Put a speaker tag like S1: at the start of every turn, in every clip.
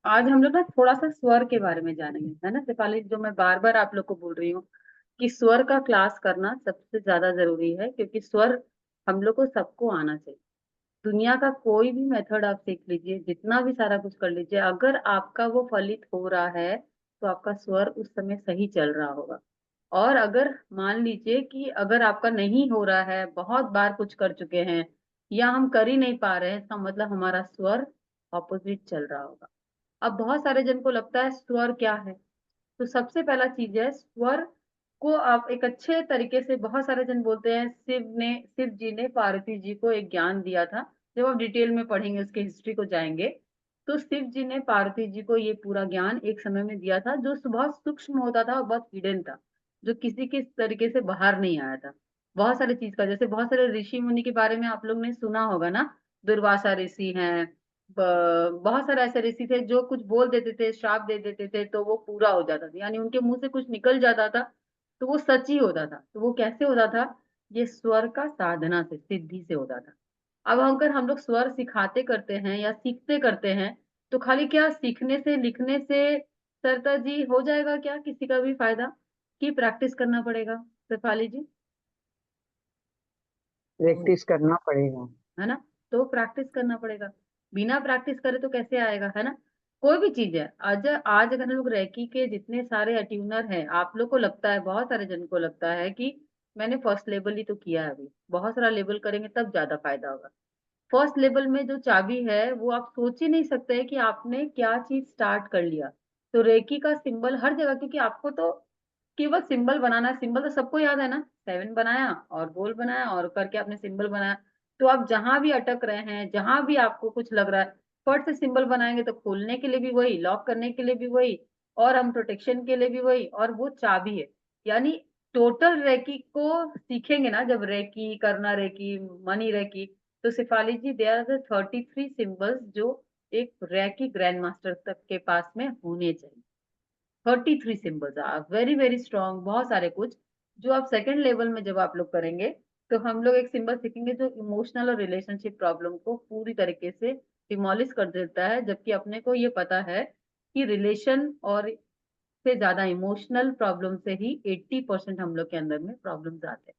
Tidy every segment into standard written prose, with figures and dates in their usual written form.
S1: आज हम लोग ना थोड़ा सा स्वर के बारे में जानेंगे, है ना शेफाली, जो मैं बार बार आप लोग को बोल रही हूँ कि स्वर का क्लास करना सबसे ज्यादा जरूरी है, क्योंकि स्वर हम लोग को सबको आना चाहिए। दुनिया का कोई भी मेथड आप सीख लीजिए, जितना भी सारा कुछ कर लीजिए, अगर आपका वो फलित हो रहा है तो आपका स्वर उस समय सही चल रहा होगा। और अगर मान लीजिए कि अगर आपका नहीं हो रहा है, बहुत बार कुछ कर चुके हैं या हम कर ही नहीं पा रहे हैं, इसका मतलब हमारा स्वर ऑपोजिट चल रहा होगा। अब बहुत सारे जन को लगता है स्वर क्या है। तो सबसे पहला चीज है, स्वर को आप एक अच्छे तरीके से, बहुत सारे जन बोलते हैं शिव जी ने पार्वती जी को एक ज्ञान दिया था। जब आप डिटेल में पढ़ेंगे, उसके हिस्ट्री को जाएंगे, तो शिव जी ने पार्वती जी को ये पूरा ज्ञान एक समय में दिया था, जो बहुत सूक्ष्म होता था और बहुत हिडन था, जो किसी के तरीके से बाहर नहीं आया था। बहुत सारी चीज का, जैसे बहुत सारे ऋषि मुनि के बारे में आप लोग ने सुना होगा ना। दुर्वासा ऋषि हैं, बहुत सारे ऐसे ऋषि थे जो कुछ बोल देते थे, श्राप दे देते थे, तो वो पूरा हो जाता था, यानी उनके मुंह से कुछ निकल जाता था तो वो सच ही होता था। तो वो कैसे होता था? ये स्वर का साधना से, सिद्धि से होता था। अब अगर हम लोग स्वर सिखाते करते हैं या सीखते करते हैं, तो खाली क्या सीखने से, लिखने से सरता जी हो जाएगा क्या किसी का भी फायदा? कि प्रैक्टिस करना पड़ेगा शेफाली जी,
S2: प्रैक्टिस करना पड़ेगा।
S1: है ना? तो प्रैक्टिस करना पड़ेगा। बिना प्रैक्टिस करे तो कैसे आएगा, है ना? कोई भी चीज है, आज आज अगर हम लोग रैकी के जितने सारे अट्यूनर हैं, आप लोग को लगता है, बहुत सारे जन को लगता है कि मैंने फर्स्ट लेवल ही तो किया है, अभी बहुत सारा लेवल करेंगे तब ज्यादा फायदा होगा। फर्स्ट लेवल में जो चाबी है वो आप सोच ही नहीं सकते हैं कि आपने क्या चीज स्टार्ट कर लिया। तो रेकी का सिंबल हर जगह, क्योंकि आपको तो केवल सिंबल बनाना है, सिंबल तो सबको याद है ना, 7 बनाया और गोल बनाया और करके आपने सिंबल बनाया। तो आप जहां भी अटक रहे हैं, जहां भी आपको कुछ लग रहा है, फट से सिंबल बनाएंगे तो खोलने के लिए भी वही, लॉक करने के लिए भी वही, और हम प्रोटेक्शन के लिए भी वही, और वो चाबी है। यानी टोटल रेकी को सीखेंगे ना, जब रेकी करना, रेकी मनी रेकी, तो सिफाली जी, देयर आर 33 सिंबल्स जो एक रैकी ग्रैंड मास्टर तक के पास में होने चाहिए। 33 symbols are very very strong, बहुत सारे कुछ जो आप सेकंड लेवल में जब आप लोग करेंगे, तो हम लोग एक सिंबल सीखेंगे जो इमोशनल और रिलेशनशिप प्रॉब्लम को पूरी तरीके से डिमोलिश कर देता है, जबकि अपने को ये पता है कि रिलेशन और से ज्यादा इमोशनल प्रॉब्लम से ही 80% हम लोग के अंदर में प्रॉब्लम्स आते हैं,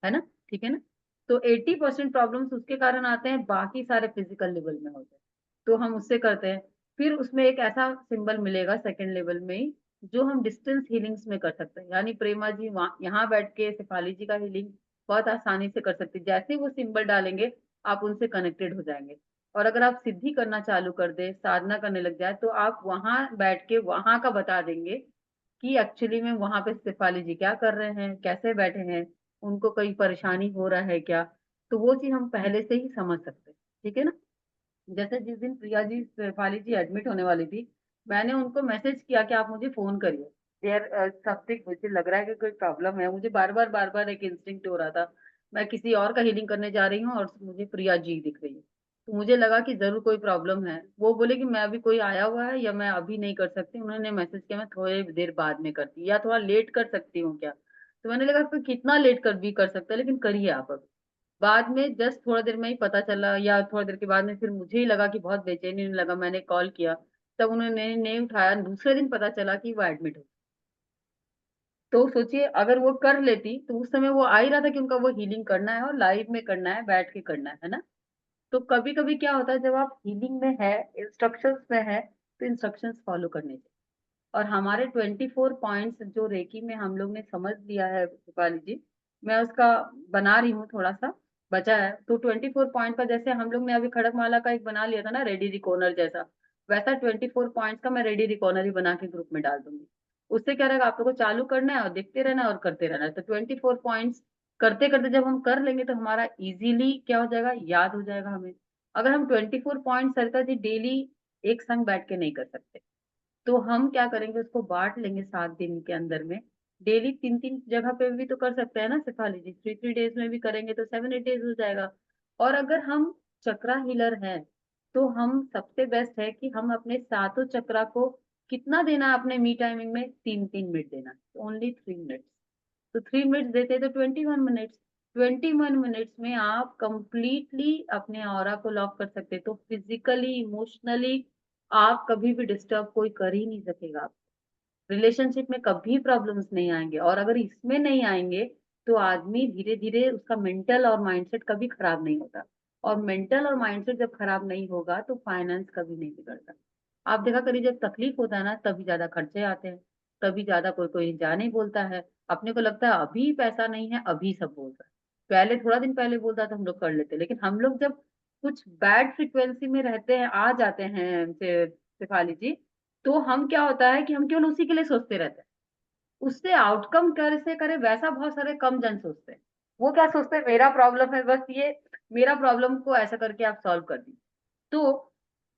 S1: है ना? ठीक है ना? तो 80% प्रॉब्लम्स उसके कारण आते हैं, बाकी सारे फिजिकल लेवल में होते हैं। तो हम उससे करते हैं। फिर उसमें एक ऐसा सिंबल मिलेगा सेकंड लेवल में ही, जो हम डिस्टेंस हीलिंग्स में कर सकते हैं, यानी प्रेमा जी वहाँ यहाँ बैठ के शेफाली जी का हीलिंग बहुत आसानी से कर सकती है। जैसे ही वो सिंबल डालेंगे, आप उनसे कनेक्टेड हो जाएंगे। और अगर आप सिद्धि करना चालू कर दे, साधना करने लग जाए, तो आप वहां बैठ के वहां का बता देंगे कि एक्चुअली में वहां पे शेफाली जी क्या कर रहे हैं, कैसे बैठे हैं, उनको कोई परेशानी हो रहा है क्या। तो वो चीज हम पहले से ही समझ सकते हैं। ठीक है ना? जैसे जिस दिन प्रिया जी, शेफाली जी एडमिट होने वाली थी, मैंने उनको मैसेज किया कि आप मुझे फोन करिए, यार समथिंग, मुझे लग रहा है कि कोई प्रॉब्लम है। मुझे बार बार एक इंस्टिंक्ट हो रहा था, मैं किसी और का हीलिंग करने जा रही हूँ और मुझे प्रिया जी दिख रही है। तो मुझे लगा कि जरूर कोई प्रॉब्लम है। वो बोले कि मैं अभी, कोई आया हुआ है या मैं अभी नहीं कर सकती। उन्होंने मैसेज किया, मैं थोड़ी देर बाद में करती या थोड़ा लेट कर सकती हूँ क्या? तो मैंने लगा कि कितना लेट कर भी कर सकते हैं, लेकिन करिए आप अभी। बाद में जस्ट थोड़ा देर में ही पता चला, या थोड़ा देर के बाद में फिर मुझे ही लगा कि बहुत बेचैनी होने लगा, मैंने कॉल किया, तब उन्होंने नहीं उठाया। दूसरे दिन पता चला कि वो एडमिट हो। तो सोचिए, अगर वो कर लेती तो उस समय वो आ ही रहा था कि उनका वो हीलिंग करना है और लाइव में करना है, बैठ के करना है ना? तो कभी कभी क्या होता है, जब आप हीलिंग में है, इंस्ट्रक्शंस में है, तो इंस्ट्रक्शंस फॉलो करने चाहिए। और हमारे 24 पॉइंट्स जो रेकी में हम लोग ने समझ लिया है दीपाली जी, मैं उसका बना रही हूँ, थोड़ा सा बचा है। तो 24 पॉइंट का, जैसे हम लोग ने अभी खड़कमाला का एक बना लिया था ना, रेडी रिकॉर्नर जैसा, वैसा 24 पॉइंट्स का मैं रेडी रिकॉर्नर ही बना के ग्रुप में डाल दूंगी। उससे क्या रहेगा, आप लोग को चालू करना है और देखते रहना है और करते रहना है। तो 24 पॉइंट्स करते करते जब हम कर लेंगे, तो हमारा इजीली क्या हो जाएगा, याद हो जाएगा हमें। अगर हम 24 पॉइंट सरिता जी डेली एक संग बैठ के नहीं कर सकते, तो हम क्या करेंगे, उसको बांट लेंगे 7 दिन के अंदर में। डेली 3 3 जगह पे भी तो कर सकते हैं ना शेफाली जी, 3 3 डेज में भी करेंगे तो 7 8 डेज हो जाएगा। और अगर हम चक्रा हीलर हैं, तो हम सबसे बेस्ट है कि हम अपने सातों चक्रा को कितना देना है, अपने मी टाइमिंग में 3 3 मिनट देना, ओनली 3 मिनट्स। तो 3 मिनट्स देते हैं तो 21 मिनट्स। 21 मिनट्स में आप कंप्लीटली अपने ऑरा को लॉक कर सकते हैं। तो फिजिकली, इमोशनली, आप कभी भी डिस्टर्ब कोई कर ही नहीं सकेगा। रिलेशनशिप में कभी प्रॉब्लम्स नहीं आएंगे, और अगर इसमें नहीं आएंगे तो आदमी धीरे धीरे उसका मेंटल और माइंडसेट कभी खराब नहीं होता। और मेंटल और माइंडसेट जब खराब नहीं होगा तो फाइनेंस कभी नहीं बिगड़ता। आप देखा करिए, जब तकलीफ होता है ना तभी ज्यादा खर्चे आते हैं, तभी ज्यादा कोई कोई जा नहीं बोलता है। अपने को लगता है अभी पैसा नहीं है, अभी सब बोल रहा है। पहले थोड़ा दिन पहले बोलता तो हम लोग कर लेते, लेकिन हम लोग जब कुछ बैड फ्रिक्वेंसी में रहते हैं, आ जाते हैं शेफाली जी, तो हम क्या होता है कि हम केवल उसी के लिए सोचते रहते हैं। उससे आउटकम कैसे करे वैसा बहुत सारे कम जन सोचते हैं। वो क्या सोचते हैं, मेरा प्रॉब्लम है बस ये, मेरा प्रॉब्लम को ऐसा करके आप सॉल्व कर दीजिए। तो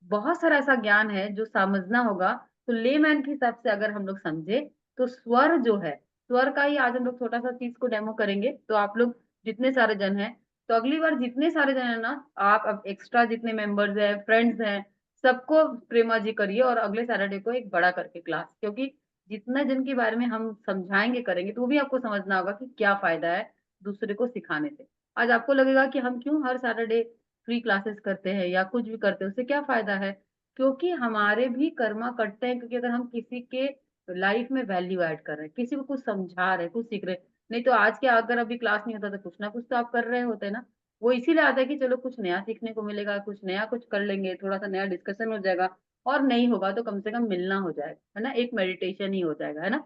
S1: बहुत सारा ऐसा ज्ञान है जो समझना होगा। तो लेमैन के हिसाब से अगर हम लोग समझे, तो स्वर जो है, स्वर का ही आज हम लोग छोटा सा चीज को डेमो करेंगे। तो आप लोग जितने सारे जन हैं, तो अगली बार जितने सारे जन है ना, आप अब एक्स्ट्रा जितने मेंबर्स हैं, फ्रेंड्स हैं, सबको प्रेमा जी करिए, और अगले सैटरडे को एक बड़ा करके क्लास, क्योंकि जितना जन के बारे में हम समझाएंगे करेंगे तो वो भी आपको समझना होगा कि क्या फायदा है दूसरे को सिखाने से। आज आपको लगेगा कि हम क्यों हर सैटरडे फ्री क्लासेस करते हैं या कुछ भी करते हैं, उससे क्या फायदा है? क्योंकि हमारे भी कर्मा कटते हैं, क्योंकि अगर हम किसी के लाइफ में वैल्यू ऐड कर रहे हैं, किसी को कुछ समझा रहे हैं, कुछ सीख रहे हैं। नहीं तो आज के अगर अभी क्लास नहीं होता तो कुछ ना कुछ तो आप कर रहे होते हैं ना। वो इसीलिए आता है कि चलो कुछ नया सीखने को मिलेगा, कुछ नया कुछ कर लेंगे, थोड़ा सा नया डिस्कशन हो जाएगा। और नहीं होगा तो कम से कम मिलना हो जाएगा, है ना, एक मेडिटेशन ही हो जाएगा, है ना।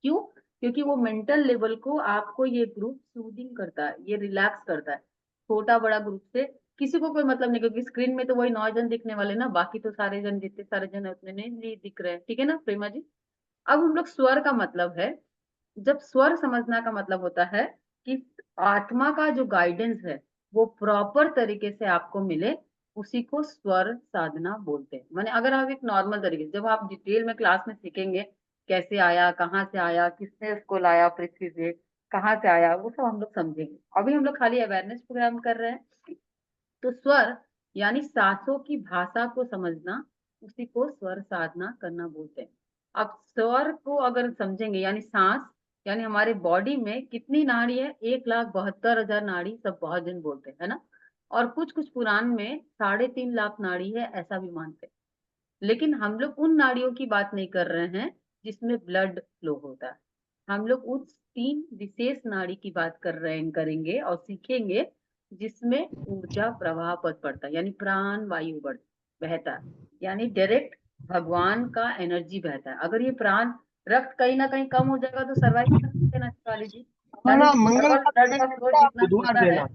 S1: क्यों? क्योंकि वो मेंटल लेवल को आपको ये ग्रुप सूदिंग करता है, ये रिलैक्स करता है। छोटा बड़ा ग्रुप से किसी को कोई मतलब नहीं, क्योंकि स्क्रीन में तो वही 9 जन दिखने वाले ना, बाकी तो सारे जन, जितने सारे जन है उतने नहीं दिख रहे हैं, ठीक है ना प्रेमा जी। अब हम लोग स्वर का मतलब है, जब स्वर समझना का मतलब होता है कि आत्मा का जो गाइडेंस है वो प्रॉपर तरीके से आपको मिले, उसी को स्वर साधना बोलते हैं। माने अगर आप एक नॉर्मल तरीके से, जब आप डिटेल में क्लास में सीखेंगे कैसे आया, कहाँ से आया, किसने उसको लाया पृथ्वी से, कहाँ से आया, वो सब हम लोग समझेंगे। अभी हम लोग खाली अवेयरनेस प्रोग्राम कर रहे हैं। तो स्वर यानी सांसों की भाषा को समझना, उसी को स्वर साधना करना बोलते हैं। अब स्वर को अगर समझेंगे, यानी सांस, यानी हमारे बॉडी में कितनी नाड़ी है, 1,72,000 नाड़ी, सब बहुत जन बोलते हैं, है ना। और कुछ कुछ पुराण में 3.5 लाख नाड़ी है, ऐसा भी मानते हैं। लेकिन हम लोग उन नाड़ियों की बात नहीं कर रहे हैं जिसमें ब्लड फ्लो होता है। हम लोग उस 3 विशेष नाड़ी की बात कर रहे हैं, करेंगे और सीखेंगे, जिसमें ऊर्जा प्रवाह पथ पड़ता है, यानी प्राण वायु बहता है, यानी डायरेक्ट भगवान का एनर्जी बहता है। अगर ये प्राण रक्त कहीं ना कहीं कम हो जाएगा तो सर्वाइव कर सकते हैं ना शिवाली जी। यानी
S3: हाँ,
S1: नॉर्मल
S3: मंगलवार
S1: ब्लड
S3: देना
S1: का फ्लो
S3: पड़ता है,
S1: जितना
S3: बुधवार
S1: होता है,
S3: देना।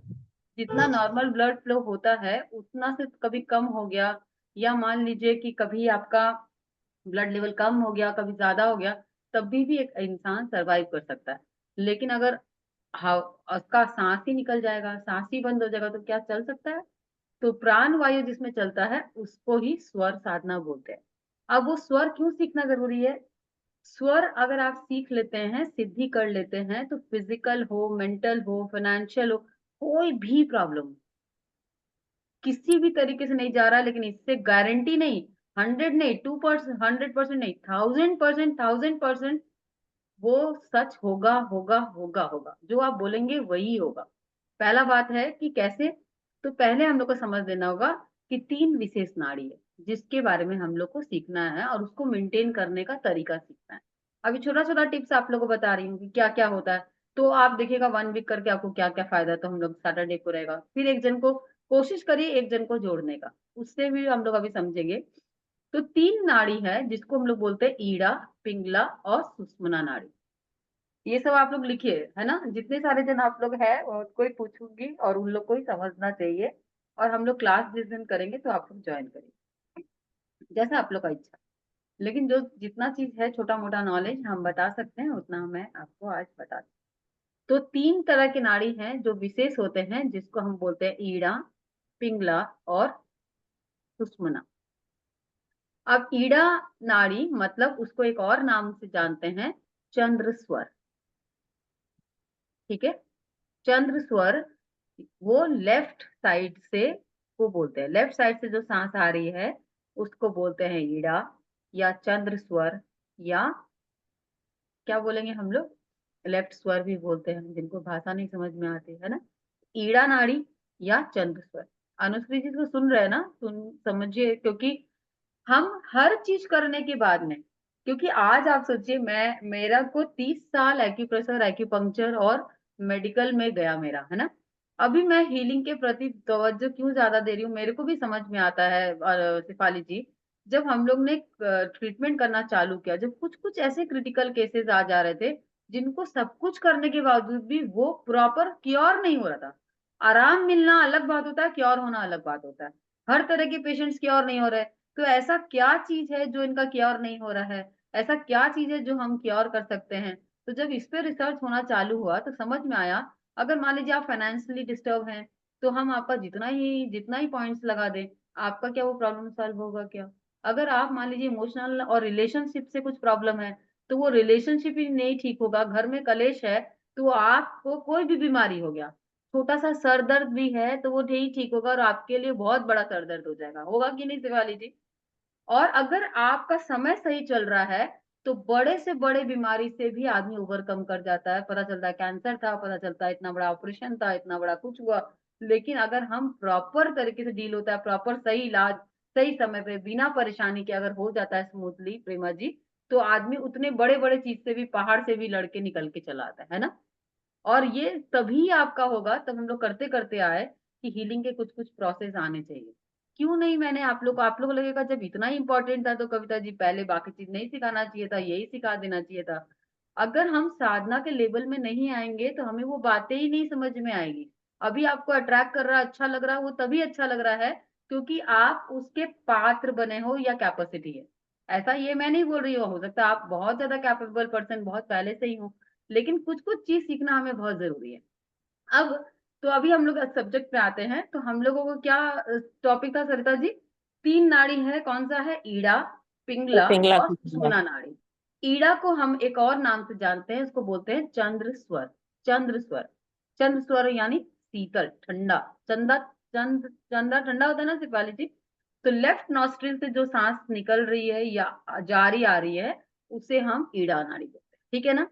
S1: जितना नॉर्मल ब्लड फ्लो होता है उतना से कभी कम हो गया, या मान लीजिए कि कभी आपका ब्लड लेवल कम हो गया, कभी ज्यादा हो गया, तब भी एक इंसान सरवाइव कर सकता है। लेकिन अगर उसका सांस ही निकल जाएगा, सांस ही बंद हो जाएगा, तो क्या चल सकता है? तो प्राण वायु जिसमें चलता है उसको ही स्वर साधना बोलते हैं। अब वो स्वर क्यों सीखना जरूरी है? स्वर अगर आप सीख लेते हैं, सिद्धि कर लेते हैं, तो फिजिकल हो, मेंटल हो, फाइनेंशियल हो, कोई भी प्रॉब्लम किसी भी तरीके से नहीं जा रहा है। लेकिन इससे गारंटी नहीं, 100 नहीं, 2%, 100% नहीं, 1000%, 1000% वो सच होगा, होगा, होगा, होगा। जो आप बोलेंगे वही होगा। पहला बात है कि कैसे। तो पहले हम लोग को समझ लेना होगा कि 3 विशेष नाड़ी है, जिसके बारे में हम लोग को सीखना है और उसको मेंटेन करने का तरीका सीखना है। अभी छोटा छोटा टिप्स आप लोगों को बता रही हूँ कि क्या क्या होता है। तो आप देखिएगा 1 वीक करके आपको क्या क्या फायदा है। तो हम लोग सैटरडे को रहेगा, फिर एक जन को कोशिश करिए, एक जन को जोड़ने का, उससे भी हम लोग अभी समझेंगे। तो 3 नाड़ी है जिसको हम लोग बोलते हैं ईड़ा, पिंगला और सुषुम्ना नाड़ी। ये सब आप लोग लिखिए, है ना। जितने सारे जन आप लोग हैं उनको ही पूछूंगी और उन लोग को ही समझना चाहिए। और हम लोग क्लास जिस दिन करेंगे तो आप लोग ज्वाइन करिए, जैसा आप लोग का इच्छा। लेकिन जो जितना चीज है, छोटा मोटा नॉलेज हम बता सकते हैं, उतना मैं आपको आज बता दूं। तो 3 तरह के नाड़ी हैं जो विशेष होते हैं, जिसको हम बोलते हैं ईड़ा, पिंगला और सुषुम्ना। अब ईड़ा नाड़ी मतलब उसको एक और नाम से जानते हैं, चंद्र स्वर। ठीक है, चंद्र स्वर, वो लेफ्ट साइड से को बोलते हैं, लेफ्ट साइड से जो सांस आ रही है उसको बोलते हैं ईड़ा, या चंद्र स्वर, या क्या बोलेंगे हम लोग, लेफ्ट स्वर भी बोलते हैं, जिनको भाषा नहीं समझ में आती है ना। ईड़ा नाड़ी या चंद्र स्वर। अनुश्री जी को सुन रहे हैं ना, सुन समझिए, क्योंकि हम हर चीज करने के बाद में, क्योंकि आज आप सोचिए, मैं मेरा को 30 साल एक्यूप्रेशर एक्यूपंक्चर और मेडिकल में गया मेरा, है ना। अभी मैं हीलिंग के प्रति तवज्जो क्यों ज्यादा दे रही हूँ, मेरे को भी समझ में आता है शिफाली जी। जब हम लोग ने ट्रीटमेंट करना चालू किया, जब कुछ कुछ ऐसे क्रिटिकल केसेस आ जा रहे थे जिनको सब कुछ करने के बावजूद भी वो प्रॉपर क्योर नहीं हो रहा था। आराम मिलना अलग बात होता है, क्योर होना अलग बात होता है। हर तरह के पेशेंट्स क्योर नहीं हो रहे। तो ऐसा क्या चीज है जो इनका क्योर नहीं हो रहा है, ऐसा क्या चीज है जो हम क्योर कर सकते हैं। तो जब इस पे रिसर्च होना चालू हुआ तो समझ में आया, अगर मान लीजिए आप फाइनेंशियली डिस्टर्ब हैं, तो हम आपका जितना ही पॉइंट्स लगा दें, आपका क्या वो प्रॉब्लम सॉल्व होगा क्या। अगर आप मान लीजिए इमोशनल और रिलेशनशिप से कुछ प्रॉब्लम है, तो वो रिलेशनशिप ही नहीं ठीक होगा, घर में कलेश है, तो आपको कोई भी बीमारी हो गया, छोटा सा सर दर्द भी है तो वो नहीं ठीक होगा और आपके लिए बहुत बड़ा सर दर्द हो जाएगा, होगा कि नहीं शिवाली जी। और अगर आपका समय सही चल रहा है, तो बड़े से बड़े बीमारी से भी आदमी ओवरकम कर जाता है। पता चलता है कैंसर था, पता चलता है इतना बड़ा ऑपरेशन था, इतना बड़ा कुछ हुआ। लेकिन अगर हम प्रॉपर तरीके से डील होता है, प्रॉपर सही इलाज सही समय पे बिना परेशानी के अगर हो जाता है स्मूथली प्रेमा जी, तो आदमी उतने बड़े बड़े चीज से भी, पहाड़ से भी लड़के निकल के चला आता है ना। और ये तभी आपका होगा, तब हम लोग करते करते आए कि हीलिंग के कुछ कुछ प्रोसेस आने चाहिए। क्यों नहीं, मैंने आप लोग लगेगा जब इतना ही इंपॉर्टेंट था तो कविता जी पहले बाकी चीज नहीं सिखाना चाहिए था, यही सिखा देना चाहिए था। अगर हम साधना के लेवल में नहीं आएंगे तो हमें वो बातें ही नहीं समझ में आएगी। अभी आपको अट्रैक्ट कर रहा है, अच्छा लग रहा है, वो तभी अच्छा लग रहा है क्योंकि आप उसके पात्र बने हो या कैपेसिटी है। ऐसा ये मैं नहीं बोल रही हूँ, हो सकता है आप बहुत ज्यादा कैपेबल पर्सन बहुत पहले से ही हो, लेकिन कुछ कुछ चीज सीखना हमें बहुत जरूरी है। अब तो अभी हम लोग सब्जेक्ट पे आते हैं, तो हम लोगों को क्या टॉपिक था सरिता जी। 3 नाड़ी है, कौन सा है, ईड़ा, पिंगला
S2: पिंगला
S1: और
S2: पिंगला।
S1: सूना नाड़ी। ईड़ा को हम एक और नाम से जानते हैं, उसको बोलते हैं चंद्र स्वर। चंद्र स्वर, चंद्र स्वर यानी शीतल ठंडा। चंदा चंद चंदा ठंडा होता है ना शिपाली जी। तो लेफ्ट नॉस्ट्रिल से जो सांस निकल रही है या जारी आ रही है, उसे हम ईड़ा नाड़ी बोलते हैं, ठीक है ना।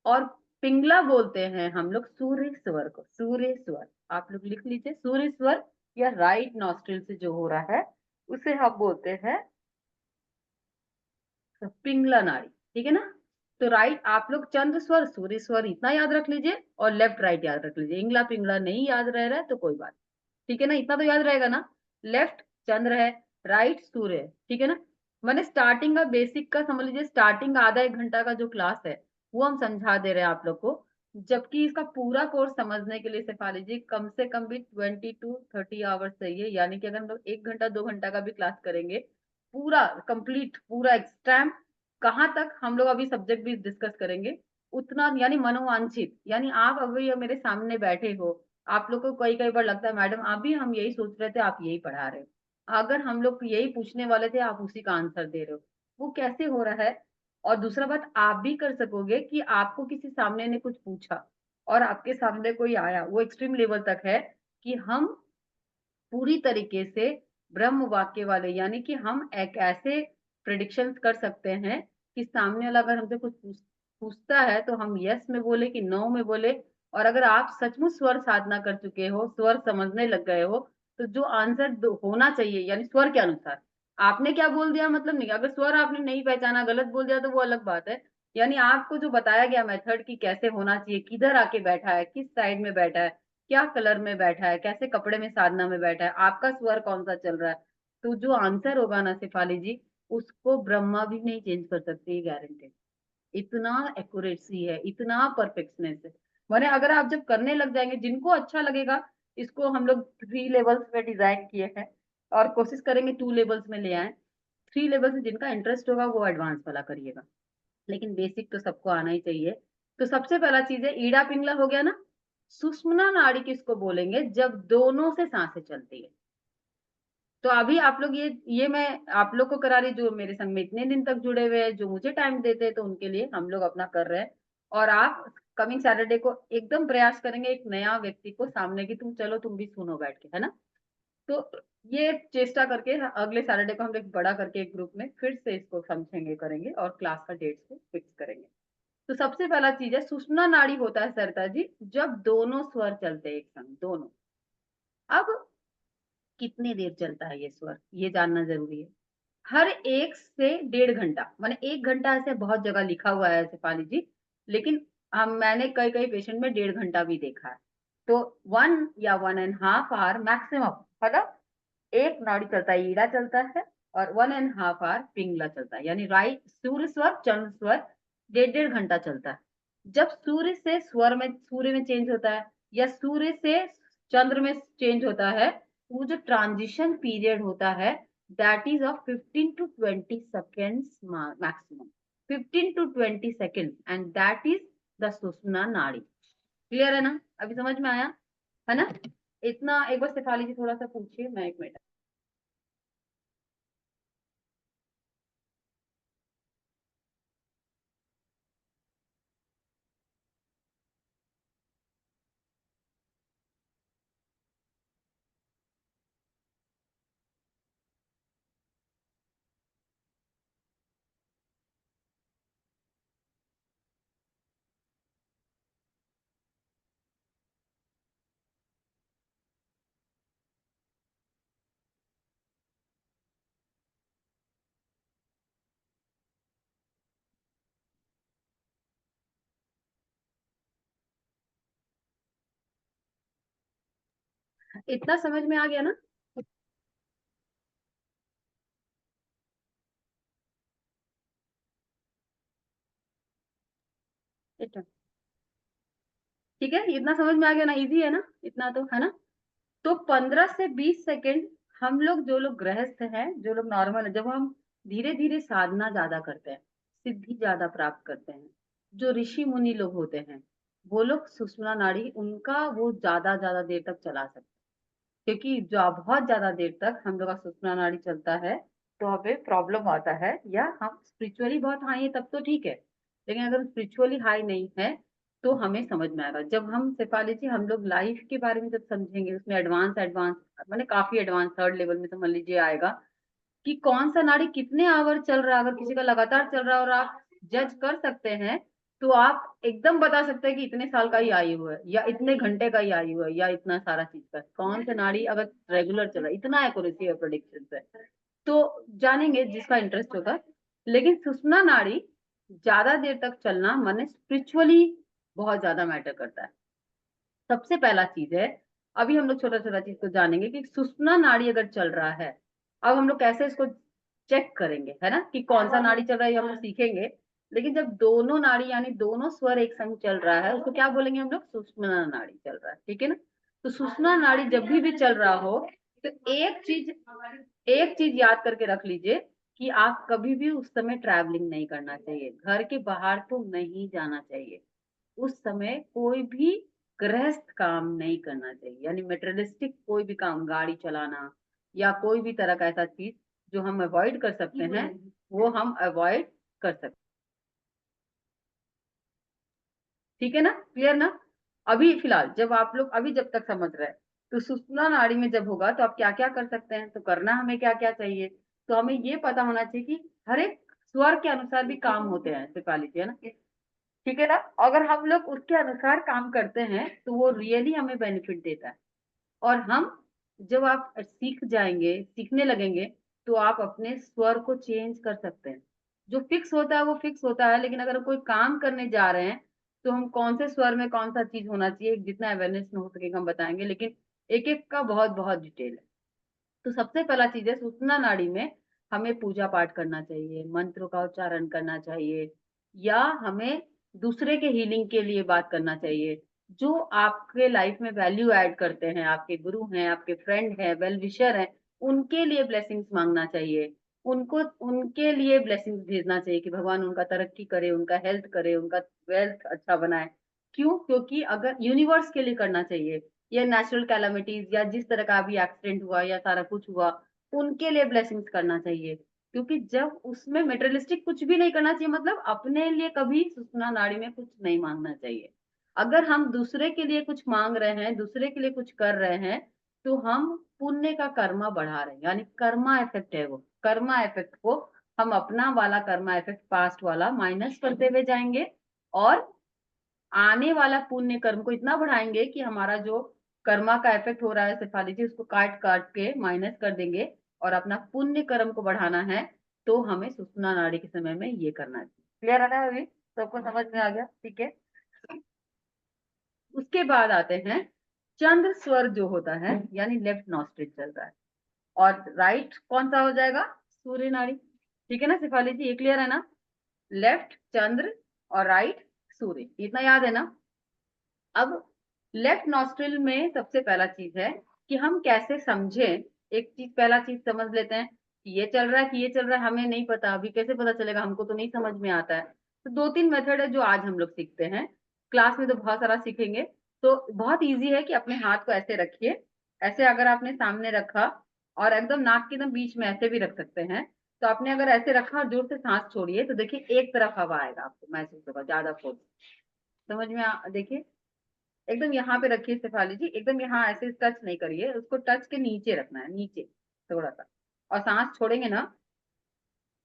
S1: और पिंगला बोलते हैं हम लोग सूर्य स्वर को, सूर्य स्वर। आप लोग लिख लीजिए, सूर्य स्वर या राइट नॉस्ट्रिल से जो हो रहा है उसे हम बोलते हैं पिंगला नाड़ी, ठीक है ना। तो राइट आप लोग चंद्र स्वर सूर्य स्वर इतना याद रख लीजिए और लेफ्ट राइट याद रख लीजिए। इंगला पिंगला नहीं याद रह रहा है तो कोई बात, ठीक है ना, इतना तो याद रहेगा ना। लेफ्ट चंद्र है, राइट सूर्य है, ठीक है ना। मैंने स्टार्टिंग का बेसिक का समझ लीजिए, स्टार्टिंग आधा एक घंटा का जो क्लास है वो हम समझा दे रहे हैं आप लोग को। जबकि इसका पूरा कोर्स समझने के लिए सिखा लीजिए कम से कम भी 20 to 30 आवर्स चाहिए। यानी कि अगर हम लोग 1 घंटा 2 घंटा का भी क्लास करेंगे, पूरा कंप्लीट पूरा एग्जाम, कहाँ तक हम लोग अभी सब्जेक्ट भी डिस्कस करेंगे, उतना यानी मनोवांछित, यानी आप अभी मेरे सामने बैठे हो, आप लोग को कई कई बार लगता है मैडम अभी हम यही सोच रहे थे आप यही पढ़ा रहे हो, अगर हम लोग यही पूछने वाले थे आप उसी का आंसर दे रहे हो, वो कैसे हो रहा है। और दूसरा बात आप भी कर सकोगे कि आपको किसी सामने ने कुछ पूछा और आपके सामने कोई आया, वो एक्सट्रीम लेवल तक है कि हम पूरी तरीके से ब्रह्म वाक्य वाले, यानी कि हम एक ऐसे प्रिडिक्शन कर सकते हैं कि सामने वाला अगर हमसे कुछ पूछता है तो हम यस में बोले कि नो में बोले। और अगर आप सचमुच स्वर साधना कर चुके हो, स्वर समझने लग गए हो, तो जो आंसर होना चाहिए यानी स्वर के अनुसार, आपने क्या बोल दिया मतलब नहीं, अगर स्वर आपने नहीं पहचाना गलत बोल दिया तो वो अलग बात है। यानी आपको जो बताया गया मेथड कि कैसे होना चाहिए, किधर आके बैठा है, किस साइड में बैठा है, क्या कलर में बैठा है, कैसे कपड़े में साधना में बैठा है, आपका स्वर कौन सा चल रहा है, तो जो आंसर होगा ना शिफाली जी, उसको ब्रह्मा भी नहीं चेंज कर सकती, गारंटेड। इतना एक्यूरेसी है, इतना परफेक्शनेस है। माने अगर आप जब करने लग जाएंगे, जिनको अच्छा लगेगा, इसको हम लोग 3 लेवल्स में डिजाइन किए हैं और कोशिश करेंगे 2 लेवल्स में ले आए। 3 लेवल्स में जिनका इंटरेस्ट होगा वो एडवांस वाला करिएगा, लेकिन बेसिक तो सबको आना ही चाहिए। तो सबसे पहला चीज है ईड़ा पिंगला हो गया ना। सुषुम्ना नाड़ी किसको बोलेंगे, जब दोनों से सांसें चलती है। तो अभी आप लोग ये मैं आप लोग को करा रही, जो मेरे संग में इतने दिन तक जुड़े हुए हैं, जो मुझे टाइम देते हैं, तो उनके लिए हम लोग अपना कर रहे हैं। और आप कमिंग सैटरडे को एकदम प्रयास करेंगे एक नया व्यक्ति को सामने की, तुम चलो तुम भी सुनो बैठ के, है ना। तो ये चेष्टा करके अगले सैटरडे को हम लोग बड़ा करके एक ग्रुप में फिर से इसको समझेंगे करेंगे और क्लास का डेट से फिक्स करेंगे। तो सबसे पहला चीज है सुषुम्ना नाड़ी होता है सरिता जी, जब दोनों स्वर चलते हैं एक संग, दोनों। अब कितनी देर चलता है ये स्वर, ये जानना जरूरी है। हर 1 से 1.5 घंटा, माने 1 घंटा ऐसे बहुत जगह लिखा हुआ है शेफाली जी, लेकिन मैंने कई-कई पेशेंट में 1.5 घंटा भी देखा है। तो 1 या 1 एंड हाफ ऑवर मैक्सिमम, मतलब एक नाड़ी चलता है, ईड़ा चलता है और 1 एंड हाफ ऑवर पिंगला चलता है, यानी सूर्य स्वर, चंद्र स्वर 1.5 घंटा चलता है। जब सूर्य से सूर्य में चेंज होता है या सूर्य से चंद्र में चेंज होता है, वो जो ट्रांजिशन पीरियड होता है, that is of 15 to 20 seconds maximum, 15 to 20 seconds, and that is the sushumna nadi. Clear है ना? अभी समझ में आया है ना? इतना एक बार शेफाली जी थोड़ा सा पूछिए, मैं 1 मिनट। इतना समझ में आ गया ना? इतना ठीक है, इतना समझ में आ गया ना? इजी है ना? इतना तो है ना? तो 15 से 20 सेकंड हम लोग, जो लोग गृहस्थ हैं, जो लोग नॉर्मल है, जब हम धीरे धीरे साधना ज्यादा करते हैं, सिद्धि ज्यादा प्राप्त करते हैं, जो ऋषि मुनि लोग होते हैं, वो लोग सुषुम्ना नाड़ी उनका वो ज्यादा ज्यादा देर तक चला सकते हैं। क्योंकि जो बहुत ज्यादा देर तक हम लोग का सुषुम्ना नाड़ी चलता है, तो हमें प्रॉब्लम आता है, या हम स्पिरिचुअली बहुत हाई है तब तो ठीक है, लेकिन अगर स्पिरिचुअली हाई नहीं है तो हमें समझ में आएगा। जब हम शेफाली जी, हम लोग लाइफ के बारे में जब समझेंगे, उसमें एडवांस एडवांस मैंने काफी एडवांस 3rd लेवल में समझ लीजिए आएगा कि कौन सा नाड़ी कितने आवर चल रहा है। अगर किसी का लगातार चल रहा है और आप जज कर सकते हैं, तो आप एकदम बता सकते हैं कि इतने साल का ही आयु है, या इतने घंटे का ही आयु है, या इतना सारा चीज का कौन सा नाड़ी अगर रेगुलर चल रहा है, इतना एक्यूरेसी है प्रोडिक्शन से, तो जानेंगे जिसका इंटरेस्ट होगा। लेकिन सुषुम्ना नाड़ी ज्यादा देर तक चलना माने स्पिरिचुअली बहुत ज्यादा मैटर करता है। सबसे पहला चीज है, अभी हम लोग छोटा छोटा चीज को जानेंगे कि सुषुम्ना नाड़ी अगर चल रहा है, अब हम लोग कैसे इसको चेक करेंगे, है ना, कि कौन सा नाड़ी चल रहा है ये हम लोग सीखेंगे। लेकिन जब दोनों नाड़ी यानी दोनों स्वर एक संग चल रहा है, उसको क्या बोलेंगे हम लोग? सुषुम्ना नाड़ी चल रहा है, ठीक है ना? तो सुषुम्ना नाड़ी जब भी चल रहा हो, तो एक चीज याद करके रख लीजिए कि आप कभी भी उस समय ट्रैवलिंग नहीं करना चाहिए, घर के बाहर तो नहीं जाना चाहिए। उस समय कोई भी गृहस्थ काम नहीं करना चाहिए, यानी मेटेरियलिस्टिक कोई भी काम, गाड़ी चलाना या कोई भी तरह का ऐसा चीज जो हम अवॉइड कर सकते हैं, वो हम अवॉइड कर सकते हैं। ठीक है ना? क्लियर ना? अभी फिलहाल जब आप लोग अभी जब तक समझ रहे हैं, तो सुषुम्ना नाड़ी में जब होगा तो आप क्या क्या कर सकते हैं, तो करना हमें क्या क्या चाहिए, तो हमें ये पता होना चाहिए कि हर एक स्वर के अनुसार भी काम होते हैं, शेफाली जी, है ना? ठीक है ना? अगर हम लोग उसके अनुसार काम करते हैं तो वो रियली हमें बेनिफिट देता है। और हम जब आप सीख जाएंगे, सीखने लगेंगे, तो आप अपने स्वर को चेंज कर सकते हैं। जो फिक्स होता है वो फिक्स होता है, लेकिन अगर कोई काम करने जा रहे हैं, तो हम कौन से स्वर में कौन सा चीज होना चाहिए, जितना अवेयरनेस में हो सकेगा हम बताएंगे, लेकिन एक एक का बहुत बहुत डिटेल है। तो सबसे पहला चीज है, सुषुम्ना नाड़ी में हमें पूजा पाठ करना चाहिए, मंत्रों का उच्चारण करना चाहिए, या हमें दूसरे के हीलिंग के लिए बात करना चाहिए। जो आपके लाइफ में वैल्यू ऐड करते हैं, आपके गुरु हैं, आपके फ्रेंड हैं, वेल विशर हैं, उनके लिए ब्लेसिंग्स मांगना चाहिए। उनको उनके लिए ब्लेसिंग्स भेजना चाहिए कि भगवान उनका तरक्की करे, उनका हेल्थ करे, उनका वेल्थ अच्छा बनाए। क्यों? क्योंकि अगर यूनिवर्स के लिए करना चाहिए, या नेचुरल कैलामिटीज या जिस तरह का भी एक्सीडेंट हुआ या सारा कुछ हुआ, उनके लिए ब्लेसिंग्स करना चाहिए। क्योंकि जब उसमें मेटेरियलिस्टिक कुछ भी नहीं करना चाहिए, मतलब अपने लिए कभी सुषुम्ना नाड़ी में कुछ नहीं मांगना चाहिए। अगर हम दूसरे के लिए कुछ मांग रहे हैं, दूसरे के लिए कुछ कर रहे हैं, तो हम पुण्य का कर्मा बढ़ा रहे हैं, यानी कर्मा इफेक्ट है वो। कर्मा इफेक्ट को हम अपना वाला कर्मा इफेक्ट पास्ट वाला माइनस करते हुए जाएंगे, और आने वाला पुण्य कर्म को इतना बढ़ाएंगे कि हमारा जो कर्मा का इफेक्ट हो रहा है शेफाली जी, उसको काट काट के माइनस कर देंगे, और अपना पुण्य कर्म को बढ़ाना है, तो हमें सुषुम्ना नाड़ी के समय में ये करना चाहिए। क्लियर है ना? अभी सबको समझ में आ गया? ठीक है। उसके बाद आते हैं चंद्र स्वर जो होता है, यानी लेफ्ट नॉस्ट्रिल चल रहा है, और राइट कौन सा हो जाएगा? सूर्य नाड़ी। ठीक है ना शेफाली जी, ये क्लियर है ना? लेफ्ट चंद्र और राइट सूर्य, इतना याद है ना? अब लेफ्ट नॉस्ट्रिल में सबसे पहला चीज है कि हम कैसे समझें। एक चीज, पहला चीज समझ लेते हैं कि ये चल रहा है कि ये चल रहा है, हमें नहीं पता, अभी कैसे पता चलेगा? हमको तो नहीं समझ में आता है। तो दो तीन मेथड है जो आज हम लोग सीखते हैं, क्लास में तो बहुत सारा सीखेंगे। तो बहुत इजी है कि अपने हाथ को ऐसे रखिए, ऐसे अगर आपने सामने रखा और एकदम नाक के एकदम बीच में ऐसे भी रख सकते हैं। तो आपने अगर ऐसे रखा और जोर से सांस छोड़िए तो देखिए एक तरफ हवा आएगा, आपको महसूस होगा ज्यादा फोर्स। समझ में देखिए एकदम यहाँ पे रखिए शेफाली जी, एकदम यहाँ ऐसे टच नहीं करिए, उसको टच के नीचे रखना है, नीचे थोड़ा सा। और सांस छोड़ेंगे ना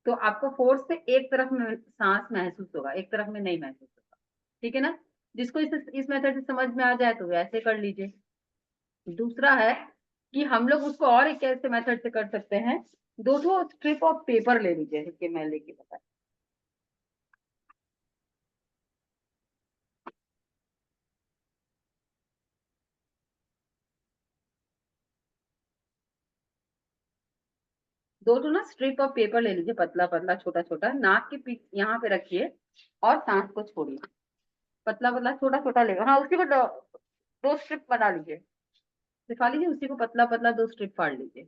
S1: तो आपको फोर्स से एक तरफ में सांस महसूस होगा, एक तरफ में नहीं महसूस होगा। ठीक है ना? जिसको इस मेथड से समझ में आ जाए तो वैसे कर लीजिए। दूसरा है कि हम लोग उसको और एक ऐसे मेथड से कर सकते हैं, दो ठो स्ट्रिप ऑफ पेपर ले लीजिए, कि मैं लेके बता। दो ठो ना स्ट्रिप ऑफ पेपर ले लीजिए, पतला पतला छोटा छोटा, नाक के पीछ यहाँ पे रखिए और सांस को छोड़िए। पतला पतला छोटा छोटा लेगा, हाँ उसी को दो स्ट्रिप बना लीजिए। सिखा लीजिए उसी को, पतला पतला दो स्ट्रिप फाड़ लीजिए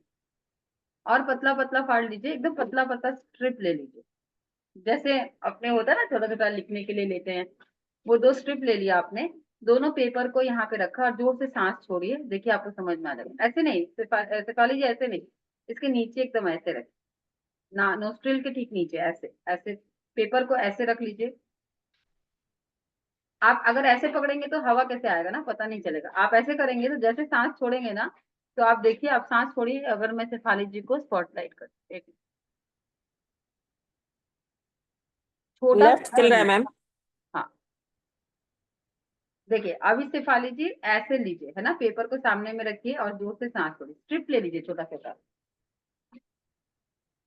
S1: और पतला पतला फाड़ लीजिए, एकदम पतला पतला स्ट्रिप ले लीजिए। जैसे अपने होता है ना छोटा छोटा लिखने के लिए लेते हैं, वो दो स्ट्रिप ले लिया आपने। दोनों पेपर को यहाँ पे रखा और जोर से सांस छोड़िए, देखिए आपको समझ में आ जाएगा। ऐसे नहीं सिखा लीजिए, ऐसे नहीं, इसके नीचे एकदम ऐसे रखें, ना नोस्ट्रिल के ठीक नीचे, ऐसे ऐसे पेपर को ऐसे रख लीजिए। आप अगर ऐसे पकड़ेंगे तो हवा कैसे आएगा ना, पता नहीं चलेगा। आप ऐसे करेंगे तो जैसे सांस छोड़ेंगे ना, तो आप देखिए, आप सांस छोड़िए। अगर मैं शेफाली जी को स्पॉटलाइट कर, एक छोटा
S3: लेफ्ट
S1: सा
S3: चल रहा है
S1: लीजिए।
S3: मैम।
S1: हाँ देखिए, अभी शेफाली जी ऐसे लीजिए, है ना, पेपर को सामने में रखिए और जोर से सांस छोड़िए, स्ट्रिप ले लीजिए छोटा छोटा।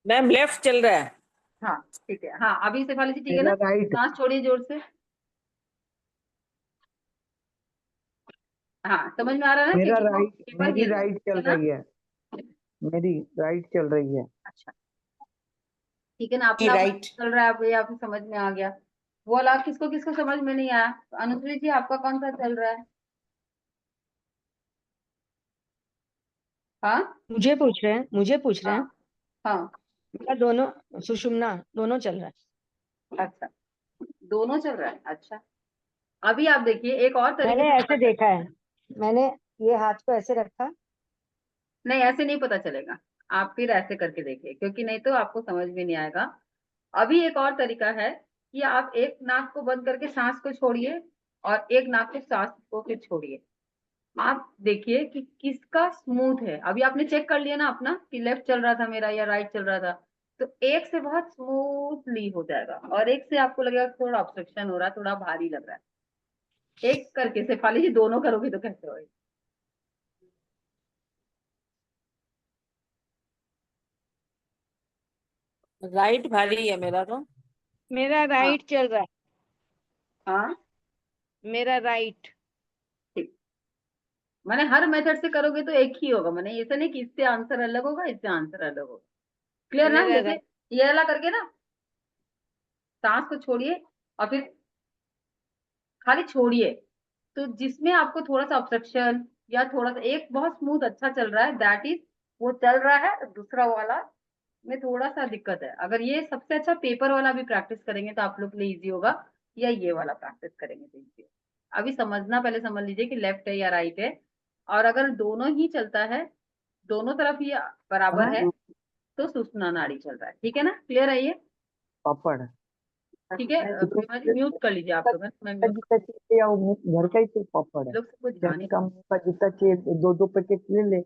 S3: मैम लेफ्ट चल रहा है।
S1: हाँ ठीक है, हाँ अभी शेफाली जी ठीक है
S2: मेरा
S1: ना?
S2: राइट।
S1: सांस छोड़िए जोर से। हाँ समझ में आ रहा है ना,
S2: मेरा
S1: क्योंकि वो
S2: राइट,
S1: पेपर
S2: मेरी
S1: गिर रहा
S2: राइट चल
S1: है ना?
S2: रही है। मेरी राइट चल रही है।
S1: अच्छा ठीक है ना,
S3: की
S1: अपना अपना
S3: राइट।
S1: चल रहा है, अब ये आपको समझ में आ गया। वो वाला किसको किसको समझ में नहीं आया? अनुश्री जी आपका कौन सा चल रहा है? हाँ
S4: मुझे पूछ रहे
S1: हाँ
S4: हैं।
S1: हाँ।
S4: मेरा दोनों सुषुम्ना दोनों चल रहा है।
S1: अच्छा दोनों चल रहा है, अच्छा। अभी आप देखिए एक और तरीके
S4: मैंने
S1: से
S4: ऐसे
S1: समझ सकते
S4: देखा है, मैंने ये हाथ को ऐसे रखा।
S1: नहीं, ऐसे नहीं पता चलेगा। आप फिर ऐसे करके देखिए, क्योंकि नहीं तो आपको समझ में नहीं आएगा। अभी एक और तरीका है कि आप एक नाक को बंद करके सांस को छोड़िए और एक नाक से सांस को फिर छोड़िए। आप देखिए कि किसका स्मूथ है। अभी आपने चेक कर लिया ना अपना कि लेफ्ट चल रहा था मेरा या राइट चल रहा था, तो एक से बहुत स्मूथली हो जाएगा और एक से आपको लगेगा थोड़ा ऑब्स्ट्रक्शन हो रहा है, थोड़ा भारी लग रहा है। एक करके से फाली जी दोनों करोगे तो कैसे होगा?
S3: राइट भारी है मेरा तो।
S4: मेरा
S1: हाँ
S4: राइट चल रहा है।
S1: हाँ
S4: मेरा राइट।
S1: ठीक। मैंने हर मेथड से करोगे तो एक ही होगा, मैंने ऐसा नहीं कि इससे आंसर अलग होगा इससे आंसर अलग होगा। क्लियर ना?
S4: मेरा
S1: जैसे
S4: राइट।
S1: ये वाला करके ना, सांस को छोड़िए और फिर खाली छोड़िए। तो जिसमें आपको थोड़ा सा ऑब्स्ट्रक्शन या थोड़ा सा, एक बहुत स्मूथ अच्छा चल रहा है, दैट इज वो चल रहा है। दूसरा वाला में थोड़ा सा दिक्कत है। अगर ये सबसे अच्छा पेपर वाला भी प्रैक्टिस करेंगे तो आप लोग के लिए इजी होगा, या ये वाला प्रैक्टिस करेंगे तो इजी होगा। अभी समझना, पहले समझ लीजिए कि लेफ्ट है या राइट है। और अगर दोनों ही चलता है, दोनों तरफ ही बराबर है, तो सुषुम्ना नाड़ी चल रहा है। ठीक है ना? क्लियर है ये?
S2: पापड़।
S1: ठीक है। प्रेमा जी म्यूट कर लीजिए आप लोग, है ना? मैं म्यूट,
S2: जितना चाहिए या वो घर का ही तो पापड़ है।
S1: लोग सबको ध्यान
S2: घर
S1: ही।
S2: का मुंह का जितना चाहिए दो दो पैकेट ले ले।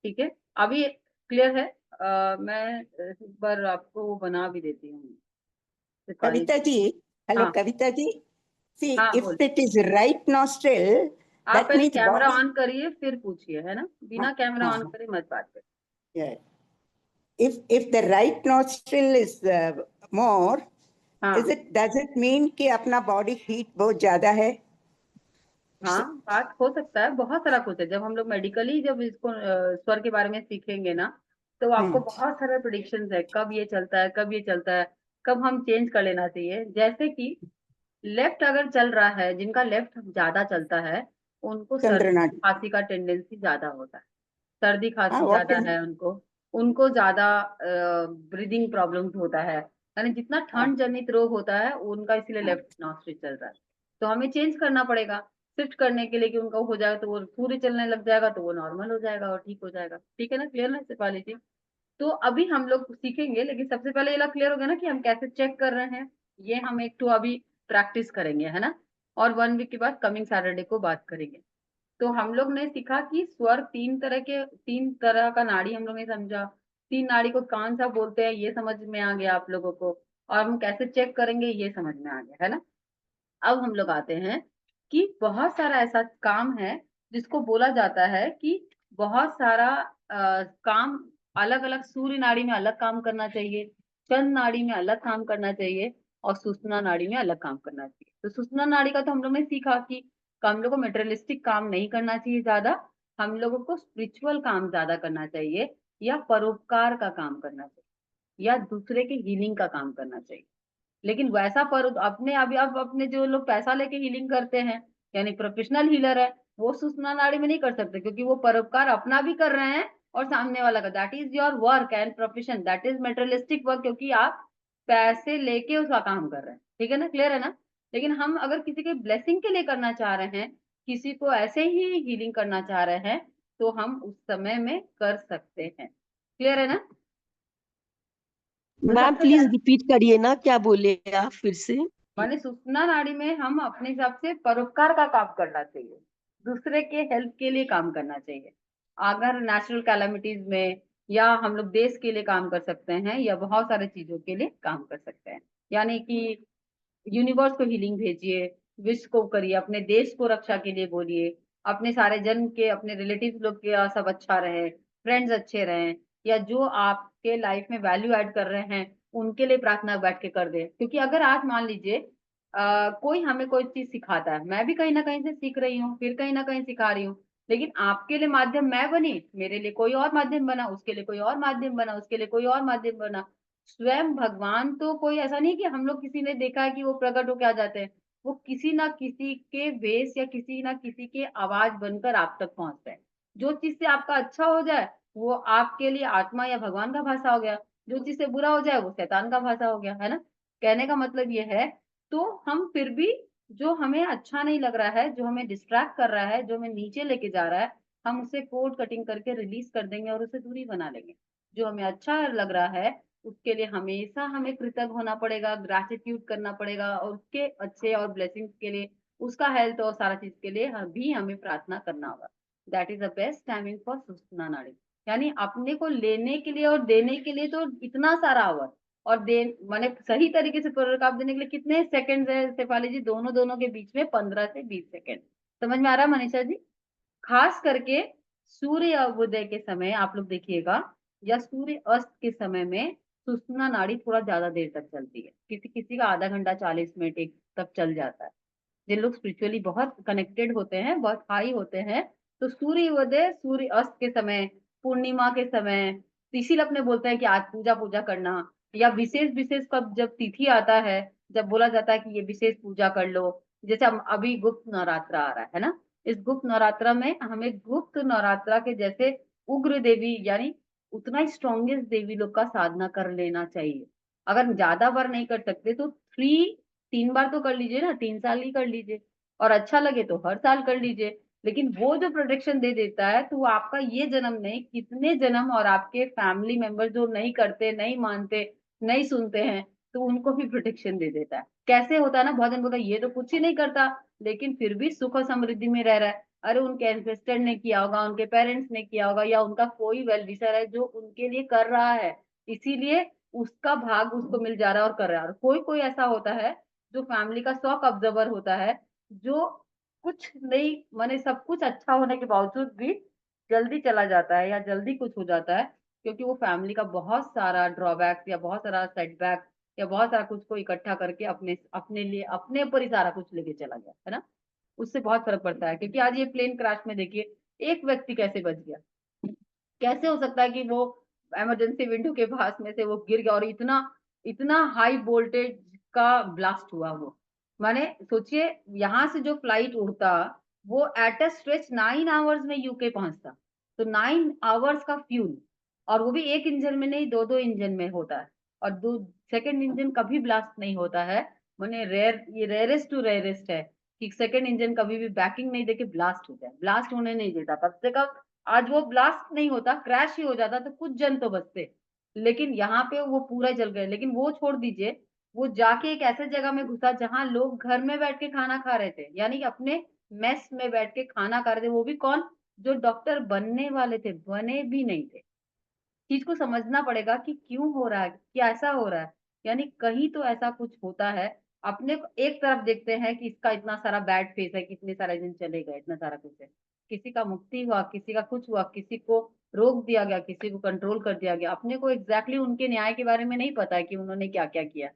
S1: ठीक है अभी क्लियर है। मैं एक बार आपको वो बना भी देती हूँ शिफाली
S5: Kavita
S1: जी।
S5: ji, hello
S1: हाँ
S5: Kavita ji. See,
S1: हाँ
S5: if
S1: बोल।
S5: it is right nostril,
S1: आप
S5: that
S1: पहले
S5: means
S1: कैमरा
S5: body.
S1: ऑन करिए फिर पूछिए, है ना? बिना कैमरा ऑन करे मत बात करिए।
S5: Yeah. if the right nostril is more,
S1: हाँ
S5: does it mean कि अपना body heat बहुत ज्यादा है?
S1: हाँ, बात हो सकता है, बहुत सारा कुछ है। जब हम लोग मेडिकली जब इसको स्वर के बारे में सीखेंगे ना, तो आपको बहुत सारे प्रिडिक्शंस है, कब ये चलता है, कब ये चलता है, कब हम चेंज कर लेना चाहिए। जैसे कि लेफ्ट अगर चल रहा है, जिनका लेफ्ट ज्यादा चलता है, उनको सर्दी
S5: चंद्रनाथ।
S1: खांसी का टेंडेंसी ज्यादा होता है। सर्दी
S5: हाँ,
S1: खांसी
S5: what
S1: ज्यादा
S5: is?
S1: है उनको, उनको ज्यादा ब्रीदिंग प्रॉब्लम्स होता है, यानी जितना ठंड जनित रोग होता है उनका इसीलिए लेफ्ट नॉस्ट्रिल चल रहा है। तो हमें चेंज करना पड़ेगा, शिफ्ट करने के लिए कि उनका हो जाएगा तो वो सूर्य चलने लग जाएगा तो वो नॉर्मल हो जाएगा और ठीक हो जाएगा। ठीक है ना, क्लियर ना शेफाली जी? तो अभी हम लोग सीखेंगे, लेकिन सबसे पहले ये क्लियर हो गया ना कि हम कैसे चेक कर रहे हैं। ये हम एक तो अभी प्रैक्टिस करेंगे, है ना, और 1 वीक के बाद कमिंग सैटरडे को बात करेंगे। तो हम लोग ने सीखा कि स्वर तीन तरह का नाड़ी हम लोग ने समझा। 3 नाड़ी को कौन सा बोलते हैं ये समझ में आ गया आप लोगों को, और हम कैसे चेक करेंगे ये समझ में आ गया, है ना। अब हम लोग आते हैं कि बहुत सारा ऐसा काम है जिसको बोला जाता है कि बहुत सारा काम अलग अलग, सूर्य नाड़ी में अलग काम करना चाहिए, चंद्र नाड़ी में अलग काम करना चाहिए, और सुषुम्ना नाड़ी में अलग काम करना चाहिए। तो सुषुम्ना नाड़ी का तो हम लोग ने सीखा कि हम लोग को मेटेरियलिस्टिक काम नहीं करना चाहिए ज्यादा, हम लोगों को स्पिरिचुअल काम ज्यादा करना चाहिए, या परोपकार का काम करना चाहिए, या दूसरे के हीलिंग का काम करना चाहिए। लेकिन वैसा पर अपने अभी अब अपने जो लोग पैसा लेके हीलिंग करते हैं, यानी प्रोफेशनल हीलर है, वो सुषुम्ना नाड़ी में नहीं कर सकते, क्योंकि वो परोपकार अपना भी कर रहे हैं और सामने वाला का। That is your work and profession, that is materialistic work, क्योंकि आप पैसे लेके उसका काम कर रहे हैं। ठीक है ना, क्लियर है ना। लेकिन हम अगर किसी के ब्लेसिंग के लिए करना चाह रहे हैं, किसी को ऐसे ही हीलिंग करना चाह रहे हैं, तो हम उस समय में कर सकते हैं। क्लियर है ना। तो
S6: मैम
S1: सबसे
S6: प्लीज
S1: पहले
S6: रिपीट करिए ना, क्या बोले आप फिर से?
S1: माने सुषुम्ना नाड़ी में हम अपने हिसाब से परोपकार का काम करना चाहिए, दूसरे के हेल्प के लिए काम करना चाहिए। अगर नेचुरल कैलामिटीज में, या हम लोग देश के लिए काम कर सकते हैं, या बहुत सारे चीजों के लिए काम कर सकते हैं। यानी कि यूनिवर्स को हीलिंग भेजिए, विश्व को करिए, अपने देश को रक्षा के लिए बोलिए, अपने सारे जन के, अपने रिलेटिव लोग के सब अच्छा रहे, फ्रेंड्स अच्छे रहें, या जो आपके लाइफ में वैल्यू ऐड कर रहे हैं उनके लिए प्रार्थना बैठ के कर दे। क्योंकि अगर आज मान लीजिए कोई हमें कोई चीज सिखाता है, मैं भी कहीं ना कहीं से सीख रही हूँ, फिर कहीं ना कहीं सिखा रही हूँ, लेकिन आपके लिए माध्यम मैं बनी, मेरे लिए कोई और माध्यम बना, उसके लिए कोई और माध्यम बना, उसके लिए कोई और माध्यम बना। स्वयं भगवान तो कोई ऐसा नहीं कि हम लोग किसी ने देखा है कि वो प्रकट होके आ जाते हैं, वो किसी ना किसी के वेश या किसी ना किसी के आवाज बनकर आप तक पहुंचते हैं। जो चीज से आपका अच्छा हो जाए वो आपके लिए आत्मा या भगवान का भाषा हो गया, जो चीज से बुरा हो जाए वो शैतान का भाषा हो गया, है ना। कहने का मतलब ये है, तो हम फिर भी जो हमें अच्छा नहीं लग रहा है, जो हमें डिस्ट्रैक्ट कर रहा है, जो हमें नीचे लेके जा रहा है, हम उसे कोड कटिंग करके रिलीज कर देंगे और उसे दूरी बना लेंगे। जो हमें अच्छा लग रहा है उसके लिए हमेशा हमें कृतज्ञ होना पड़ेगा, ग्रैटिट्यूड करना पड़ेगा, और उसके अच्छे और ब्लेसिंग्स के लिए, उसका हेल्थ और सारा चीज के लिए भी हमें प्रार्थना करना होगा। That is the best timing for sushumna nadi. यानी अपने को लेने के लिए और देने के लिए तो इतना सारा आवर, और दे माने सही तरीके से प्रोडक्ट देने के लिए कितने सेकंड है शेफाली जी, दोनों दोनों के बीच में 15 से 20 सेकंड। समझ में आ रहा है मनीषा जी? खास करके सूर्य उदय के समय आप लोग देखिएगा, या सूर्य अस्त के समय में सुषुम्ना नाड़ी थोड़ा ज्यादा देर तक चलती है, किसी किसी का आधा घंटा 40 मिनट एक तक चल जाता है। जिन लोग स्पिरिचुअली बहुत कनेक्टेड होते हैं, बहुत हाई होते हैं, तो सूर्य उदय सूर्य अस्त के समय, पूर्णिमा के समय, तो इसीलिए अपने बोलते हैं कि आज पूजा पूजा करना, या विशेष विशेष कब जब तिथि आता है, जब बोला जाता है कि ये विशेष पूजा कर लो। जैसे हम अभी गुप्त नवरात्र आ रहा है ना, इस गुप्त नवरात्र में हमें गुप्त नवरात्र के जैसे उग्र देवी, यानी उतना ही स्ट्रॉन्गेस्ट देवी लोग का साधना कर लेना चाहिए। अगर ज्यादा बार नहीं कर सकते तो 3 बार तो कर लीजिए ना, 3 साल ही कर लीजिए, और अच्छा लगे तो हर साल कर लीजिए। लेकिन वो जो प्रोटेक्शन दे देता है, तो वो आपका ये जन्म नहीं, कितने जन्म, और आपके फैमिली मेंबर जो नहीं करते, नहीं मानते, नहीं सुनते हैं, तो उनको भी प्रोटेक्शन दे देता है। कैसे होता है ना, बहुत जन बोलता है ये तो कुछ ही नहीं करता, लेकिन फिर भी सुख और समृद्धि में रह रहा है। अरे उनके एंसेस्टर ने किया होगा, उनके पेरेंट्स ने किया होगा, या उनका कोई वेल विशर है जो उनके लिए कर रहा है, इसीलिए उसका भाग उसको मिल जा रहा है और कर रहा है। और कोई कोई ऐसा होता है जो फैमिली का शॉक ऑब्जर्वर होता है, जो कुछ नहीं माने सब कुछ अच्छा होने के बावजूद भी जल्दी चला जाता है या जल्दी कुछ हो जाता है, क्योंकि वो फैमिली का बहुत सारा ड्रॉबैक्स या बहुत सारा सेटबैक या बहुत सारा कुछ को इकट्ठा करके अपने अपने लिए अपने ऊपर ही सारा कुछ लेके चला गया, है ना? उससे बहुत फर्क पड़ता है, क्योंकि आज ये प्लेन क्रैश में देखिए एक व्यक्ति कैसे बच गया। कैसे हो सकता है कि वो इमरजेंसी विंडो के पास में से वो गिर गया और इतना इतना हाई वोल्टेज का ब्लास्ट हुआ वो। माने सोचिए, यहाँ से जो फ्लाइट उड़ता वो एट अ स्ट्रेच 9 आवर्स में यूके पहुंचता। तो 9 आवर्स का फ्यूल, और वो भी एक इंजन में नहीं, दो दो इंजन में होता है। और दो सेकंड इंजन कभी ब्लास्ट नहीं होता है। माने रेयर, ये रेयरेस्ट टू रेयरेस्ट है कि सेकंड इंजन कभी भी बैकिंग नहीं देके ब्लास्ट हो जाए। ब्लास्ट होने नहीं देता, कब से कब आज वो ब्लास्ट नहीं होता, क्रैश ही हो जाता तो कुछ जन तो बचते। लेकिन यहाँ पे वो पूरा जल गए। लेकिन वो छोड़ दीजिए, वो जाके एक ऐसे जगह में घुसा जहाँ लोग घर में बैठ के खाना खा रहे थे, यानी कि अपने मेस में बैठ के खाना खा रहे थे। वो भी कौन? जो डॉक्टर बनने वाले थे, बने भी नहीं थे। चीज को समझना पड़ेगा कि क्यों हो रहा है, क्या ऐसा हो रहा है। यानी कहीं तो ऐसा कुछ होता है। अपने को एक तरफ देखते हैं कि इसका इतना सारा बैड फेस है, कितने सारे दिन चले गए, इतना सारा कुछ है। किसी का मुक्ति हुआ, किसी का कुछ हुआ, किसी को रोक दिया गया, किसी को कंट्रोल कर दिया गया। अपने को एग्जैक्टली उनके न्याय के बारे में नहीं पता है कि उन्होंने क्या क्या किया।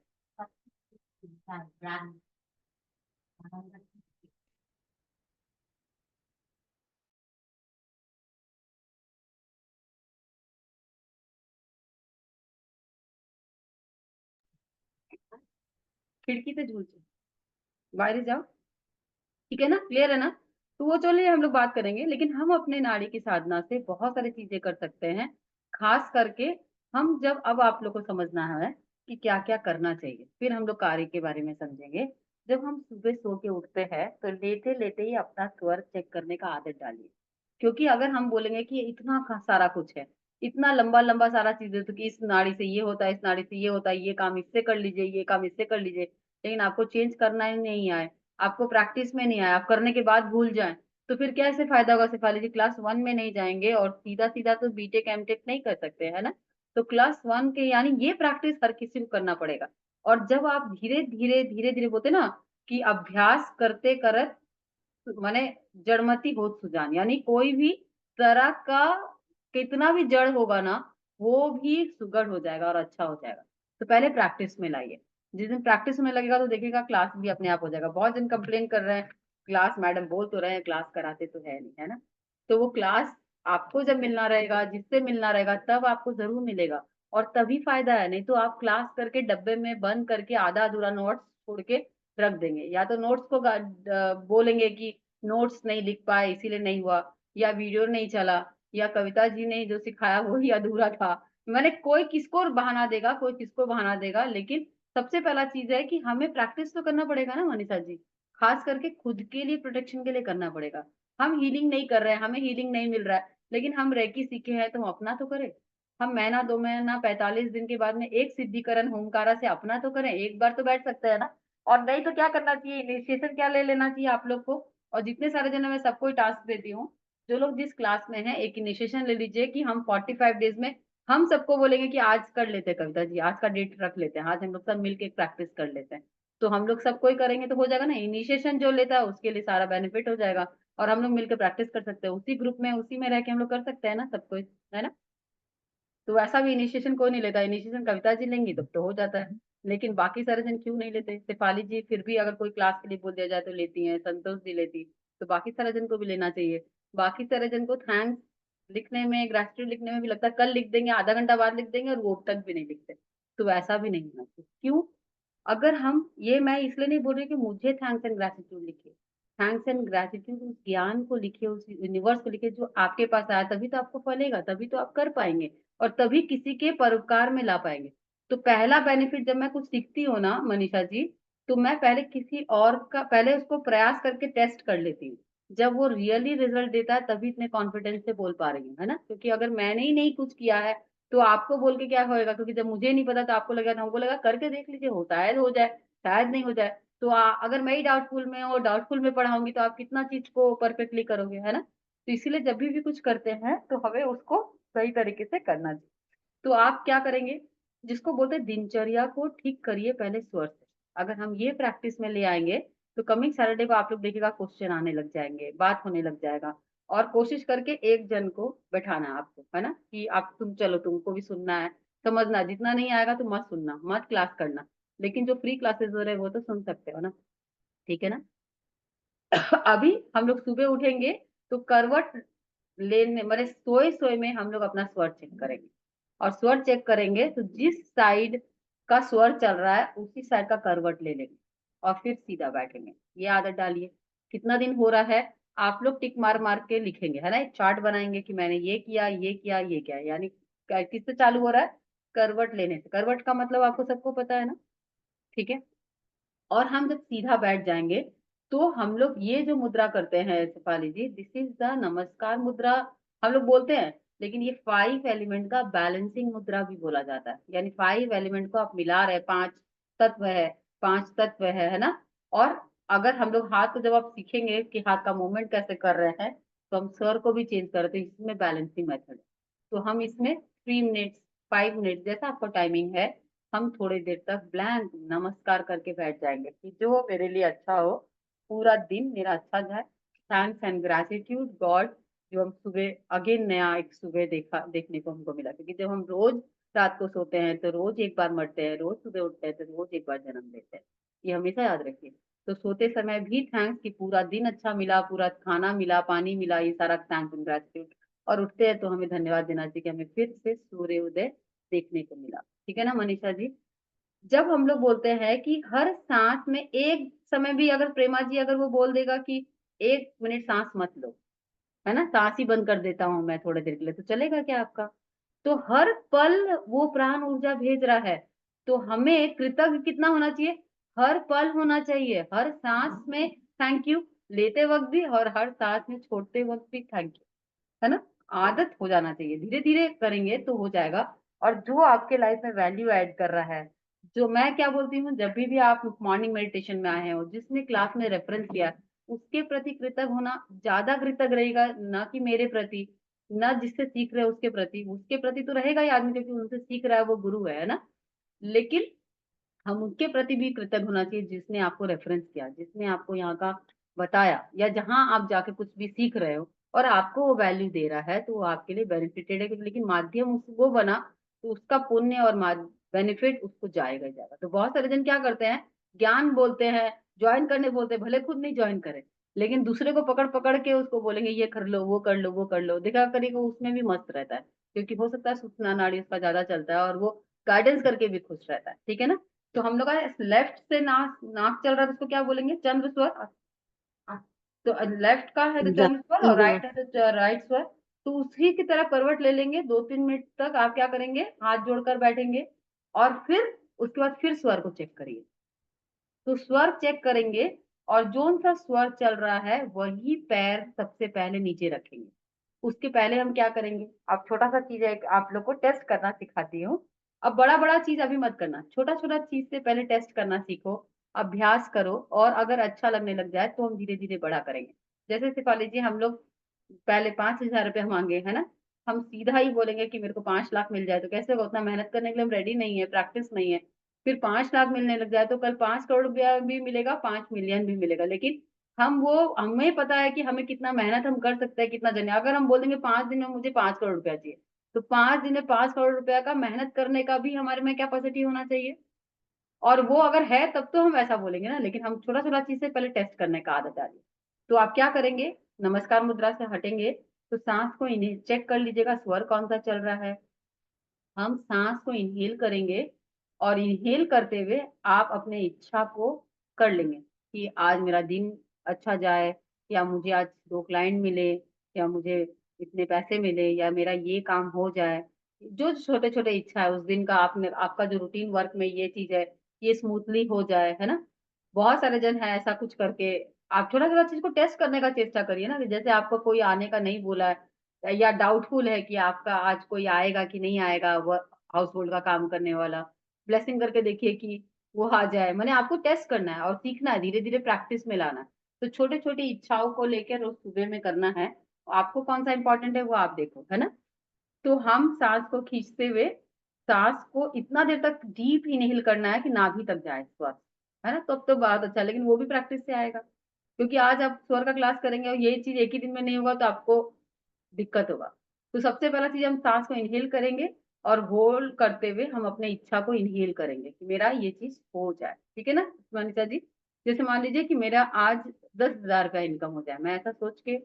S1: खिड़की से झूल बाहर जाओ, ठीक है ना? क्लियर है ना? तो वो चलिए हम लोग बात करेंगे, लेकिन हम अपने नाड़ी की साधना से बहुत सारी चीजें कर सकते हैं। खास करके हम जब, अब आप लोग को समझना है कि क्या क्या करना चाहिए, फिर हम लोग कार्य के बारे में समझेंगे। जब हम सुबह सो के उठते हैं तो लेटे लेटे ही अपना स्वर चेक करने का आदत डालिए। क्योंकि अगर हम बोलेंगे कि इतना सारा कुछ है, इतना लंबा लंबा सारा चीजें, तो कि इस नाड़ी से ये होता है, इस नाड़ी से ये होता है, ये काम इससे कर लीजिए, ये काम इससे कर लीजिए, लेकिन आपको चेंज करना ही नहीं आए, आपको प्रैक्टिस में नहीं आया, आप करने के बाद भूल जाएं, तो फिर कैसे फायदा होगा? सिफाली जी क्लास 1 में नहीं जाएंगे और सीधा सीधा तो बीटेक एमटेक नहीं कर सकते, है ना? तो क्लास 1 के, यानी ये प्रैक्टिस हर किसी को करना पड़ेगा। और जब आप धीरे धीरे धीरे धीरे बोलते ना कि अभ्यास करते करत माने जड़मति होत सुजान, यानी कोई भी तरह का कितना भी जड़ होगा ना, वो भी सुगढ़ हो जाएगा और अच्छा हो जाएगा। तो पहले प्रैक्टिस में लाइए। जिस दिन प्रैक्टिस में लगेगा तो देखिएगा क्लास भी अपने आप हो जाएगा। बहुत जन कंप्लेन कर रहे हैं, क्लास मैडम बोल तो रहे हैं, क्लास कराते तो है नहीं, है ना? तो वो क्लास आपको जब मिलना रहेगा, जिससे मिलना रहेगा, तब आपको जरूर मिलेगा और तभी फायदा है। नहीं तो आप क्लास करके डब्बे में बंद करके आधा अधूरा नोट्स छोड़ के रख देंगे, या तो नोट्स को बोलेंगे कि नोट्स नहीं लिख पाए इसीलिए नहीं हुआ, या वीडियो नहीं चला, या कविता जी ने जो सिखाया वही अधूरा था। मैंने कोई किसको बहाना देगा, कोई किसको बहाना देगा, लेकिन सबसे पहला चीज है कि हमें प्रैक्टिस तो करना पड़ेगा ना मनीषा जी। खास करके खुद के लिए, प्रोटेक्शन के लिए करना पड़ेगा। हम हीलिंग नहीं कर रहे हैं, हमें हीलिंग नहीं मिल रहा है, लेकिन हम रेकी सीखे हैं तो हम अपना तो करें। हम महीना 2 महीना 45 दिन के बाद में एक सिद्धिकरण होमकारा से अपना तो करें, एक बार तो बैठ सकते हैं ना। और नहीं तो क्या करना चाहिए, इनिशिएशन क्या ले लेना चाहिए आप लोग को। और जितने सारे जन, मैं सबको टास्क देती हूँ, जो लोग जिस क्लास में है, एक इनिशिएशन ले लीजिए कि हम 45 डेज में हम सबको बोलेंगे कि आज कर लेते हैं कविता जी, आज का डेट रख लेते हैं, आज हम लोग सब मिलके प्रैक्टिस कर लेते हैं। तो हम लोग सबको ही करेंगे तो हो जाएगा ना। इनिशिएशन जो लेता है उसके लिए सारा बेनिफिट हो जाएगा, और हम लोग मिलकर प्रैक्टिस कर सकते हैं उसी ग्रुप में, उसी में रह के हम लोग कर सकते हैं ना सबको, है ना? तो वैसा भी इनिशिएशन कोई नहीं लेता, इनिशिएशन कविता जी लेंगी तब तो हो जाता है। लेकिन बाकी सारे जन क्यों नहीं लेते? शेफाली जी फिर भी अगर कोई क्लास के लिए बोल दिया जाए तो लेती हैं, संतोष जी लेती, तो बाकी सारे जन को भी लेना चाहिए। बाकी सारे जन को थैंक्स लिखने में, ग्रेटिट्यूड लिखने में भी लगता है कल लिख देंगे, आधा घंटा बाद लिख देंगे, और वो तक भी नहीं लिखते। तो ऐसा भी नहीं होना चाहिए। क्यों? अगर हम ये, मैं इसलिए नहीं बोल रही कि मुझे थैंक्स एंड ग्रेटिट्यूड लिखिए, थैंक्स एंड ग्रेटिट्यूड उस ज्ञान को लिखिए, उस यूनिवर्स को लिखिए जो आपके पास आया, तभी तो आपको फलेगा, तभी तो आप कर पाएंगे, और तभी किसी के परोपकार में ला पाएंगे। तो पहला बेनिफिट, जब मैं कुछ सीखती हूँ ना मनीषा जी, तो मैं पहले किसी और का, पहले उसको प्रयास करके टेस्ट कर लेती हूँ। जब वो रियली रिजल्ट देता है तभी इतने कॉन्फिडेंस से बोल पा रही हूँ, है ना? क्योंकि अगर मैंने ही नहीं कुछ किया है तो आपको बोल के क्या होएगा? क्योंकि जब मुझे नहीं पता तो आपको लगा, हमको लगा करके देख लीजिए, होता है तो हो जाए, शायद नहीं हो जाए। तो अगर मैं ही डाउटफुल में और डाउटफुल में पढ़ाऊंगी तो आप कितना चीज को परफेक्टली करोगे, है ना? तो इसीलिए जब भी कुछ करते हैं तो हमें उसको सही तरीके से करना चाहिए। तो आप क्या करेंगे? जिसको बोलते हैं दिनचर्या को ठीक करिए पहले स्वर से। अगर हम ये प्रैक्टिस में ले आएंगे तो कमिंग सैटरडे को आप लोग देखिएगा क्वेश्चन आने लग जाएंगे, बात होने लग जाएगा। और कोशिश करके एक जन को बैठाना है आपको, है ना, कि आप तुम चलो, तुमको भी सुनना है, समझना, जितना नहीं आएगा तो मत सुनना, मत क्लास करना, लेकिन जो फ्री क्लासेस हो रहे हैं वो तो सुन सकते हो ना, ठीक है ना। अभी हम लोग सुबह उठेंगे तो करवट लेने मतलब सोए सोए में हम लोग अपना स्वर चेक करेंगे, और स्वर चेक करेंगे तो जिस साइड का स्वर चल रहा है उसी साइड का करवट ले लेंगे और फिर सीधा बैठेंगे। ये आदत डालिए। कितना दिन हो रहा है, आप लोग टिक मार मार के लिखेंगे, है ना, एक चार्ट बनाएंगे कि मैंने ये किया, ये किया, ये किया, यानी किससे चालू हो रहा है, करवट लेने से। करवट का मतलब आपको सबको पता है ना, ठीक है। और हम जब सीधा बैठ जाएंगे तो हम लोग ये जो मुद्रा करते हैं शेफाली जी, दिस इज द नमस्कार मुद्रा हम लोग बोलते हैं, लेकिन ये 5 एलिमेंट का बैलेंसिंग मुद्रा भी बोला जाता है। यानी 5 एलिमेंट को आप मिला रहे, 5 तत्व है, 5 तत्व है ना। और अगर हम लोग हाथ को जब आप सीखेंगे कि हाथ का मूवमेंट कैसे कर रहे हैं, तो हम स्वर को भी चेंज करते हैं, इसमें बैलेंसिंग मेथड है। तो हम इसमें 3 मिनट 5 मिनट जैसा आपका टाइमिंग है, हम थोड़ी देर तक ब्लैंक नमस्कार करके बैठ जाएंगे कि जो मेरे लिए अच्छा हो, पूरा दिन मेरा अच्छा जाए। थैंक्स एंड ग्रेटिट्यूड गॉड, जो हम सुबह अगेन नया एक सुबह देखने को हमको मिला, क्योंकि जब हम रोज रात को सोते हैं तो रोज एक बार मरते हैं, रोज सुबह उठते हैं तो रोज एक बार जन्म लेते हैं, ये हमेशा याद रखिए। तो सोते समय भी थैंक्स कि पूरा दिन अच्छा मिला, पूरा खाना मिला, पानी मिला, ये सारा थैंक्स एंड ग्रेटिट्यूड। और उठते हैं तो हमें धन्यवाद देना चाहिए कि हमें फिर से सूर्योदय देखने को मिला, ठीक है ना मनीषा जी। जब हम लोग बोलते हैं कि हर सांस में एक समय भी अगर प्रेमा जी अगर वो बोल देगा कि 1 मिनट सांस मत लो, है ना, सांस ही बंद कर देता हूं मैं थोड़ी देर के लिए, तो चलेगा क्या आपका? तो हर पल वो प्राण ऊर्जा भेज रहा है, तो हमें कृतज्ञ कितना होना चाहिए, हर पल होना चाहिए, हर सांस में थैंक यू, लेते वक्त भी और हर सांस में छोड़ते वक्त भी थैंक यू, है ना। आदत हो जाना चाहिए, धीरे धीरे करेंगे तो हो जाएगा। और जो आपके लाइफ में वैल्यू ऐड कर रहा है, जो मैं क्या बोलती हूँ, जब भी आप मॉर्निंग मेडिटेशन में आए हो, जिसने क्लास में रेफरेंस किया, उसके प्रति कृतज्ञ होना, ज्यादा कृतज्ञ रहेगा ना कि मेरे प्रति, ना जिससे सीख रहे हो उसके प्रति, उसके प्रति तो रहेगा ही आदमी क्योंकि उनसे सीख रहा है, वो गुरु है ना। लेकिन हम उसके प्रति भी कृतज्ञ होना चाहिए जिसने आपको रेफरेंस किया, जिसने आपको यहाँ का बताया, या जहां आप जाके कुछ भी सीख रहे हो और आपको वो वैल्यू दे रहा है, तो वो आपके लिए बेनिफिटेड है, लेकिन माध्यम वो बना, तो उसका पुण्य और बेनिफिट उसको जाएगा ही जाएगा। तो बहुत सारे जन क्या करते हैं, ज्ञान बोलते हैं, ज्वाइन करने बोलते हैं, भले खुद नहीं ज्वाइन करे, लेकिन दूसरे को पकड़ पकड़ के उसको बोलेंगे ये कर लो, वो कर लो, वो कर लो, देखा करेगा, उसमें भी मस्त रहता है, क्योंकि हो सकता है सूचना नाड़ी उसका ज्यादा चलता है और वो गाइडेंस करके भी खुश रहता है, ठीक है ना। तो हम लोग का लेफ्ट से नाक नाक चल रहा है तो उसको क्या बोलेंगे, चंद्र स्वर। तो लेफ्ट का है तो चंद्र स्वर और
S6: ईंद्र।
S1: राइट है तो राइट स्वर। तो उसी की तरह करवट ले लेंगे, 2-3 मिनट तक आप क्या करेंगे, हाथ जोड़कर बैठेंगे और फिर उसके बाद फिर स्वर को चेक करिए। तो स्वर चेक करेंगे और जोन सा स्वर चल रहा है वही पैर सबसे पहले नीचे रखेंगे। उसके पहले हम क्या करेंगे, अब छोटा सा चीज है, आप लोग को टेस्ट करना सिखाती हूँ। अब बड़ा बड़ा चीज अभी मत करना, छोटा छोटा चीज से पहले टेस्ट करना सीखो, अभ्यास करो, और अगर अच्छा लगने लग जाए तो हम धीरे धीरे बड़ा करेंगे। जैसे सिखा लीजिए, हम लोग पहले 5,000 रुपये मांगे, है ना, हम सीधा ही बोलेंगे कि मेरे को 5 लाख मिल जाए, तो कैसे होगा, उतना मेहनत करने के लिए हम रेडी नहीं है, प्रैक्टिस नहीं है। फिर 5 लाख मिलने लग जाए तो कल 5 करोड़ रुपया भी मिलेगा, 5 मिलियन भी मिलेगा, लेकिन हम वो हमें पता है कि हमें कितना मेहनत हम कर सकते हैं, कितना जने, अगर हम बोल देंगे 5 दिन में मुझे 5 करोड़ रुपया चाहिए, तो 5 दिन में 5 करोड़ रुपया का मेहनत करने का भी हमारे में कैपेसिटी होना चाहिए। और वो अगर है तब तो हम ऐसा बोलेंगे ना, लेकिन हम छोटा छोटा चीज से पहले टेस्ट करने का आदत डालिए। तो आप क्या करेंगे, नमस्कार मुद्रा से हटेंगे तो सांस को इन्हें चेक कर लीजिएगा, स्वर कौन सा चल रहा है। हम सांस को इनहेल करेंगे और इनहेल करते हुए आप अपने इच्छा को कर लेंगे कि आज मेरा दिन अच्छा जाए, या मुझे आज 2 क्लाइंट मिले, या मुझे इतने पैसे मिले, या मेरा ये काम हो जाए। जो छोटे छोटे इच्छा है उस दिन का, आपने आपका जो रूटीन वर्क में ये चीज है, ये स्मूथली हो जाए, है ना। बहुत सारे जन है ऐसा कुछ करके, आप थोड़ा थोड़ा चीज को टेस्ट करने का चेष्टा करिए ना, कि जैसे आपको कोई आने का नहीं बोला है या डाउटफुल है कि आपका आज कोई आएगा कि नहीं आएगा, वो हाउस होल्ड का काम करने वाला, ब्लेसिंग करके देखिए कि वो आ जाए। मैंने आपको टेस्ट करना है और सीखना है, धीरे धीरे प्रैक्टिस में लाना है। तो छोटे छोटी इच्छाओं को लेकर रोज सुबह में करना है, आपको कौन सा इंपॉर्टेंट है वो आप देखो, है ना। तो हम सांस को खींचते हुए, सांस को इतना देर तक डीप इनहेल करना है कि नाभि तक जाए श्वास, है ना, तब तो बहुत अच्छा, लेकिन वो भी प्रैक्टिस से आएगा। क्योंकि आज आप स्वर का क्लास करेंगे और ये चीज एक ही दिन में नहीं होगा तो आपको दिक्कत होगा। तो सबसे पहला चीज हम सांस को इनहेल करेंगे और होल्ड करते हुए हम अपने इच्छा को इनहेल करेंगे कि मेरा ये चीज हो जाए, ठीक है ना मनीषा जी। जैसे मान लीजिए कि मेरा आज 10,000 का इनकम हो जाए, मैं ऐसा सोच के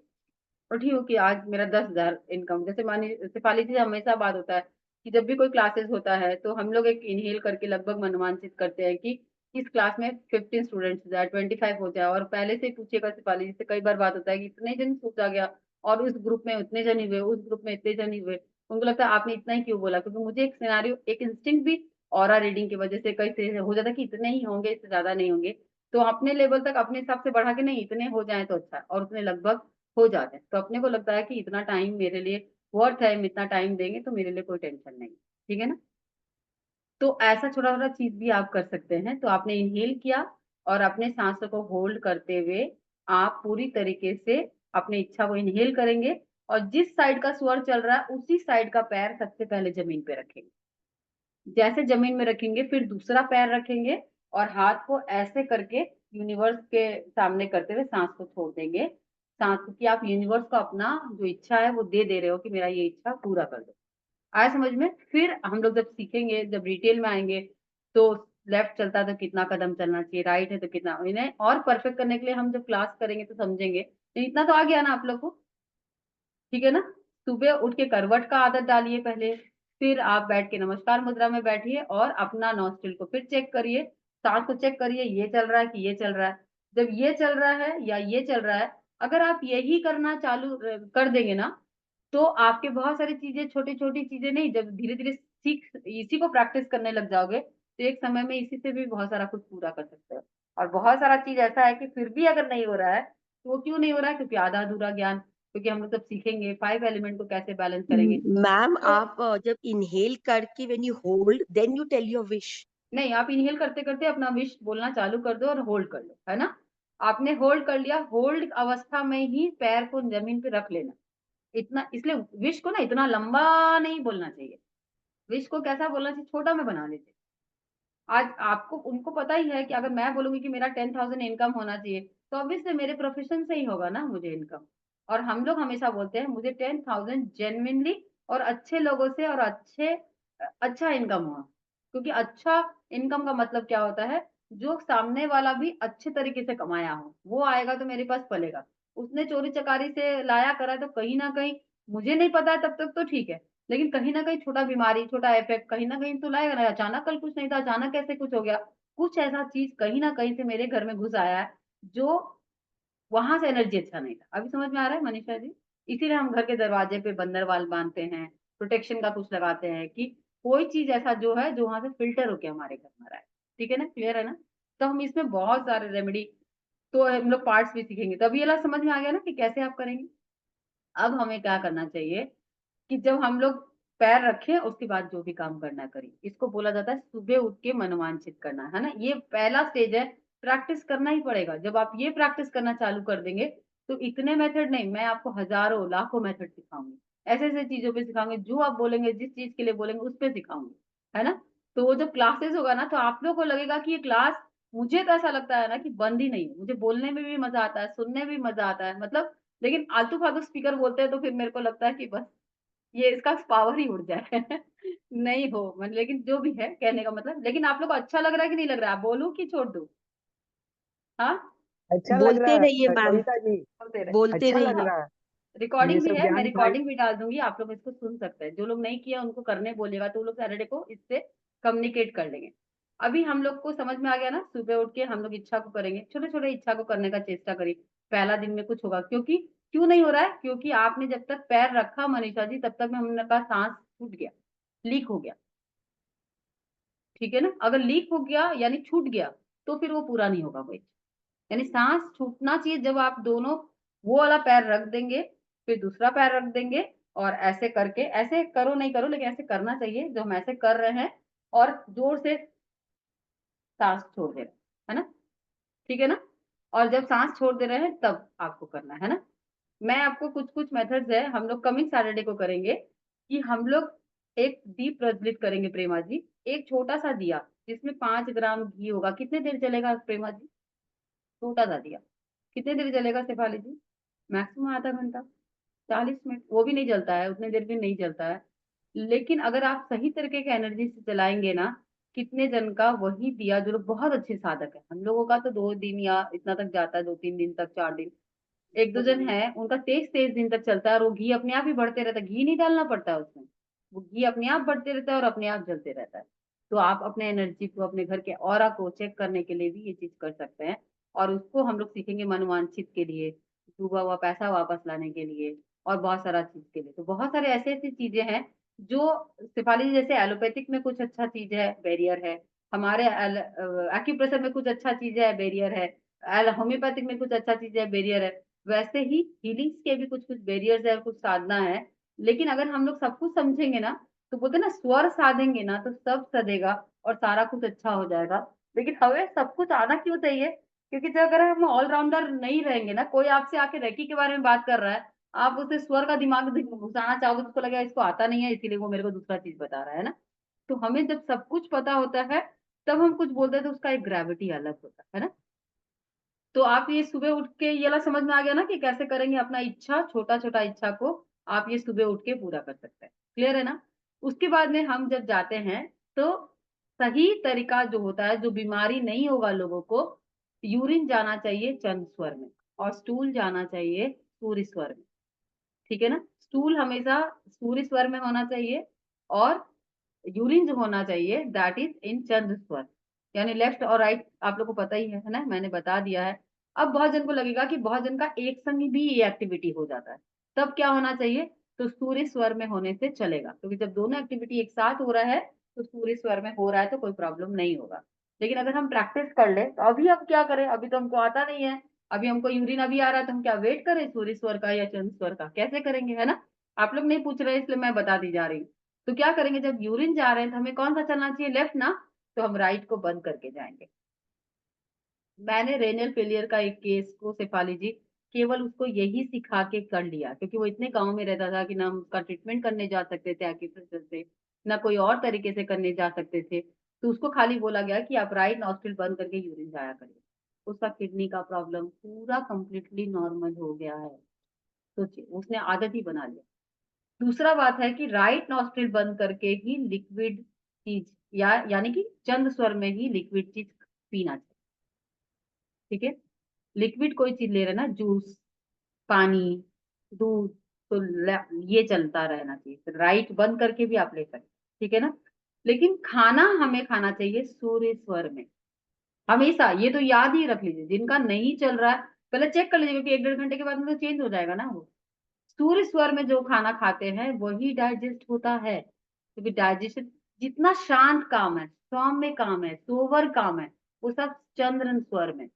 S1: उठी हूँ कि आज मेरा 10,000 इनकम। जैसे मानिए शेफाली जी हमेशा बात होता है कि जब भी कोई क्लासेस होता है तो हम लोग एक इनहेल करके लगभग मनोमांचित करते हैं कि इस क्लास में 15 स्टूडेंट्स हो जाए, 25 हो जाए, और पहले से ही पूछिएगा शेफाली जी से। कई बार बात होता है कि इतने जन सोचा गया और उस ग्रुप में उतने जन ही हुए, उस ग्रुप में इतने जन ही हुए। उनको लगता है आपने इतना ही क्यों बोला, क्योंकि मुझे एक सिनेरियो, एक इंस्टिंक्ट भी ऑरा रीडिंग की वजह से कई से हो जाता है कि इतने ही होंगे, इससे ज्यादा नहीं होंगे। तो अपने लेवल तक अपने हिसाब से बढ़ा के नहीं, इतने हो जाए तो अच्छा है, और उतने लगभग हो जाते हैं तो अपने को लगता है कि इतना टाइम मेरे लिए वर्थ है, हम इतना टाइम देंगे तो मेरे लिए कोई टेंशन नहीं, ठीक है ना। तो ऐसा छोटा छोटा चीज भी आप कर सकते हैं। तो आपने इनहेल किया और अपने सांसों को होल्ड करते हुए आप पूरी तरीके से अपनी इच्छा को इनहेल करेंगे और जिस साइड का स्वर चल रहा है उसी साइड का पैर सबसे पहले जमीन पे रखेंगे। जैसे जमीन में रखेंगे फिर दूसरा पैर रखेंगे और हाथ को ऐसे करके यूनिवर्स के सामने करते हुए सांस को छोड़ देंगे। सांस की आप यूनिवर्स को अपना जो इच्छा है वो दे दे रहे हो कि मेरा ये इच्छा पूरा कर दो। आया समझ में। फिर हम लोग जब सीखेंगे, जब डिटेल में आएंगे तो लेफ्ट चलता है तो कितना कदम चलना चाहिए, राइट है तो कितना, इन्हें और परफेक्ट करने के लिए हम जब क्लास करेंगे तो समझेंगे। तो इतना तो आ गया ना आप लोग को, ठीक है ना। सुबह उठ के करवट का आदत डालिए पहले, फिर आप बैठ के नमस्कार मुद्रा में बैठिए और अपना नॉस्ट्रिल को फिर चेक करिए, सांस को चेक करिए ये चल रहा है कि ये चल रहा है। जब ये चल रहा है या ये चल रहा है, अगर आप यही करना चालू कर देंगे ना तो आपके बहुत सारी चीजें, छोटी छोटी चीजें नहीं, जब धीरे धीरे सीख इसी को प्रैक्टिस करने लग जाओगे तो एक समय में इसी से भी बहुत सारा कुछ पूरा कर सकते हो। और बहुत सारा चीज ऐसा है कि फिर भी अगर नहीं हो रहा है तो वो क्यों नहीं हो रहा है, क्योंकि आधा अधूरा ज्ञान। क्योंकि हम लोग जब सीखेंगे 5 एलिमेंट को कैसे बैलेंस करेंगे
S6: मैम
S1: तो
S6: आप जब इनहेल करके when you hold then you tell your wish.
S1: नहीं, आप इनहेल करते करते अपना विश बोलना चालू कर दो और होल्ड कर लो, है ना। आपने होल्ड कर लिया, होल्ड अवस्था में ही पैर को जमीन पे रख लेना। इतना इसलिए विश को ना इतना लंबा नहीं बोलना चाहिए। विश को कैसा बोलना चाहिए, छोटा में बना लीजिए। आज आपको उनको पता ही है कि अगर मैं बोलूंगी कि मेरा 10,000 इनकम होना चाहिए तो ऑब्वियसली मेरे प्रोफेशन से ही होगा ना मुझे इनकम। और हम लोग हमेशा बोलते हैं मुझे 10,000 जेन्युइनली और अच्छे लोगों से और अच्छा इनकम हुआ। क्योंकि अच्छा इनकम का मतलब क्या होता है, जो सामने वाला भी अच्छे तरीके से कमाया हो वो आएगा तो मेरे पास पलेगा। उसने चोरी चकारी से लाया करा तो कहीं ना कहीं, मुझे नहीं पता है तब तक तो ठीक है, लेकिन कहीं ना कहीं छोटा बीमारी, छोटा इफेक्ट कहीं ना कहीं तो लाएगा ना। अचानक कल कुछ नहीं था, अचानक कैसे कुछ हो गया, कुछ ऐसा चीज कहीं ना कहीं से मेरे घर में घुस आया है जो वहां से एनर्जी अच्छा नहीं था। अभी समझ में आ रहा है मनीषा जी। इसीलिए हम घर के दरवाजे पे बंदरवाल बांधते हैं, प्रोटेक्शन का कुछ लगाते हैं कि कोई चीज ऐसा जो है जो वहां से फिल्टर होके हमारे घर में आ रहा है, ठीक है ना, क्लियर है ना। तो हम इसमें बहुत सारे रेमेडी, तो हम लोग पार्ट्स भी सीखेंगे। तो अभी ये वाला समझ में आ गया ना कि कैसे आप करेंगे। अब हमें क्या करना चाहिए कि जब हम लोग पैर रखें उसके बाद जो भी काम करना है करिए। इसको बोला जाता है सुबह उठ के मनोवांछित करना, है ना। ये पहला स्टेज है, प्रैक्टिस करना ही पड़ेगा। जब आप ये प्रैक्टिस करना चालू कर देंगे तो इतने मेथड नहीं, मैं आपको हजारों लाखों मेथड सिखाऊंगी। ऐसे ऐसे चीजों पे सिखाऊंगे, जो आप बोलेंगे, जिस चीज के लिए बोलेंगे उस पे सिखाऊंगी, है ना। तो वो जब क्लासेस होगा ना तो आप लोग को लगेगा कि ये क्लास, मुझे तो ऐसा लगता है ना कि बंद ही नहीं है। मुझे बोलने में भी मजा आता है, सुनने में भी मजा आता है, मतलब। लेकिन आलतू फालतू स्पीकर बोलते हैं तो फिर मेरे को लगता है कि बस ये इसका पावर ही उड़ जाए नहीं हो मतलब, लेकिन जो भी है कहने का मतलब। लेकिन आप लोग को अच्छा लग रहा है कि नहीं लग रहा है, आप बोलूं कि छोड़ दूं। हाँ,
S2: अच्छा लग
S6: बोलते
S2: रहा
S6: रहिए
S2: है
S6: मैम,
S2: कविता जी।
S1: बोलते रहे।
S6: बोलते
S2: अच्छा लग
S6: रहिए।
S2: रहा है। ये
S1: रिकॉर्डिंग भी
S2: सब
S1: है, मैं
S2: ज्ञान भाई।
S1: रिकॉर्डिंग भी डाल दूंगी, आप लोग इसको सुन सकते हैं। जो लोग नहीं किया उनको करने बोलिएगा तो वो लोग सैटरडे को इससे कम्युनिकेट कर लेंगे। अभी हम लोग को समझ में आ गया ना, सुबह उठ के हम लोग इच्छा को करेंगे, छोटे छोटे इच्छा को करने का चेष्टा करिए। पहला दिन में कुछ होगा, क्योंकि क्यों नहीं हो रहा है, क्योंकि आपने जब तक पैर रखा मनीषा जी तब तक में हमने कहा सांस छूट गया, लीक हो गया, ठीक है ना। अगर लीक हो गया यानी छूट गया तो फिर वो पूरा नहीं होगा कोई। यानी सांस छूटना चाहिए जब आप दोनों वो वाला पैर रख देंगे, फिर दूसरा पैर रख देंगे और ऐसे करके, ऐसे करो नहीं करो लेकिन ऐसे करना चाहिए जो हम ऐसे कर रहे हैं, और जोर से सांस छोड़ दे रहे हैं, है ना, ठीक है ना। और जब सांस छोड़ दे रहे हैं तब आपको करना है ना। मैं आपको कुछ कुछ मेथड्स है, हम लोग कमिंग सैटरडे को करेंगे कि हम लोग एक दीप प्रज्वलित करेंगे प्रेमा जी। एक छोटा सा दिया जिसमें 5 ग्राम घी होगा, कितने देर चलेगा प्रेमा जी, छोटा सा दिया, कितने देर चलेगा शेफाली जी? मैक्सिमम आधा घंटा, 40 मिनट, वो भी नहीं जलता है, उतने देर भी नहीं जलता है। लेकिन अगर आप सही तरीके के एनर्जी से चलाएंगे ना, कितने जन का वही दिया, जो लोग बहुत अच्छे साधक है, हम लोगों का तो 2 दिन या इतना तक जाता है, 2-3 दिन तक, 4 दिन। एक दो जन है उनका 23-23 दिन तक चलता है, और वो घी अपने आप ही बढ़ते रहता है, घी नहीं डालना पड़ता है उसमें, वो घी अपने आप बढ़ते रहता है और अपने आप जलते रहता है। तो आप अपने एनर्जी को, अपने घर के ऑरा को चेक करने के लिए भी ये चीज कर सकते हैं। और उसको हम लोग सीखेंगे मनोवांछित के लिए, डूबा हुआ पैसा वापस लाने के लिए, और बहुत सारा चीज के लिए। तो बहुत सारे ऐसी ऐसी चीजें हैं जो शेफाली जी, जैसे एलोपैथिक में कुछ अच्छा चीज है, बैरियर है, हमारे एक्यूप्रेशर में कुछ अच्छा चीज है, बैरियर है, होम्योपैथिक में कुछ अच्छा चीज है, बैरियर है, वैसे ही हीलिंग्स के भी कुछ कुछ बैरियर्स है और कुछ साधना है। लेकिन अगर हम लोग सब कुछ समझेंगे ना, तो बोलते हैं ना, स्वर साधेंगे ना तो सब सदेगा और सारा कुछ अच्छा हो जाएगा। लेकिन हमें सब कुछ आना क्यों चाहिए? क्योंकि जब अगर हम ऑलराउंडर नहीं रहेंगे ना, कोई आपसे आके रेकी के बारे में बात कर रहा है, आप उसे स्वर का दिमाग घुसाना चाहोगे तो उसको लगेगा इसको आता नहीं है, इसीलिए वो मेरे को दूसरा चीज बता रहा है ना। तो हमें जब सब कुछ पता होता है, तब हम कुछ बोलते हैं तो उसका एक ग्रेविटी अलग होता है ना। तो आप ये सुबह उठ के, ये वाला समझ में आ गया ना कि कैसे करेंगे अपना इच्छा, छोटा छोटा इच्छा को आप ये सुबह उठ के पूरा कर सकते हैं। क्लियर है ना? उसके बाद में हम जब जाते हैं, तो सही तरीका जो होता है, जो बीमारी नहीं होगा लोगों को, यूरिन जाना चाहिए चंद्र स्वर में, और स्टूल जाना चाहिए सूर्य स्वर में। ठीक है ना? स्टूल हमेशा सूर्य स्वर में होना चाहिए, और यूरिन जो होना चाहिए दैट इज इन चंद्र स्वर, यानी लेफ्ट और राइट आप लोग को पता ही है ना, मैंने बता दिया है। अब बहुत जन को लगेगा कि बहुत जन का एक संग भी ये एक्टिविटी हो जाता है, तब क्या होना चाहिए? तो सूर्य स्वर में होने से चलेगा, क्योंकि जब दोनों एक्टिविटी एक साथ हो रहा है, तो सूर्य स्वर में हो रहा है तो कोई प्रॉब्लम नहीं होगा। लेकिन अगर हम प्रैक्टिस कर ले, तो अभी हम क्या करें? अभी तो हमको आता नहीं है, अभी हमको यूरिन अभी आ रहा है, तो हम क्या वेट करें सूर्य स्वर का या चंद्र स्वर का? कैसे करेंगे, है ना? आप लोग नहीं पूछ रहे इसलिए मैं बता दी जा रही हूँ। तो क्या करेंगे, जब यूरिन जा रहे हैं तो हमें कौन सा चलना चाहिए? लेफ्ट ना, तो हम राइट को बंद करके जाएंगे। मैंने रेनल फेलियर का एक केस को शेफाली जी, केवल उसको यही सिखा के कर लिया, क्योंकि वो इतने गांव में रहता था कि ना हम उसका ट्रीटमेंट करने जा सकते थे एक्यूप्रेशर से, ना कोई और तरीके से करने जा सकते थे। तो उसको खाली बोला गया कि आप राइट नॉस्ट्रिल बंद करके यूरिन जाया करिए। उसका किडनी का प्रॉब्लम पूरा कंप्लीटली नॉर्मल हो गया है। सोचिए, उसने आदत ही बना लिया। दूसरा बात है कि राइट नॉस्ट्रिल बंद करके ही लिक्विड चीज, या यानी कि चंद स्वर में ही लिक्विड चीज पीना चाहिए। ठीक है? लिक्विड कोई चीज ले रहे ना, जूस, पानी, दूध, तो ये चलता रहना चाहिए, राइट बंद करके भी आप ले सकते हैं। ठीक है ना? लेकिन खाना हमें खाना चाहिए सूर्य स्वर में हमेशा। ये तो याद ही रख लीजिए, जिनका नहीं चल रहा है पहले चेक कर लीजिए, क्योंकि 1-1.5 घंटे के बाद में तो चेंज हो जाएगा ना वो। सूर्य स्वर में जो खाना खाते हैं वही डाइजेस्ट होता है, क्योंकि डाइजेशन जितना शांत काम है, सौम्य काम है, सोवर काम है, वो सब चंद्र स्वर में।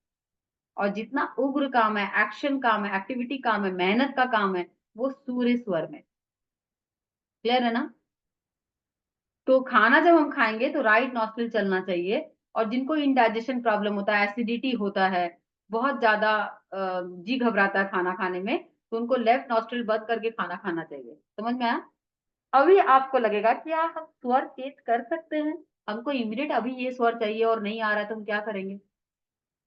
S1: और जितना उग्र काम है, एक्शन काम है, एक्टिविटी काम है, मेहनत का काम है, वो सूर्य स्वर में। क्लियर है ना? तो खाना जब हम खाएंगे तो राइट नॉस्ट्रिल चलना चाहिए। और जिनको इंडाइजेशन प्रॉब्लम होता है, एसिडिटी होता है, बहुत ज्यादा जी घबराता है खाना खाने में, तो उनको लेफ्ट नॉस्ट्रिल बंद करके खाना खाना चाहिए। समझ में आया? अभी आपको लगेगा कि यार हम स्वर चेंज कर सकते हैं, हमको इमीडिएट अभी ये स्वर चाहिए और नहीं आ रहा है, तो हम क्या करेंगे?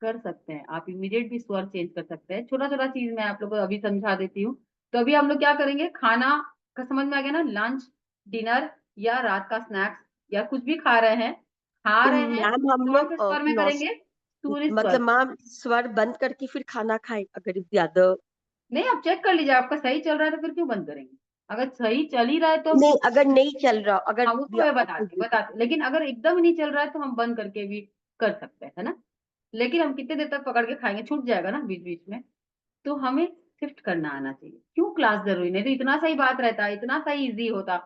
S1: कर सकते हैं, आप इमीडिएट भी स्वर चेंज कर सकते हैं। छोटा छोटा चीज मैं आप लोग को अभी समझा देती हूँ। तो अभी हम लोग क्या करेंगे, खाना का समझ में आ गया ना, लंच, डिनर, या रात का स्नैक्स, या कुछ भी खा रहे हैं,
S6: तो
S1: तो
S6: मैम हम
S1: कौन से
S6: लोग
S1: स्वर में करेंगे? सूर्य
S6: मतलब
S1: स्वर।
S6: मैम स्वर बंद करके फिर खाना खाएं अगर ज्यादा।
S1: नहीं, आप चेक कर लीजिए, आपका सही चल रहा है तो फिर क्यों बंद करेंगे? अगर सही चल ही रहा है तो हम
S6: नहीं अगर नहीं चल रहा, अगर
S1: हाँ, उसको मैं बताती, लेकिन अगर एकदम ही नहीं चल रहा है तो हम बंद करके भी कर सकते हैं, है ना? लेकिन हम कितने देर तक पकड़ के खाएंगे, छूट जाएगा ना बीच बीच में। तो हमें शिफ्ट करना आना चाहिए। क्यों क्लास जरूरी? नहीं तो इतना सही बात रहता, इतना सही इजी होता,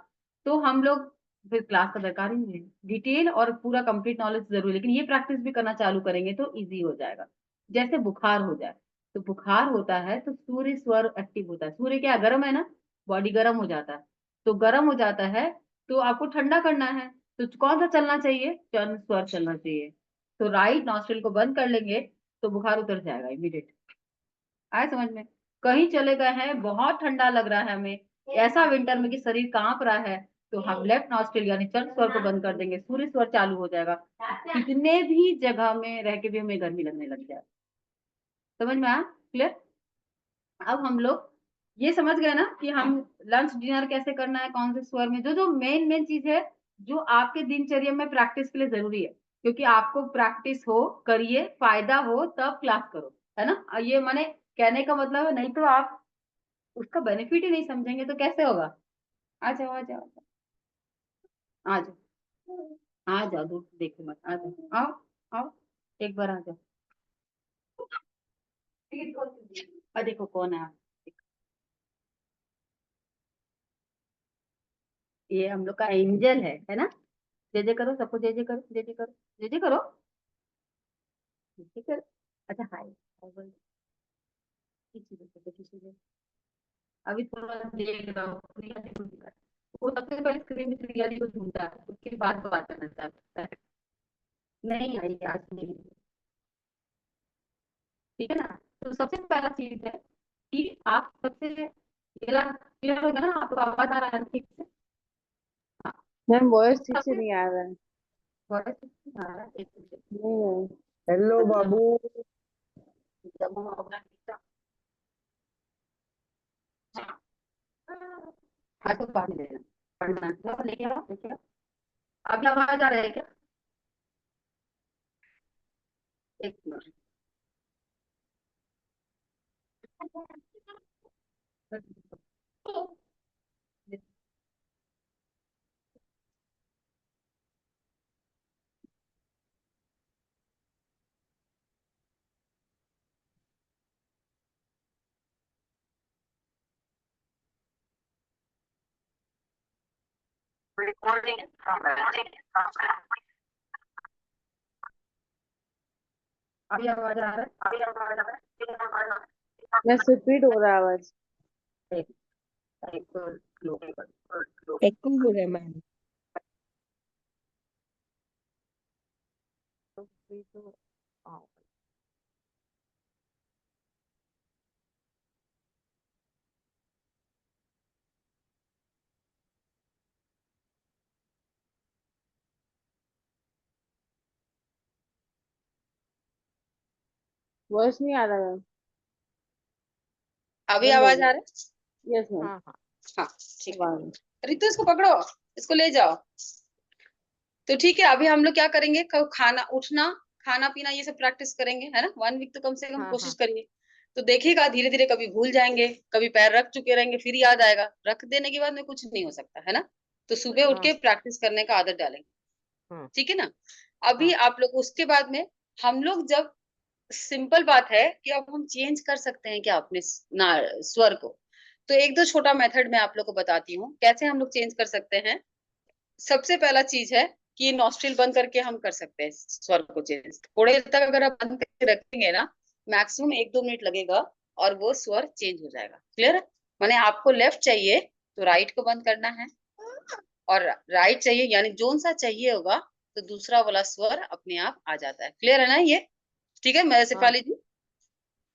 S1: तो हम लोग फिर क्लास का दरकार ही नहीं है। डिटेल और पूरा कंप्लीट नॉलेज जरूरी, लेकिन ये प्रैक्टिस भी करना चालू करेंगे तो इजी हो जाएगा। जैसे बुखार हो जाए, तो बुखार होता है तो सूर्य स्वर एक्टिव होता है। सूर्य क्या गर्म है ना, बॉडी गर्म हो जाता है, तो गर्म हो जाता है, तो आपको ठंडा करना है, तो कौन सा चलना चाहिए? चंद्र स्वर चलना चाहिए। तो राइट नॉस्ट्रिल को बंद कर लेंगे तो बुखार उतर जाएगा इमीडिएट। आए समझ में? कहीं चले गए हैं, बहुत ठंडा लग रहा है हमें, ऐसा विंटर में कि शरीर कांप रहा है, तो हम लेफ्ट नॉस्ट्रिल यानी चंद्र स्वर को बंद कर देंगे, सूर्य स्वर चालू हो जाएगा। कितने भी जगह में रह के भी हमें गर्मी लगने लग जाए। समझ में आया? क्लियर? अब हम लोग ये समझ गए ना कि हम लंच डिनर कैसे करना है, कौन से स्वर में, जो जो मेन चीज है जो आपके दिनचर्या में प्रैक्टिस के लिए जरूरी है, क्योंकि आपको प्रैक्टिस हो, करिए, फायदा हो तब क्लास करो, है ना? ये माने कहने का मतलब है, नहीं तो आप उसका बेनिफिट ही नहीं समझेंगे तो कैसे होगा? आ जाओ आ जाओ आ जाओ आ जाओ, दूर देखो मत, आ जाओ, आओ आओ, एक बार आ जाओ। देखो कौन है, ये हम लोग का एंजल है ना? जय जय करो, सबको जय जय करो, जय जय करो, जय जय करो, जय जय करो। अच्छा हाय हाय बोल, किसी को किसी को अभी थोड़ा देख रहा हूँ, प्रिया देखो दिखा। वो सबसे पहले स्क्रीन में प्रिया जी को ढूंढता है, उसके बाद बात करना चाहता है। नहीं आई आज नहीं, ठीक है ना? तो सबसे पहला चीज है कि आप सबसे क्लियर होगा ना, आपको आवाज आ रहा है ठीक से? हाँ,
S7: मैम वॉइस ठीक से
S1: सबसे
S7: नहीं आ रहा है।
S1: वॉइस आ रहा है, एक मिनट।
S7: नहीं
S2: हेलो
S1: जब
S2: बाबू।
S1: जब हम अपना हाँ तो पानी देना, पढ़ना तो लेके आओ, लेके आओ। अभी आवाज आ रहा है क्या? एक मिनट। अभी आवाज आ रहा है, अभी आवाज आ रहा है।
S7: बस रिपीट हो रहा है आवाज।
S1: एक एक लोग
S6: Echo हो रहा है मैम।
S1: तो आओ।
S7: वॉइस नहीं आ रहा है।
S8: अभी
S7: बंद हो
S8: आवाज आ
S7: गया।
S8: रहा है?
S7: Yes ma'am.
S1: हाँ हाँ
S8: हाँ ठीक
S7: अब आ
S8: है।
S7: रहा
S8: रितु इसको पकड़ो, इसको ले जाओ। तो ठीक है, अभी हम लोग क्या करेंगे, खाना उठना, खाना पीना ये सब प्रैक्टिस करेंगे, है ना? 1 वीक तो कम से कम
S1: हाँ
S8: कोशिश
S1: हाँ
S8: करिए। तो देखिएगा धीरे धीरे कभी भूल जाएंगे, कभी पैर रख चुके रहेंगे, फिर याद आएगा, रख देने के बाद में कुछ नहीं हो सकता, है ना? तो सुबह उठ
S1: हाँ
S8: के प्रैक्टिस करने का आदत डालेंगे,
S1: हाँ
S8: ठीक है ना? अभी
S1: हाँ
S8: आप लोग उसके बाद में, हम लोग जब, सिंपल बात है कि अब हम चेंज कर सकते हैं क्या अपने स्वर को। तो एक दो छोटा मेथड मैं आप लोग को बताती हूँ कैसे हम लोग चेंज कर सकते हैं। सबसे पहला चीज है कि नॉस्ट्रिल बंद करके हम कर सकते हैं स्वर को चेंज। थोड़े देर तक अगर आप बंद करके रखेंगे ना, मैक्सिमम 1-2 मिनट लगेगा और वो स्वर चेंज हो जाएगा। क्लियर है? माने आपको लेफ्ट चाहिए तो राइट को बंद करना है, और राइट चाहिए यानी जोन सा चाहिए होगा तो दूसरा वाला स्वर अपने आप आ जाता है। क्लियर है ना ये? ठीक है, मैं
S1: हाँ
S8: शेफाली जी।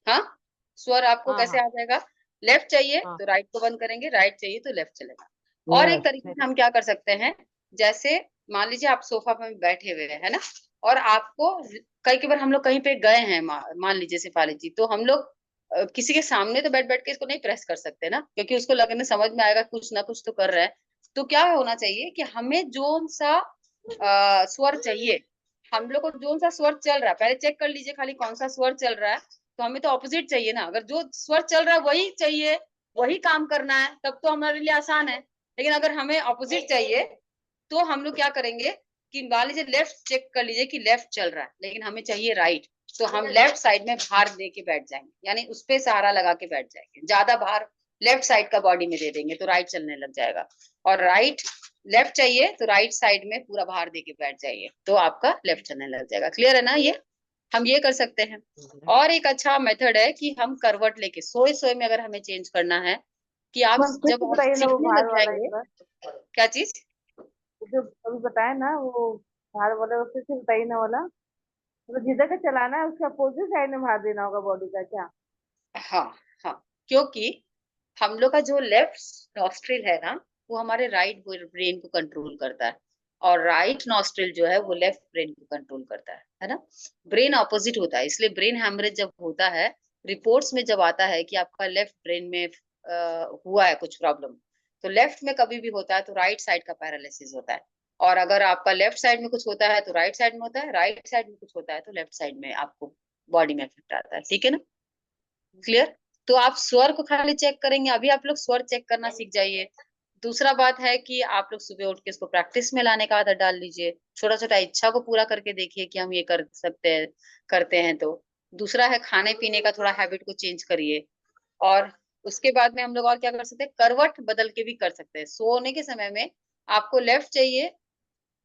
S8: हाँ, स्वर आपको
S1: हाँ
S8: कैसे
S1: हाँ
S8: आ जाएगा? लेफ्ट चाहिए
S1: हाँ
S8: तो राइट को बंद करेंगे, राइट चाहिए तो लेफ्ट चलेगा। और एक
S2: यस।
S8: तरीके से हम क्या कर सकते हैं, जैसे मान लीजिए आप सोफा पर बैठे हुए हैं, है ना? और आपको, कई बार हम लोग कहीं पे गए हैं, मान लीजिए शेफाली जी, तो हम लोग किसी के सामने तो बैठ बैठ के इसको नहीं प्रेस कर सकते ना, क्योंकि उसको लगने समझ में आएगा कुछ ना कुछ तो कर रहा है। तो क्या होना चाहिए कि हमें जोन सा स्वर चाहिए, हम लोग को जोन सा स्वर चल रहा है, पहले चेक कर लीजिए खाली कौन सा स्वर चल रहा है। तो हमें तो ऑपोजिट चाहिए ना, अगर जो स्वर चल रहा है वही चाहिए, वही काम करना है, तब तो हमारे लिए आसान है। लेकिन अगर हमें ऑपोजिट चाहिए तो हम लोग क्या करेंगे कि मान लीजिए लेफ्ट चेक कर लीजिए कि लेफ्ट चल रहा है, लेकिन हमें चाहिए राइट, तो हम लेफ्ट साइड में भार दे के बैठ जाएंगे, यानी उस पे सहारा लगा के बैठ जाएंगे, ज्यादा भार लेफ्ट साइड का बॉडी में दे देंगे तो राइट चलने लग जाएगा। और राइट, लेफ्ट चाहिए तो राइट साइड में पूरा भार दे के बैठ जाइए तो आपका लेफ्ट चलने लग जाएगा। क्लियर है ना? ये हम ये कर सकते हैं। और एक अच्छा मेथड है कि हम करवट लेके सोए सोए में अगर हमें चेंज करना है, कि आप
S7: मैम फिर
S8: जब
S7: से
S8: आप
S7: बताइए ना वो
S8: सीखने
S7: भार
S8: लग
S7: वाला एक
S8: जाएंगे।
S7: बार।
S8: क्या चीज?
S7: वो जो अभी बताया ना वो भार वाला, वो फिर से बताइए ना वाला। मतलब जिधर का चलाना है उसके अपोजिट साइड में भार देना होगा बॉडी का क्या?
S8: हाँ हाँ, क्योंकि हम लोग का जो लेफ्ट नॉस्ट्रिल है ना, वो हमारे राइट ब्रेन को कंट्रोल करता है, और राइट नॉस्ट्रिल जो है वो लेफ्ट ब्रेन को कंट्रोल करता है ना? ब्रेन ऑपोजिट होता है, इसलिए ब्रेन हैमरेज जब होता है रिपोर्ट्स में जब आता है कि आपका लेफ्ट ब्रेन में हुआ है कुछ प्रॉब्लम, तो लेफ्ट में कभी भी होता है तो राइट साइड का पैरालिसिस होता है, और अगर आपका लेफ्ट साइड में कुछ होता है तो राइट साइड में होता है, राइट साइड में कुछ होता है तो लेफ्ट साइड में आपको बॉडी में इफेक्ट आता है। ठीक है ना, क्लियर? तो आप स्वर को खाली चेक करेंगे, अभी आप लोग स्वर चेक करना सीख जाइए। दूसरा बात है कि आप लोग सुबह उठ के इसको प्रैक्टिस में लाने का आदत डाल लीजिए, छोटा छोटा इच्छा को पूरा करके देखिए कि हम ये कर सकते हैं, करते हैं तो। दूसरा है खाने पीने का थोड़ा हैबिट को चेंज करिए, और उसके बाद में हम लोग और क्या कर सकते हैं, करवट बदल के भी कर सकते हैं। सोने के समय में आपको लेफ्ट चाहिए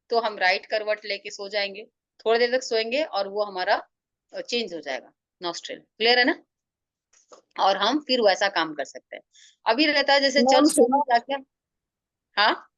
S8: तो हम राइट करवट लेके सो जाएंगे, थोड़ी देर तक सोएंगे और वो हमारा चेंज हो जाएगा नॉस्ट्रिल। क्लियर है ना? और हम फिर वैसा काम कर सकते हैं। अभी रहता है जैसे
S3: मैम
S8: चंद सोना क्या क्या। हाँ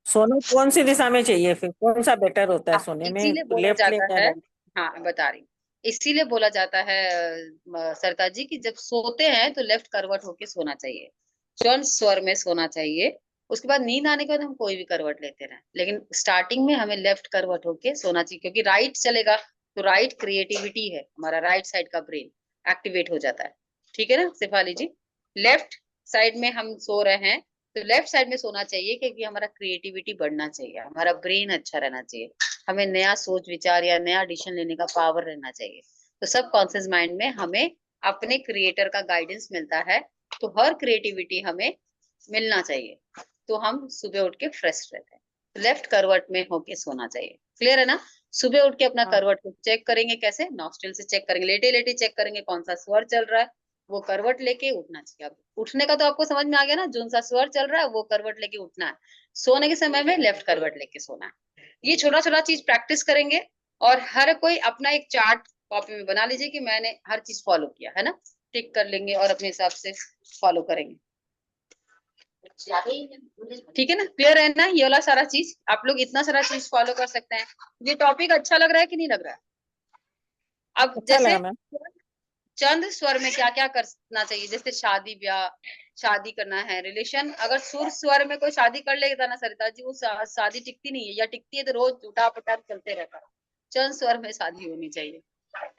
S3: सोना कौन सी दिशा में चाहिए, फिर कौन सा बेटर होता है सोने में,
S8: इसीलिए बोला
S3: लेफ्ट लेग
S8: जाता
S3: या
S8: है,
S3: राइट?
S8: हाँ बता रही, इसीलिए बोला जाता है सरताज जी कि जब सोते हैं तो लेफ्ट करवट होके सोना चाहिए, चौन स्वर में सोना चाहिए। उसके बाद नींद आने के बाद हम कोई भी करवट लेते रहें, लेकिन स्टार्टिंग में हमें लेफ्ट करवट होके सोना चाहिए, क्योंकि राइट चलेगा तो राइट क्रिएटिविटी है, हमारा राइट साइड का ब्रेन एक्टिवेट हो जाता है। ठीक है ना शेफाली जी? लेफ्ट साइड में हम सो रहे हैं तो लेफ्ट साइड में सोना चाहिए, क्योंकि हमारा क्रिएटिविटी बढ़ना चाहिए, हमारा ब्रेन अच्छा रहना चाहिए, हमें नया सोच विचार या नया डिसीजन लेने का पावर रहना चाहिए। तो सब कॉन्शियस माइंड में हमें अपने क्रिएटर का गाइडेंस मिलता है, तो हर क्रिएटिविटी हमें मिलना चाहिए, तो हम सुबह उठ के फ्रेश रहते हैं। लेफ्ट करवट में होके सोना चाहिए। क्लियर है ना? सुबह उठ के अपना
S2: हाँ।
S8: करवट को चेक करेंगे, कैसे? नॉस्ट्रिल से चेक करेंगे, लेटे लेटे चेक करेंगे कौन सा स्वर चल रहा है, वो करवट लेके उठना चाहिए। अब उठने का तो आपको समझ में आ गया ना, जोन सा स्वर चल रहा है वो करवट लेके उठना है। सोने के समय में लेफ्ट करवट लेके सोना है। ये छोटा छोटा चीज प्रैक्टिस करेंगे, और हर कोई अपना एक चार्ट कॉपी में बना लीजिए कि मैंने हर चीज फॉलो किया है ना, टिक कर लेंगे और अपने हिसाब से फॉलो करेंगे। ठीक है ना? क्लियर है ना? ये वाला सारा चीज आप लोग इतना सारा चीज फॉलो कर सकते हैं। ये टॉपिक अच्छा लग रहा है कि नहीं लग रहा है? अब
S3: अच्छा
S8: जैसे
S3: लगा मैम।
S8: चंद स्वर में क्या क्या करना चाहिए, जैसे शादी ब्याह, शादी करना है, रिलेशन, अगर सुर स्वर में कोई शादी कर लेता ना सरिता जी, वो शादी टिकती नहीं है, या टिकती है तो रोज उठा पटा चलते रहता है। चंद स्वर में शादी होनी चाहिए,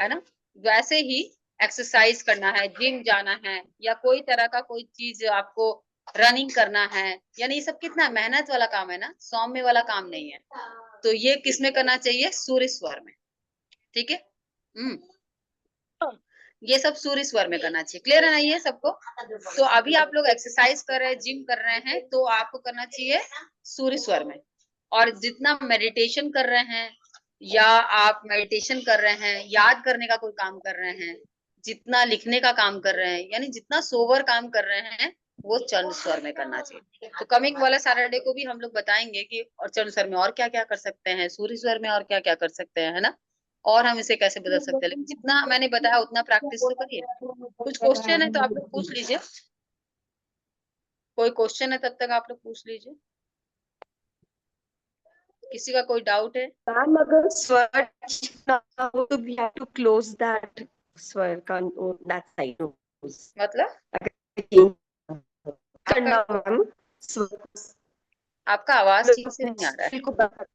S8: है ना? वैसे ही एक्सरसाइज करना है, जिम जाना है, या कोई तरह का कोई चीज आपको रनिंग करना है, यानी ये सब कितना मेहनत वाला काम है ना, सौम्य वाला काम नहीं है। तो ये किसमें करना चाहिए? सूर्य स्वर में। ठीक है? ये सब सूर्य स्वर में करना चाहिए। क्लियर है ना ये सबको? तो अभी आप लोग एक्सरसाइज कर रहे हैं, जिम कर रहे हैं, तो आपको करना चाहिए सूर्य स्वर में। और जितना मेडिटेशन कर रहे हैं, या आप मेडिटेशन कर रहे हैं, याद करने का कोई काम कर रहे हैं, जितना लिखने का काम कर रहे हैं, यानी जितना सोवर काम कर रहे हैं, वो चंद्र स्वर में करना चाहिए। तो कमिंग वाला सैटरडे को भी हम लोग बताएंगे कि और चंद्र स्वर में और क्या क्या कर सकते हैं, सूर्य स्वर में और क्या क्या कर सकते हैं, है ना? और हम इसे कैसे बदल सकते हैं, लेकिन जितना मैंने बताया उतना प्रैक्टिस तो करिए। कुछ क्वेश्चन है तो आप लोग पूछ लीजिए, कोई क्वेश्चन है तब तक आप लोग पूछ लीजिए, किसी का कोई डाउट है?
S6: Ma'am, अगर स्वर ना हो तो we have to close that स्वर का that side nose.
S8: मतलब
S6: करना
S8: आपका
S6: मैम स्वर
S8: आपका आवाज ठीक से नहीं आ रहा है।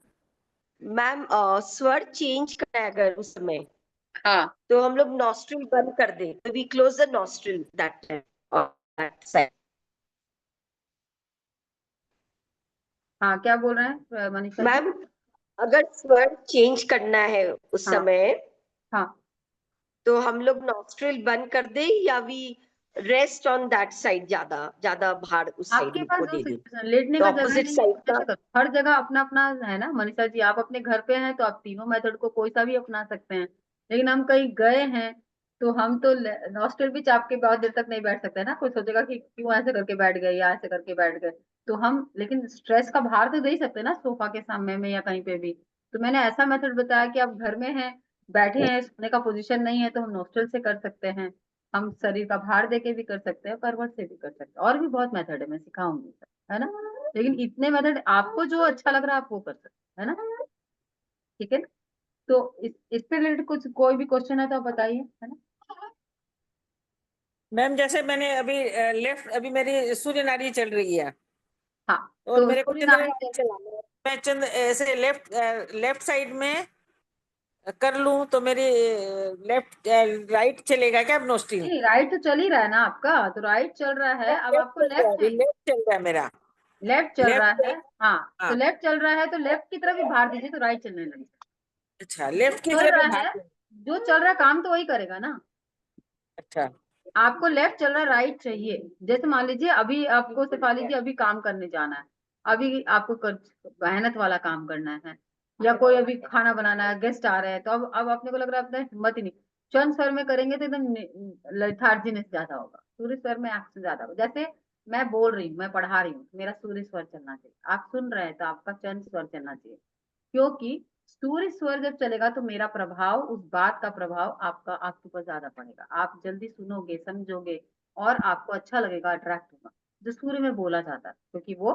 S6: मैम स्वर चेंज करना है अगर उस समय,
S8: हाँ
S6: तो हम लोग नॉस्ट्रिल बंद कर दे, तो we close the nostril that time that side.
S1: हाँ क्या बोल रहे हैं मनीषा जी?
S6: मैम अगर स्वर चेंज करना है उस
S1: हाँ
S6: समय,
S1: हाँ,
S6: तो हम लोग नॉस्ट्रिल बंद कर दे, या we rest on that side, ज्यादा ज्यादा भार उस
S1: आपके
S6: साइड
S1: पास
S6: को
S1: जो
S6: दे दे,
S1: लेटने
S6: तो
S1: का जगह
S6: ऑपोजिट
S1: नहीं है
S6: साइड
S1: तो
S6: का।
S1: कैसे करो? हर जगह अपना अपना है ना मनीषा जी, आप अपने घर पे हैं तो आप तीनों मेथड को कोई सा भी अपना सकते हैं, लेकिन हम कहीं गए हैं तो हम तो नॉस्ट्रिल भी चाप के बहुत देर तक नहीं बैठ सकते ना, कोई सोचेगा कि क्यों ऐसे करके बैठ गए या ऐसे करके बैठ गए। तो हम लेकिन स्ट्रेस का भार तो दे ही सकते हैं ना सोफा के सामने में या कहीं पे भी। तो मैंने ऐसा मेथड बताया कि आप घर में हैं, बैठे हैं, सोने का पोजीशन नहीं है, तो हम नॉस्ट्रिल से कर सकते हैं, हम शरीर का भार देके भी कर सकते हैं, करवट से भी कर सकते हैं, और भी बहुत मेथड है, मैं सिखाऊंगी है ना। लेकिन इतने मेथड आपको जो अच्छा लग रहा है आप वो कर सकते हैं, है ना? ठीक है ना? तो इससे रिलेटेड कुछ कोई भी क्वेश्चन है तो आप बताइए, है ना?
S3: मैम जैसे मैंने अभी लेफ्ट, अभी मेरी सूर्य नाड़ी चल रही है
S1: हाँ
S3: और
S1: तो
S3: मेरे को
S1: सूर्य
S3: चंद्र
S1: नाड़ी
S3: नाड़ी चलाना है, मैं चंद्र ऐसे लेफ्ट साइड में कर लूं तो मेरी लेफ्ट राइट चलेगा क्या अब नोस्ट्रिल?
S1: नहीं, राइट तो चल ही रहा है ना आपका, तो राइट चल रहा है, अब आपको लेफ्ट चाहिए।
S3: लेफ्ट चल रहा है मेरा।
S1: लेफ्ट चल रहा
S3: लेफ्ट।
S1: है, हाँ, तो
S3: हाँ।
S1: लेफ्ट चल रहा है तो लेफ्ट की तरफ ही भार दीजिए तो राइट चलने लगेगा।
S3: अच्छा, लेफ्ट की
S1: चल
S3: तरफ
S1: रहा
S3: ही
S1: है,
S3: भाग।
S1: जो चल रहा है काम तो वही करेगा ना।
S3: अच्छा।
S1: आपको लेफ्ट चल रहा है, राइट चाहिए। जैसे मान लीजिए अभी आपको शेफाली जी अभी काम करने जाना है, अभी आपको मेहनत वाला काम करना है, या कोई अभी खाना बनाना है, गेस्ट आ रहे हैं, तो अब अपने को लग रहा है अपना हिम्मत ही नहीं, चंद स्वर में करेंगे तो एकदम लेथार्जीनेस ज्यादा होगा, सूर्य स्वर में एक्शन ज्यादा होगा। जैसे मैं बोल रही हूँ, मैं पढ़ा रही हूँ, मेरा सूर्य स्वर चलना चाहिए, आप सुन रहे हैं तो आपका चंद स्वर चलना चाहिए, क्योंकि सूर्य स्वर जब चलेगा तो मेरा प्रभाव, उस बात का प्रभाव आपके ऊपर ज्यादा पड़ेगा, आप जल्दी सुनोगे, समझोगे, और आपको अच्छा लगेगा, अट्रैक्ट होगा, जो सूर्य में बोला जाता है, क्योंकि वो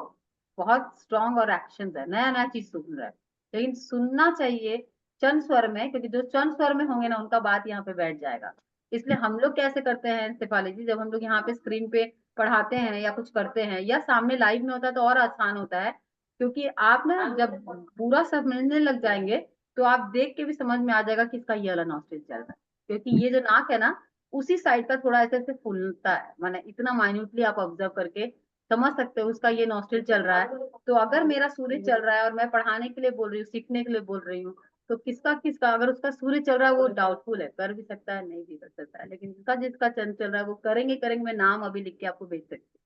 S1: बहुत स्ट्रांग और एक्शन है, नया नया चीज सुन रहा है। लेकिन सुनना चाहिए चंद स्वर में, क्योंकि जो चंद स्वर में होंगे ना उनका बात यहाँ पे बैठ जाएगा। इसलिए हम लोग कैसे करते हैं शेफाली जी, जब हम लोग यहाँ पे स्क्रीन पे पढ़ाते हैं या कुछ करते हैं, या सामने लाइव में होता है तो और आसान होता है, क्योंकि आप ना जब पूरा समझने लग जाएंगे तो आप देख के भी समझ में आ जाएगा कि इसका ये वाला नॉस्ट्रिल चल रहा है, क्योंकि ये जो नाक है ना उसी साइड का थोड़ा ऐसे ऐसे फूलता है, माने इतना माइन्यूटली आप ऑब्जर्व करके समझ सकते हो उसका ये नॉस्ट्रिल चल रहा है। तो अगर मेरा सूर्य चल रहा है और मैं पढ़ाने के लिए बोल रही हूँ, सीखने के लिए बोल रही हूँ, तो किसका किसका अगर उसका सूर्य चल रहा है वो डाउटफुल है, कर भी सकता है, नहीं भी कर सकता है, लेकिन जिसका जिसका चंद्र चल रहा है वो करेंगे करेंगे, मैं नाम अभी लिख के आपको भेज सकती हूँ,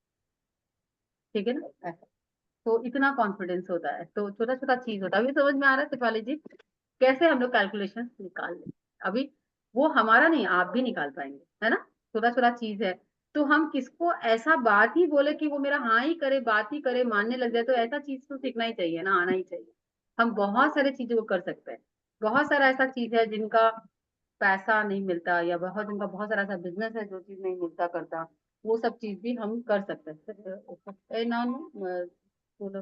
S1: ठीक है ना, ऐसा। तो इतना कॉन्फिडेंस होता है, तो छोटा छोटा चीज होता है। अभी समझ में आ रहा है शेफाली जी कैसे हम लोग कैलकुलेशन निकाल लें? अभी वो हमारा नहीं, आप भी निकाल पाएंगे, है ना, छोटा छोटा चीज है। तो हम किसको ऐसा बात ही बोले कि वो मेरा हाँ ही करे, बात ही करे, मानने लग जाए, तो ऐसा चीज तो सीखना ही चाहिए ना, आना ही चाहिए। हम बहुत सारे चीजों को कर सकते हैं, बहुत सारा ऐसा चीज है जिनका पैसा नहीं मिलता, या बहुत जिनका बहुत सारा ऐसा बिजनेस है जो चीज नहीं मिलता करता, वो सब चीज भी हम कर सकते हैं। नॉन छोड़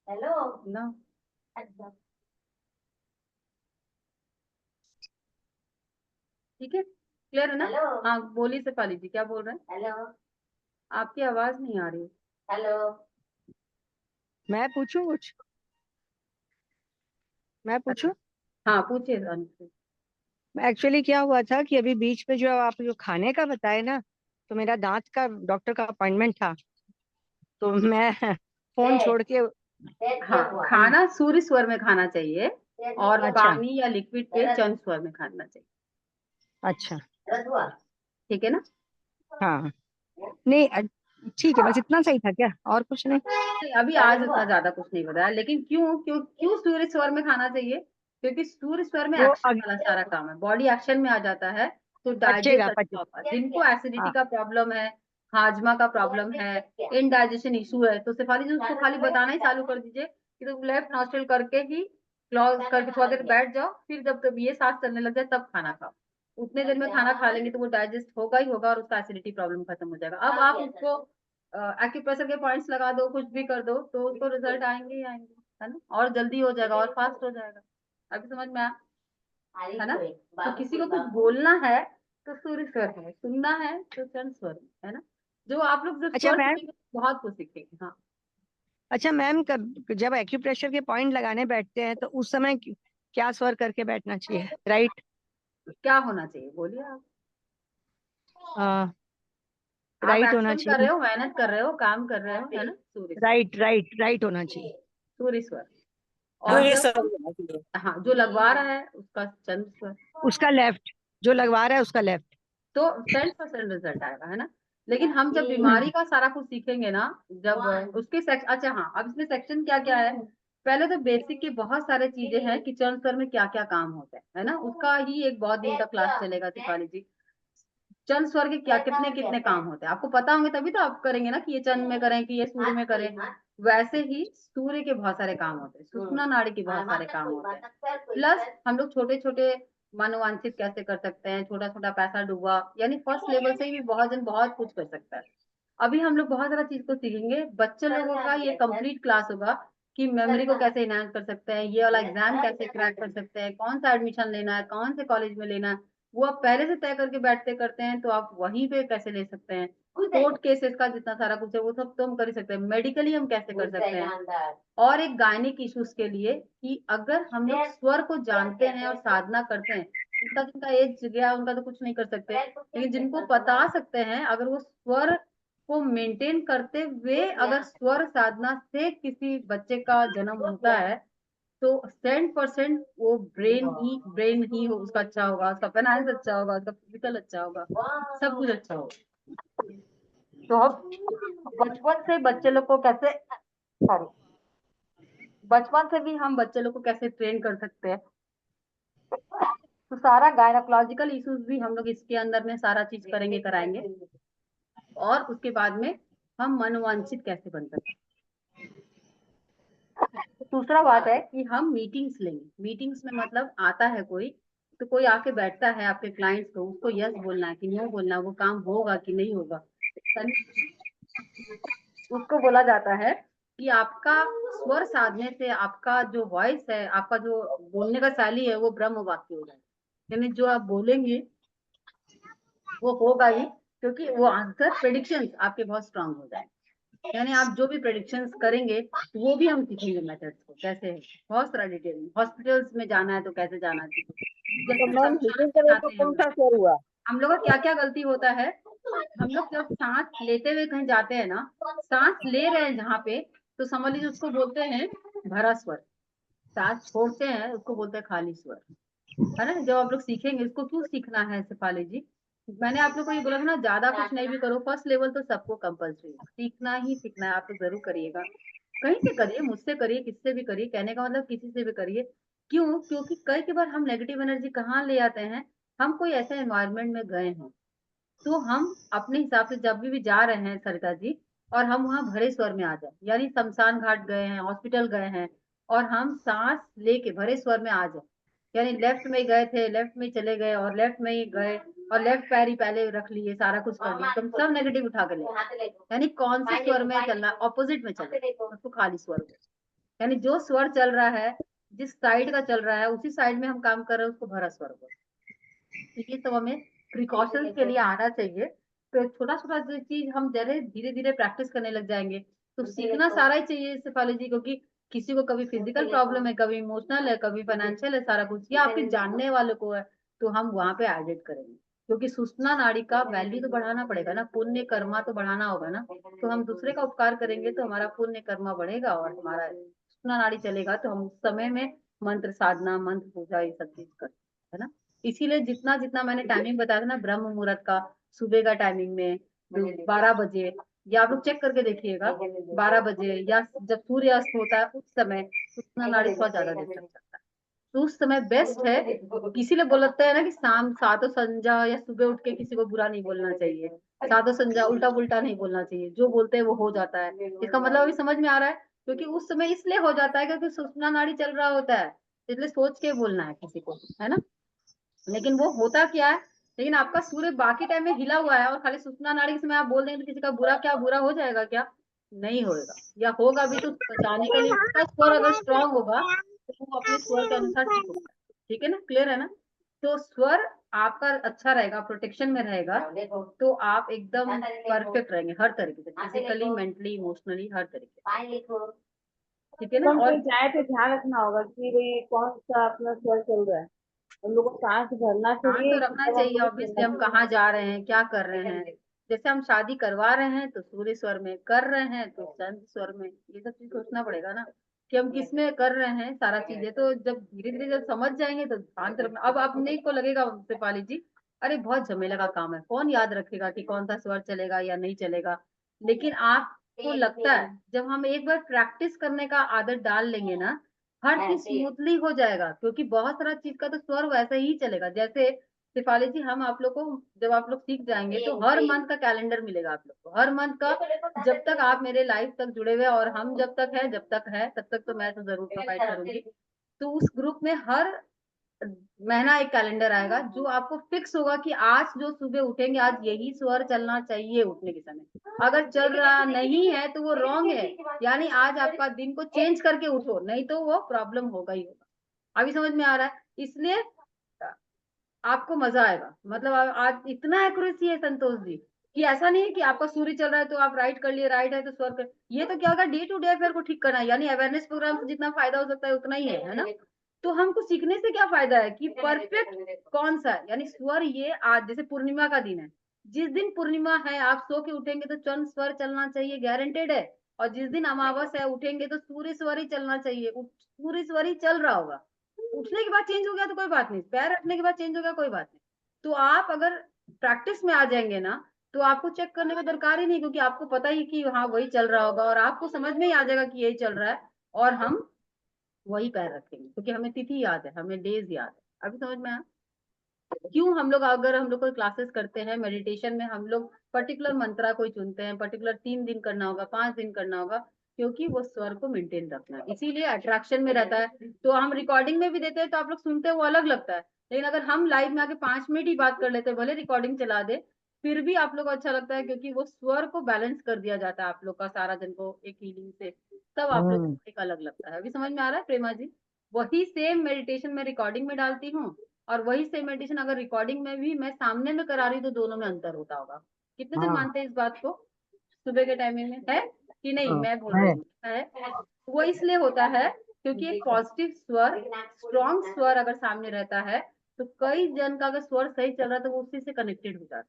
S1: हेलो ना, ठीक है, क्लियर है ना? हाँ बोलिए शेफाली जी, क्या बोल रहे हैं? हेलो, आपकी आवाज नहीं आ रही। हेलो,
S4: मैं पूछूं कुछ? मैं पूछूं?
S1: हाँ पूछिए अनुश्री।
S4: एक्चुअली क्या हुआ था कि अभी बीच में जो आप जो खाने का बताए ना, तो मेरा दांत का डॉक्टर का अपॉइंटमेंट था, तो मैं फोन छोड़ के
S1: हाँ, खाना सूर्य स्वर में खाना चाहिए, और
S4: अच्छा
S1: पानी या लिक्विड पे चंद स्वर में खाना चाहिए,
S4: अच्छा।
S1: ठीक है ना?
S4: हाँ नहीं ठीक है, बस इतना सही था क्या, और कुछ नहीं?
S1: नहीं, अभी आज उतना ज्यादा कुछ नहीं बताया, लेकिन क्यों क्यों क्यों सूर्य स्वर में खाना चाहिए? क्योंकि सूर्य स्वर में
S4: वो
S1: एक्शन वाला सारा काम है, बॉडी एक्शन में आ जाता है, तो डाइजेस्ट
S4: पचेगा
S1: अच्छा
S4: पचे।
S1: होगा। जिनको एसिडिटी
S4: हाँ
S1: का प्रॉब्लम है, हाजमा का प्रॉब्लम है, इनडाइजेशन इशू है, तो शेफाली जी उसको खाली बताना ही चालू कर दीजिए कि तुम लेफ्ट नॉस्ट्रल करके ही क्लोज करके थोड़ा देर बैठ जाओ, फिर जब कभी ये सांस चलने लग जाए तब खाना खाओ। उतने देर में खाना खा लेंगे तो वो डाइजेस्ट होगा ही होगा, और उसका एसिडिटी प्रॉब्लम खत्म हो जाएगा। अब आप उसको एक्यूप्रेशर के पॉइंट्स लगा दो, कुछ भी कर दो, तो उसको रिजल्ट आएंगे ही आएंगे, है ना, और जल्दी हो जाएगा और फास्ट हो जाएगा। अभी समझ में आया, है ना? तो किसी को कुछ बोलना है तो सूर्य स्वर है, सुनना है तो चंद्र स्वर है ना, जो आप लोग जब
S4: अच्छा
S1: स्वर
S4: मैम,
S1: सीखेंगे तो बहुत कुछ सीखेंगे। हाँ,
S4: अच्छा मैम, जब एक्यूप्रेशर के पॉइंट लगाने बैठते हैं तो उस समय क्या स्वर करके बैठना चाहिए? राइट?
S1: क्या होना चाहिए बोलिए आप? आप
S4: राइट होना
S1: एक्शन कर रहे
S4: चाहिए।
S1: हो, मेहनत कर रहे हो, काम कर रहे हो, है ना, सूर्य स्वर,
S4: राइट राइट राइट होना चाहिए।
S1: सूर्य स्वर। और
S3: सूर्य
S1: जब
S3: सर।
S1: हाँ, जो लगवा रहा है उसका चंद्र स्वर,
S4: उसका लेफ्ट, जो लगवा रहा है उसका लेफ्ट।
S1: तो 10% रिजल्ट आएगा, है ना। लेकिन हम जब बीमारी का सारा कुछ सीखेंगे ना, जब उसके सेक्शन, अच्छा हाँ, अब इसमें सेक्शन क्या क्या है, पहले तो बेसिक की बहुत सारे चीजें हैं कि चंद्र स्वर में क्या क्या काम होता है ना, उसका ही एक बहुत दिन का क्लास चलेगा शिफाली जी। चंद्र स्वर के क्या कितने कितने काम होते हैं आपको पता होंगे, तभी तो आप करेंगे ना कि ये चंद्र में करें कि ये सूर्य में करें। वैसे ही सूर्य के बहुत सारे काम होते हैं, सुषुम्ना नाड़ी के बहुत सारे काम होते हैं, प्लस हम लोग छोटे छोटे मनोवांछित कैसे कर सकते हैं, छोटा छोटा पैसा डूबा, यानी फर्स्ट लेवल से भी बहुत जन बहुत कुछ कर सकता है। अभी हम लोग बहुत सारा चीज को सीखेंगे, बच्चे लोगों का ये कंप्लीट क्लास होगा कि मेमोरी को कैसे इनहांस कर सकते हैं, ये वाला एग्जाम कैसे क्रैक कर सकते हैं, कौन सा एडमिशन लेना है, कौन से कॉलेज में लेना है, वो आप पहले से तय करके बैठते करते हैं तो आप वहीं पे कैसे ले सकते हैं, कोर्ट केसेस का जितना सारा कुछ है वो सब तो हम कर ही सकते हैं, मेडिकली हम कैसे कर सकते हैं। और एक गायनिक इश्यूज के लिए कि अगर हम लोग स्वर को जानते हैं और साधना करते हैं, जिनका एज गया उनका तो कुछ नहीं कर सकते, लेकिन जिनको बता सकते हैं, अगर वो स्वर को मेंटेन करते हुए अगर स्वर साधना से किसी बच्चे का जन्म होता है तो 100% वो ब्रेन ही हो उसका अच्छा होगा, उसका फाइनेंस अच्छा होगा, उसका फिजिकल अच्छा होगा, सब कुछ अच्छा होगा। तो हम बचपन से बच्चे लोग को कैसे, सॉरी, बचपन से भी हम बच्चे लोग को कैसे ट्रेन कर सकते हैं, तो सारा गायनोकोलॉजिकल इश्यूज भी हम लोग इसके अंदर में सारा चीज करेंगे, कराएंगे। और उसके बाद में हम मनोवांछित कैसे बन सकते हैं। दूसरा बात है कि हम मीटिंग्स लेंगे। मीटिंग्स में मतलब आता है कोई, तो कोई आके बैठता है आपके क्लाइंट्स को, उसको यस बोलना है कि नो बोलना है, वो काम होगा कि नहीं होगा। उसको बोला जाता है कि आपका स्वर साधने से आपका जो वॉइस है, आपका जो बोलने का शैली है वो ब्रह्म वाक्य हो जाए, यानी जो आप बोलेंगे वो होगा ही, क्योंकि वो आंसर प्रेडिक्शंस आपके बहुत स्ट्रांग हो जाए। यानी आप जो भी प्रेडिक्शंस करेंगे वो भी हम सीखेंगे मेथड्स को कैसे है, बहुत सारा डिटेल में। हॉस्पिटल्स में जाना है तो कैसे जाना चाहिए,
S3: तो
S1: जैसे
S3: मैम
S1: शमशान
S3: हीलिंग
S1: में
S3: करे तो
S1: जाते हैं
S3: कौन सा स्वर हुआ?
S1: हम लोग का क्या क्या गलती होता है। हम लोग जब सांस लेते हुए कहीं जाते हैं ना, सांस ले रहे हैं जहाँ पे, तो समझ लीजिए उसको बोलते हैं भरा स्वर। सांस छोड़ते हैं उसको बोलते हैं खाली स्वर, है ना। जब आप लोग सीखेंगे, इसको क्यों सीखना है शेफाली जी, मैंने आप लोग को ये बोला था ना, ज्यादा कुछ नहीं भी करो, फर्स्ट लेवल तो सबको कंपल्सरी है, सीखना ही सीखना है, आप लोग जरूर करिएगा। कहीं से करिए, मुझसे करिए, किससे भी करिए, कहने का मतलब किसी से भी करिए। क्यों? क्योंकि कई बार हम नेगेटिव एनर्जी कहाँ ले आते हैं, हम कोई ऐसे एनवायरनमेंट में गए हैं, तो हम अपने हिसाब से जब भी जा रहे हैं सरिता जी, और हम वहां भरे स्वर में आ जाए, यानी शमशान घाट गए हैं, हॉस्पिटल गए हैं, और हम सांस लेके भरे स्वर में आ जाए, यानी लेफ्ट में गए थे, लेफ्ट में चले गए, और लेफ्ट में ही गए, और लेफ्ट पैर ही पहले रख लिए, सारा कुछ कर लिया, तुम सब नेगेटिव उठा के ले, यानी कौन से स्वर में चलना, ऑपोजिट में चलना, उसको खाली स्वर को, यानी जो स्वर चल रहा है, जिस साइड का चल रहा है उसी साइड में हम काम कर रहे हैं, उसको भरा स्वर को। तो ये सब हमें प्रिकॉशंस के लिए आना चाहिए। तो छोटा छोटा जो चीज हम जरे धीरे धीरे प्रैक्टिस करने लग जाएंगे, तो सीखना सारा ही चाहिए शेफाली जी, क्योंकि किसी को कभी फिजिकल प्रॉब्लम है, कभी इमोशनल है, कभी फाइनेंशियल है, सारा कुछ या आपके जानने वालों को है, तो हम वहां पे एडिट करेंगे। क्योंकि सुषुम्ना नाड़ी का वैल्यू तो बढ़ाना पड़ेगा ना, पुण्य कर्मा तो बढ़ाना होगा ना, तो हम दूसरे का उपकार करेंगे तो हमारा पुण्य कर्मा बढ़ेगा और हमारा सुषुम्ना नाड़ी चलेगा, तो हम उस समय में मंत्र साधना, मंत्र पूजा, ये सब चीज करते हैं, है ना। इसीलिए जितना जितना मैंने टाइमिंग बताया था ना, ब्रह्म मुहूर्त का, सुबह का टाइमिंग में 12 बजे, या आप लोग चेक करके देखिएगा, 12 बजे या जब सूर्यास्त होता है उस समय सुषुम्ना नाड़ी थोड़ा ज्यादा देर तक चलता है, तो उस समय बेस्ट है। इसीलिए बोलते हैं ना कि शाम सातो संजा या सुबह उठ के किसी को बुरा नहीं बोलना चाहिए, सातो संजा उल्टा पुल्टा नहीं बोलना चाहिए, जो बोलते हैं वो हो जाता है। इसका मतलब अभी समझ में आ रहा है, क्योंकि उस समय इसलिए हो जाता है क्योंकि सुषुम्ना नाड़ी चल रहा होता है, इसलिए सोच के बोलना है किसी को, है ना। लेकिन वो होता क्या है, लेकिन आपका सूर्य बाकी टाइम में हिला हुआ है और खाली सुषुम्ना नाड़ी के समय आप बोल देंगे तो किसी का बुरा, क्या बुरा हो जाएगा क्या? नहीं होएगा, या होगा भी तो बचाने के लिए उसका स्वर अगर स्ट्रांग होगा तो वो अपने स्वर के अनुसार ठीक होगा। ठीक है ना, क्लियर है ना। तो स्वर आपका अच्छा रहेगा, प्रोटेक्शन में रहेगा, तो आप एकदम परफेक्ट रहेंगे हर तरीके से, फिजिकली, मेंटली, इमोशनली, हर तरीके से। ठीक है ना।
S7: तो
S1: और
S7: हमको जाए तो ध्यान रखना होगा कि भाई कौन सा अपना स्वर चल रहा है, हम लोग को सांस भरना
S1: ध्यान तो
S7: चाहिए कि
S1: रखना
S7: तब हम
S1: चाहिए,
S7: लोग को
S1: ऑब्वियसली
S7: छोड़ना
S1: हम
S7: चाहिए।
S1: कहाँ जा रहे हैं, क्या कर रहे हैं। जैसे हम शादी करवा रहे हैं तो सूर्य स्वर में कर रहे हैं, तो चंद्र स्वर में, ये सब चीज सोचना पड़ेगा ना कि हम किस में कर रहे हैं सारा चीजें। तो जब धीरे धीरे जब समझ जाएंगे तो ध्यान तो रखना। अब अपने को लगेगा शेफाली जी, अरे बहुत झमेला का काम है, कौन याद रखेगा कि कौन सा स्वर चलेगा या नहीं चलेगा। लेकिन आपको लगता है जब हम एक बार प्रैक्टिस करने का आदत डाल लेंगे ना, हर चीज स्मूथली हो जाएगा, क्योंकि बहुत सारा चीज का तो स्वर वैसे ही चलेगा। जैसे शेफाली जी, हम आप लोग को जब आप लोग सीख जाएंगे तो हर मंथ का कैलेंडर मिलेगा आप लोग को, हर मंथ का, जब तक आप मेरे लाइफ तक जुड़े हुए, और हम जब तक है, जब तक है तब तक तो मैं तो जरूर प्रोवाइड करूंगी। तो उस ग्रुप में हर महीना एक कैलेंडर आएगा जो आपको फिक्स होगा कि आज जो सुबह उठेंगे आज यही स्वर चलना चाहिए उठने के समय। अगर चल रहा नहीं है तो वो रॉन्ग है, यानी आज आपका दिन को चेंज करके उठो, नहीं तो वो प्रॉब्लम होगा ही होगा। अभी समझ में आ रहा है। इसलिए आपको मजा आएगा, मतलब आज इतना एक्यूरेसी है संतोष जी, कि ऐसा नहीं है कि आपका सूर्य चल रहा है तो आप राइट कर लिए, राइट है तो स्वर कर, ये तो क्या होगा, डे टू डे अफेयर को ठीक करना है, यानी अवेयरनेस प्रोग्राम से जितना फायदा हो सकता है उतना ही है ना। तो हमको सीखने से क्या फायदा है कि परफेक्ट कौन सा है, यानी स्वर ये आज जैसे पूर्णिमा का दिन है, जिस दिन पूर्णिमा है आप सो के उठेंगे तो चंद्र स्वर चलना चाहिए, गारंटेड है। और जिस दिन अमावस है उठेंगे तो सूर्य स्वर ही चलना चाहिए, सूर्य स्वर ही चल रहा होगा। उठने के बाद चेंज हो गया तो कोई बात नहीं, पैर रखने के बाद चेंज हो गया कोई बात नहीं। तो आप अगर प्रैक्टिस में आ जाएंगे ना तो आपको चेक करने का दरकार ही नहीं, क्योंकि आपको पता ही कि हाँ वही चल रहा होगा और आपको समझ में ही आ जाएगा कि यही चल रहा है और हम वही पैर रखेंगे, क्योंकि हमें तिथि याद है, हमें डेज याद है। अभी समझ में आया क्यों हम लोग, अगर हम लोग कोई क्लासेस करते हैं मेडिटेशन में, हम लोग पर्टिकुलर मंत्रा कोई चुनते हैं, पर्टिकुलर 3 दिन करना होगा, 5 दिन करना होगा, क्योंकि वो स्वर को मेंटेन रखना है, इसीलिए अट्रैक्शन में रहता है। तो हम रिकॉर्डिंग में भी देते हैं तो आप लोग सुनते हैं वो अलग लगता है, लेकिन अगर हम लाइव में आके 5 मिनट ही बात कर लेते हैं, भले रिकॉर्डिंग चला दे, फिर भी आप लोग को अच्छा लगता है, क्योंकि वो स्वर को बैलेंस कर दिया जाता है आप लोग का सारा जन को एक हीलिंग से, तब आप लोग को एक अलग लगता है। अभी समझ में आ रहा है प्रेमा जी? वही सेम मेडिटेशन में रिकॉर्डिंग में डालती हूँ और वही सेम मेडिटेशन अगर रिकॉर्डिंग में भी मैं सामने में करा रही हूँ तो दोनों में अंतर होता होगा। कितने जन
S2: हाँ
S1: मानते हैं इस बात को? सुबह के टाइमिंग में है कि नहीं?
S2: हाँ
S1: मैं बोल रही
S2: है।
S1: हूँ है। वो इसलिए होता है क्योंकि एक पॉजिटिव स्वर, स्ट्रॉन्ग स्वर अगर सामने रहता है तो कई जन का अगर स्वर सही चल रहा है तो वो उसी से कनेक्टेड हो जाता है,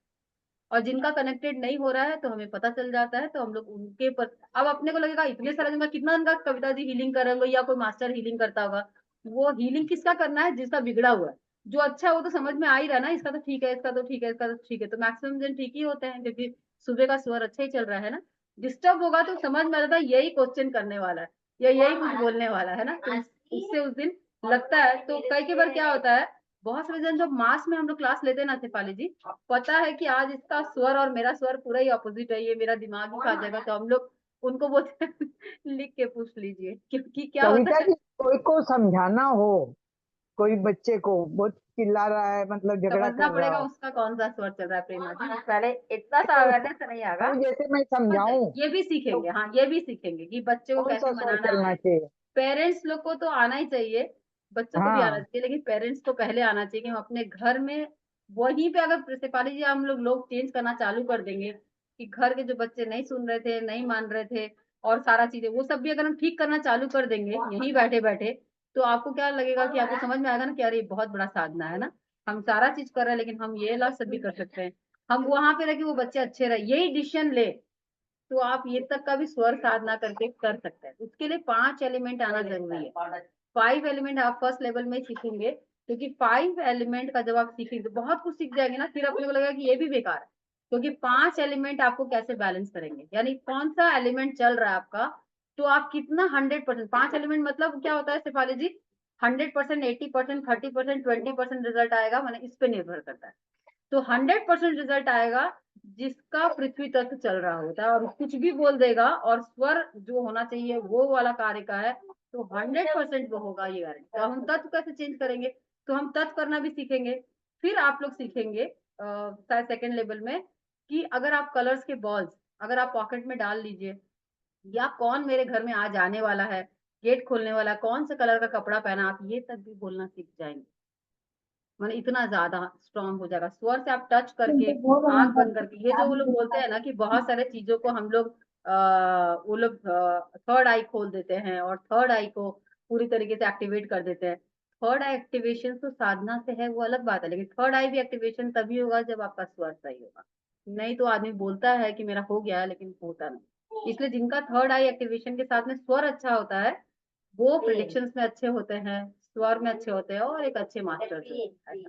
S1: और जिनका कनेक्टेड नहीं हो रहा है तो हमें पता चल जाता है, तो हम लोग उनके पर, अब अपने को लगेगा इतने सारे जन का कितना जन का कविता जी हीलिंग कर रहे होंगे या कोई मास्टर हीलिंग करता होगा, वो हीलिंग किसका करना है? जिसका बिगड़ा हुआ है। जो अच्छा है वो तो समझ में आ ही रहा है ना, इसका तो ठीक है, इसका तो ठीक है, इसका तो ठीक है, तो मैक्सिमम जन ठीक ही होते हैं क्योंकि सुबह का स्वर अच्छा ही चल रहा है ना। डिस्टर्ब होगा तो समझ में आ जाता है यही क्वेश्चन करने वाला है या यही कुछ बोलने वाला है ना, तो उससे उस दिन लगता है। तो कई बार क्या होता है, बहुत सारे जन जब मास में हम लोग क्लास लेते हैं ना शेफाली जी, पता है कि आज इसका स्वर और मेरा स्वर पूरा ही अपोजिट है, ये मेरा दिमाग ही खा जाएगा, तो हम लोग उनको बोलते हैं लिख के पूछ लीजिए, क्योंकि क्या होता
S2: कविता
S1: है,
S2: जी, कोई को समझाना हो, कोई बच्चे को बहुत चिल्ला रहा है, मतलब झगड़ा
S1: समझना
S2: कर रहा
S1: पड़ेगा
S2: हो,
S1: उसका कौन सा स्वर चल रहा है प्रेमा जी, पहले इतना सा
S2: तो
S1: अवेयरनेस नहीं आगा।
S2: वो जैसे मैं
S1: समझ गए,
S2: समझाऊं
S1: ये भी
S2: तो
S1: सीखेंगे, हाँ ये भी सीखेंगे कि बच्चे को
S2: कौन
S1: कैसे
S2: सा स्वर
S1: मनाना
S2: चलना
S1: है।
S2: चाहिए।
S1: पेरेंट्स लोग को तो आना ही चाहिए, बच्चों को भी आना
S2: हाँ
S1: चाहिए, लेकिन पेरेंट्स को पहले आना चाहिए कि हम अपने घर में वहीं पे, अगर प्रिंसिपाली जी हम लोग चेंज करना चालू कर देंगे कि घर के जो बच्चे नहीं सुन रहे थे, नहीं मान रहे थे और सारा चीजें वो सब भी अगर हम ठीक करना चालू कर देंगे यहीं बैठे बैठे, तो आपको क्या लगेगा कि आपको समझ में आएगा ना कि अरे ये बहुत बड़ा साधना है ना, हम सारा चीज कर रहे हैं लेकिन हम ये ला सब भी कर सकते हैं, हम वहां पे रह के वो बच्चे अच्छे रहे, यही डिसीजन ले, तो आप ये तक का भी स्वर साधना करके कर सकते हैं। उसके लिए 5 एलिमेंट आना जरूरी है। 5 एलिमेंट आप फर्स्ट लेवल में सीखेंगे, क्योंकि 5 एलिमेंट का जब आप सीखेंगे तो बहुत कुछ सीख जाएंगे ना, फिर अपने को लगेगा कि ये भी बेकार है, क्योंकि 5 एलिमेंट आपको कैसे बैलेंस करेंगे, यानी कौन सा एलिमेंट चल रहा है आपका, तो आप कितना 100%, 5 एलिमेंट मतलब क्या होता है शेफाली जी, 100%, 80%, 30%, 20% रिजल्ट आएगा, मैंने इस पे निर्भर करता है। तो 100% रिजल्ट आएगा जिसका पृथ्वी तत्व चल रहा होता है, और कुछ भी बोल देगा और स्वर जो होना चाहिए वो वाला कार्य का है, तो 100% वो होगा, ये गारंटी। तो हम तत्व कैसे चेंज करेंगे, तो हम तत्व करना भी सीखेंगे। फिर आप लोग सीखेंगे शायद सेकेंड लेवल में कि अगर आप कलर्स के बॉल्स अगर आप पॉकेट में डाल लीजिए, या कौन मेरे घर में आज आने वाला है, गेट खोलने वाला है, कौन से कलर का कपड़ा पहना, आप ये तक भी बोलना सीख जाएंगे, मतलब इतना ज्यादा स्ट्रांग हो जाएगा स्वर से आप टच करके, आंख बंद करके। ये जो वो लोग बोलते हैं ना कि बहुत सारे चीजों को हम लोग वो लोग थर्ड आई खोल देते हैं और थर्ड आई को पूरी तरीके से एक्टिवेट कर देते हैं। थर्ड आई एक्टिवेशन तो साधना से है, वो अलग बात है, लेकिन थर्ड आई भी एक्टिवेशन तभी होगा जब आपका स्वर सही होगा, नहीं तो आदमी बोलता है कि मेरा हो गया है लेकिन होता नहीं। इसलिए जिनका थर्ड आई एक्टिवेशन के साथ में स्वर अच्छा होता है वो प्रिडिक्शंस में अच्छे होते हैं, स्वर में अच्छे होते हैं और एक अच्छे मास्टर होते हैं।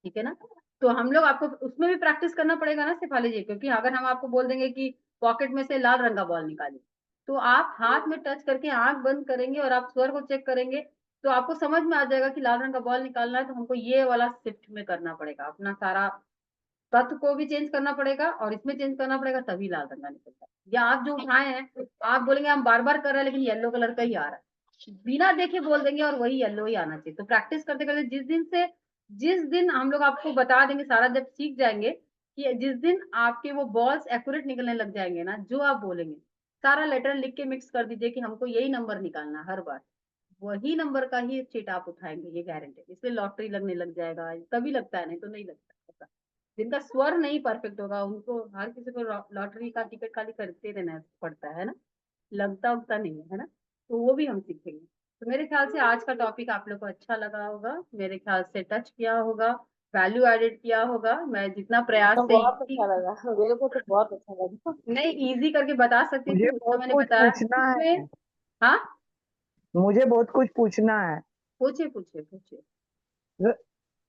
S1: ठीक है ना? तो हम लोग आपको उसमें भी प्रैक्टिस करना पड़ेगा ना शेफाली जी, क्योंकि अगर हम आपको बोल देंगे कि पॉकेट में से लाल रंग का बॉल निकालिए, तो आप हाथ में टच करके आंख बंद करेंगे और आप स्वर को चेक करेंगे, तो आपको समझ में आ जाएगा कि लाल रंग का बॉल निकालना है, तो हमको ये वाला शिफ्ट में करना पड़ेगा, अपना सारा तत्व को भी चेंज करना पड़ेगा और इसमें चेंज करना पड़ेगा, तभी लाल रंग का निकलता है। या आप जो उठाए हैं आप बोलेंगे हम बार बार कर रहे हैं लेकिन येलो कलर का ही आ रहा है, बिना देखे बोल देंगे और वही येलो ही आना चाहिए। तो प्रैक्टिस करते करते जिस दिन हम लोग आपको बता देंगे सारा, जब सीख जाएंगे कि जिस दिन आपके वो बॉल्स एक्यूरेट निकलने लग जाएंगे ना, जो आप बोलेंगे सारा लेटर लिख के मिक्स कर दीजिए कि हमको यही नंबर निकालना है हर बार, वही नंबर का ही चीट आप उठाएंगे, ये गारंटी। इसलिए लॉटरी लगने लग जाएगा, तभी लगता है, नहीं तो नहीं लगता ऐसा। जिनका स्वर नहीं परफेक्ट होगा उनको, हर किसी को लॉटरी का टिकट खाली करते रहना पड़ता है ना, लगता उगता नहीं है ना, तो वो भी हम सीखेंगे। तो मेरे ख्याल से आज का टॉपिक आप लोग को अच्छा लगा होगा, मेरे ख्याल से टच किया होगा, वैल्यू एडेड किया होगा। मैं जितना प्रयास
S7: तो
S1: से
S7: बहुत
S1: इजी,
S7: अच्छा लगा, मेरे को तो बहुत अच्छा लगा।
S1: नहीं इजी करके बता सकती
S2: मुझे
S1: थी उतना
S2: बहुत
S1: मैंने
S2: कुछ
S1: बताया
S2: पूछना है,
S1: उसमें। हाँ,
S2: मुझे बहुत कुछ पूछना है।
S1: पूछिए पूछिए पूछिए।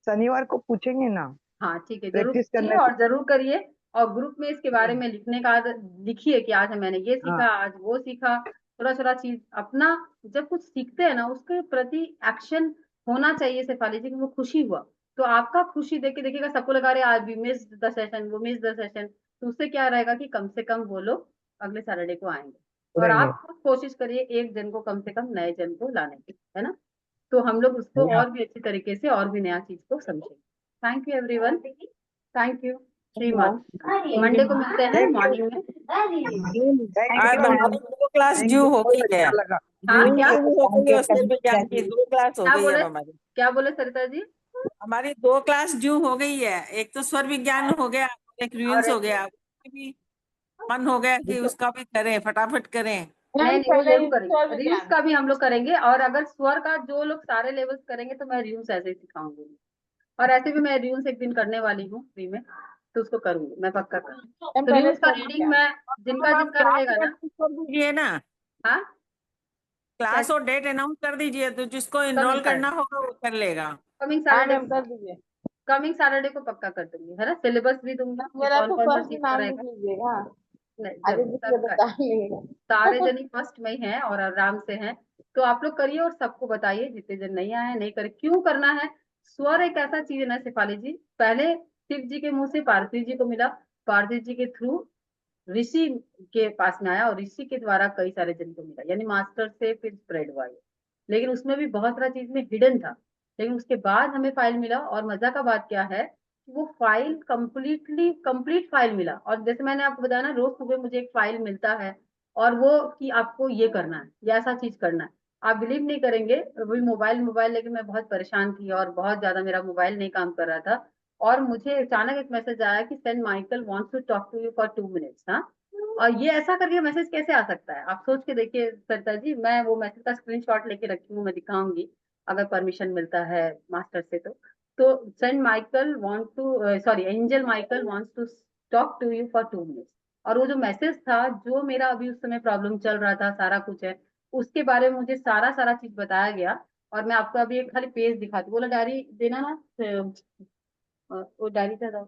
S2: शनिवार को पूछेंगे ना,
S1: हाँ ठीक है, जरूर
S2: प्रैक्टिस
S1: पूछिए
S2: करने से।
S1: और जरूर करिए। और ग्रुप में इसके बारे में लिखने का लिखिए कि आज मैंने ये
S2: हाँ
S1: सीखा, आज वो सीखा। थोड़ा थोड़ा चीज अपना, जब कुछ सीखते हैं ना उसके प्रति एक्शन होना चाहिए। शेफाली जी की वो खुशी हुआ, तो आपका खुशी देख के देखिएगा सबको लगा रहे आज भी मिस द सेशन, वो मिस द सेशन, तो उससे क्या रहेगा कि कम से कम वो लोग अगले सैटरडे को आएंगे। और
S2: करेंगे।
S1: आप खुद कोशिश करिए एक जन को, कम से कम नए जन को लाने की, है ना, तो हम लोग उसको
S2: या
S1: और भी अच्छी तरीके से और भी नया चीज को समझें। Thank you everyone, thank you, Shri much. Monday को मिलते हैं
S2: थैंक यू,
S1: मॉर्निंग में।
S2: थैंक
S3: आज
S2: यू मैम,
S3: हमारी 2 क्लास
S2: थैंक
S3: ड्यू
S2: यू,
S3: हो
S2: बहुत
S3: गई है,
S2: अच्छा लगा।
S1: हाँ
S3: ड्यू
S1: क्या,
S3: शुरू हो गई है, उसमें विज्ञान की 2 क्लास हो
S1: क्या
S3: गई है
S1: बोले,
S3: अब हमारी।
S1: क्या बोले सरिता जी?
S3: हमारी 2 क्लास ड्यू हो गई है, एक तो स्वर विज्ञान हो गया, एक
S1: और
S3: रूइंस हो गया। उसमें भी मन हो गया कि उसका भी करें, फटाफट करें।
S1: नहीं
S7: मैम
S1: नहीं, वो
S7: पहले
S1: जरूर
S7: स्वर
S1: करेंगे, रियूज
S7: विज्ञान।
S1: का भी हम लोग करेंगे। और अगर स्वर का जो लोग सारे लेवल्स करेंगे तो मैं रियूज ऐसे ही सिखाऊंगी। और ऐसे भी मैं रियूज एक दिन करने वाली हूँ फ्री में, तो उसको करूंगी मैं, पक्का करूंगी।
S7: मैम
S1: तो
S7: पहले
S1: रियूज का
S7: स्वर
S1: रीडिंग
S7: विज्ञान।
S1: में जिनका
S3: अब आप
S1: जिनका
S3: क्लास
S1: रहेगा ना।
S3: अनाउंस कर दीजिए ना,
S1: हाँ, क्या
S3: क्लास और डेट अनाउंस कर दीजिए, तो जिसको
S1: कमिंग
S3: इनरोल करना
S1: सैटरडे,
S3: होगा वो कर लेगा।
S1: कमिंग
S7: हाँ
S1: सैटरडे
S7: मैम कर दीजिए।
S1: कमिंग सैटरडे को पक्का कर दूंगी, है ना। सिलेबस भी दूंगी
S7: मैम
S1: कि
S7: मेरा
S1: कौन
S7: तो
S1: कौन सा
S7: फर्स्ट
S1: चीज का
S7: नाम लिख
S1: रहेगा।
S7: लीजिएगा,
S1: नहीं
S7: आगे
S1: जरूर
S7: दूसरे
S1: सबका,
S7: बता लीजिएगा।
S1: सारे जन ही फर्स्ट में ही हैं और आराम से हैं। तो आप लोग करिए और सबको बताइए, जितने जन नहीं आए हैं, नहीं करे, क्यों करना है। स्वर एक ऐसा चीज है ना शेफाली जी, पहले शिव जी के मुंह से पार्थिव जी को मिला, पार्थिव जी के थ्रू ऋषि के पास में आया और ऋषि के द्वारा कई सारे जन को मिला, यानी मास्टर से फिर स्प्रेड हुआ ये। लेकिन उसमें भी बहुत सारा चीज में हिडन था। लेकिन उसके बाद हमें फाइल मिला, और मजा का बात क्या है कि वो फाइल कंप्लीट फाइल मिला। और जैसे मैंने आपको बताया ना, रोज सुबह मुझे एक फाइल मिलता है, और वो कि आपको ये करना है, ये ऐसा चीज करना है। आप बिलीव नहीं करेंगे, वही मोबाइल मोबाइल लेके मैं बहुत परेशान थी और बहुत ज्यादा मेरा मोबाइल नहीं काम कर रहा था। और मुझे अचानक एक मैसेज आया कि Saint Michael wants to talk to you for 2 minutes. हाँ, और ये ऐसा करके मैसेज कैसे आ सकता है, आप सोच के देखिए सरिता जी। मैं वो मैसेज का स्क्रीनशॉट लेके रखी हूँ, मैं दिखाऊंगी अगर परमिशन मिलता है मास्टर से। तो Saint Michael want to, sorry, angel Michael wants to talk to you for 2 minutes. और वो जो मैसेज था, जो मेरा अभी उस समय प्रॉब्लम चल रहा था, सारा कुछ है उसके बारे में मुझे सारा सारा चीज बताया गया। और मैं आपको अभी एक खाली पेज दिखाती हूँ, बोला डायरी देना ना, वो डायरी था,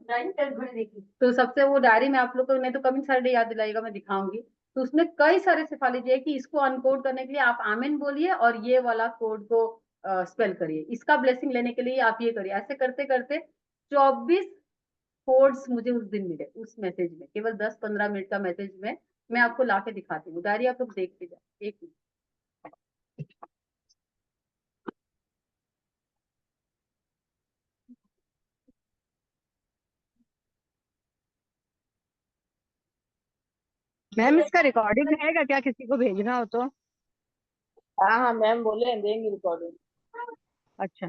S1: तो सबसे वो डायरी में आप लोग को, नहीं तो कमिंग सैटरडे याद दिलाइएगा, मैं दिखाऊंगी। तो उसमें कई सारे सिफारिश है कि इसको अनकोड करने के लिए आप आमीन बोलिए और ये वाला कोड को स्पेल करिए, इसका ब्लेसिंग लेने के लिए आप ये करिए। ऐसे करते करते 24 कोड्स मुझे उस दिन मिले, उस मैसेज में, केवल 10-15 मिनट का मैसेज में। मैं आपको ला के दिखाती हूँ, डायरी आप लोग देख के जाए, एक मिनट।
S4: मैम इसका रिकॉर्डिंग रहेगा क्या, किसी को भेजना हो तो?
S7: हाँ हाँ मैम बोले हैं, देंगे रिकॉर्डिंग।
S4: अच्छा।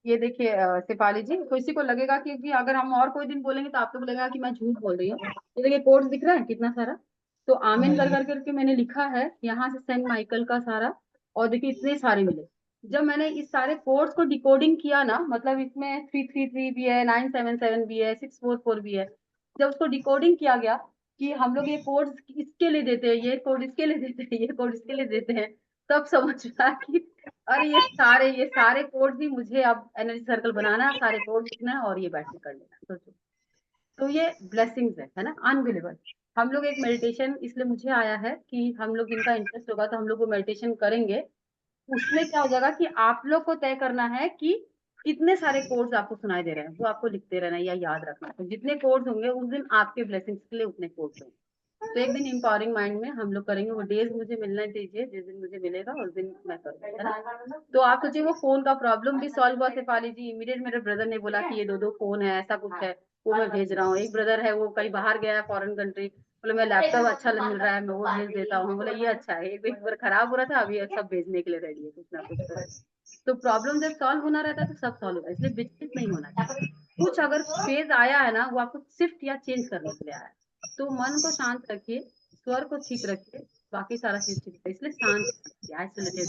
S1: ये देखिए शेफाली जी, किसी को लगेगा कि अगर हम और कोई दिन बोलेंगे तो आप लोग को लगेगा कि मैं झूठ बोल रही हूँ। ये देखिए कोड्स दिख रहा है कितना सारा। तो आमीन कर करके मैंने लिखा है यहाँ से सेंट माइकल का सारा। और देखिए इतने सारे मिले। जब मैंने इस सारे कोड्स को डिकोडिंग किया ना, मतलब इसमें 333 भी है, 977 भी है, 644 भी है। जब उसको डिकोडिंग किया गया कि हम लोग ये कोड्स इसके लिए देते हैं, ये कोड इसके लिए देते हैं, ये कोड इसके लिए देते हैं, तब समझ में आया कि अरे ये सारे कोड भी मुझे अब एनर्जी सर्कल बनाना है, सारे कोड लिखना है और ये बैठ के कर लेना, सोचो। तो ये ब्लेसिंग्स है ना, अनबिलीवेबल। हम लोग एक मेडिटेशन इसलिए मुझे आया है कि हम लोग, जिनका इंटरेस्ट होगा तो हम लोग वो मेडिटेशन करेंगे। उसमें क्या हो जाएगा कि आप लोग को तय करना है कि कितने सारे कोड्स आपको सुनाई दे रहे हैं, वो आपको लिखते रहना है या याद रखना है। तो जितने कोड्स होंगे उस दिन आपके ब्लेसिंग्स के लिए उतने कोड्स होंगे। तो एक दिन एम्पावरिंग माइंड में हम लोग करेंगे, वो डेज मुझे मिलने दीजिए, जिस दिन मुझे मिलेगा उस दिन मैं करूँगी, है ना। तो आप सोचिए वो फोन का प्रॉब्लम भी सॉल्व हुआ शेफाली जी। इमीडिएट मेरे ब्रदर ने बोला कि ये 2-2 फोन है, ऐसा कुछ है। वो मैं भेज रहा हूँ। एक ब्रदर है वो कहीं बाहर गया है फॉरेन कंट्री, बोले मैं लैपटॉप अच्छा मिल रहा है मैं वो भेज देता हूँ। बोले ये अच्छा है, एक बार खराब हो रहा था, अभी ये सब भेजने के लिए रेडी है कुछ ना कुछ कर। तो प्रॉब्लम जब सॉल्व होना रहता है तो सब सॉल्व होता है, इसलिए विचलित नहीं होना चाहिए। कुछ अगर फेज आया है ना, वो आपको शिफ्ट या चेंज करने के लिए आया है, तो मन को शांत रखिए, स्वर को ठीक रखिए, बाकी सारा चीज ठीक है। इसलिए शांत रखिए, आइसोलेटेड।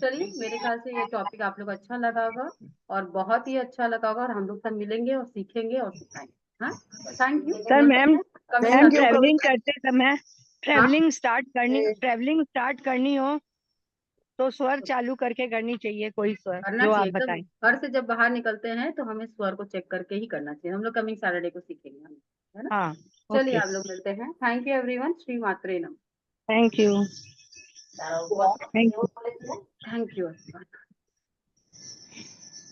S1: चलिए, मेरे ख्याल से ये टॉपिक आप लोग अच्छा लगा होगा और बहुत ही अच्छा लगा होगा, और हम लोग सब मिलेंगे और सीखेंगे और सिखाएंगे। हाँ, thank you.
S4: Sir ma'am,
S1: comment
S4: ma'am
S2: Thank you,
S4: travelling
S2: कविता
S4: करते समय ट्रेवलिंग स्टार्ट करनी हो तो स्वर चालू करके करनी चाहिए, कोई स्वर
S1: करना
S4: जो
S1: चाहिए
S4: आप
S1: एकदम।
S4: बताएं।
S1: घर से जब बाहर निकलते हैं तो हमें स्वर को चेक करके ही करना चाहिए। हम लोग कमिंग सैटरडे को सीखेंगे हम, है ना।
S4: हाँ,
S1: चलिए,
S4: ओके,
S1: आप लोग मिलते हैं। Thank you everyone. श्री मात्रे नमः।
S4: Thank you.
S1: Thank you.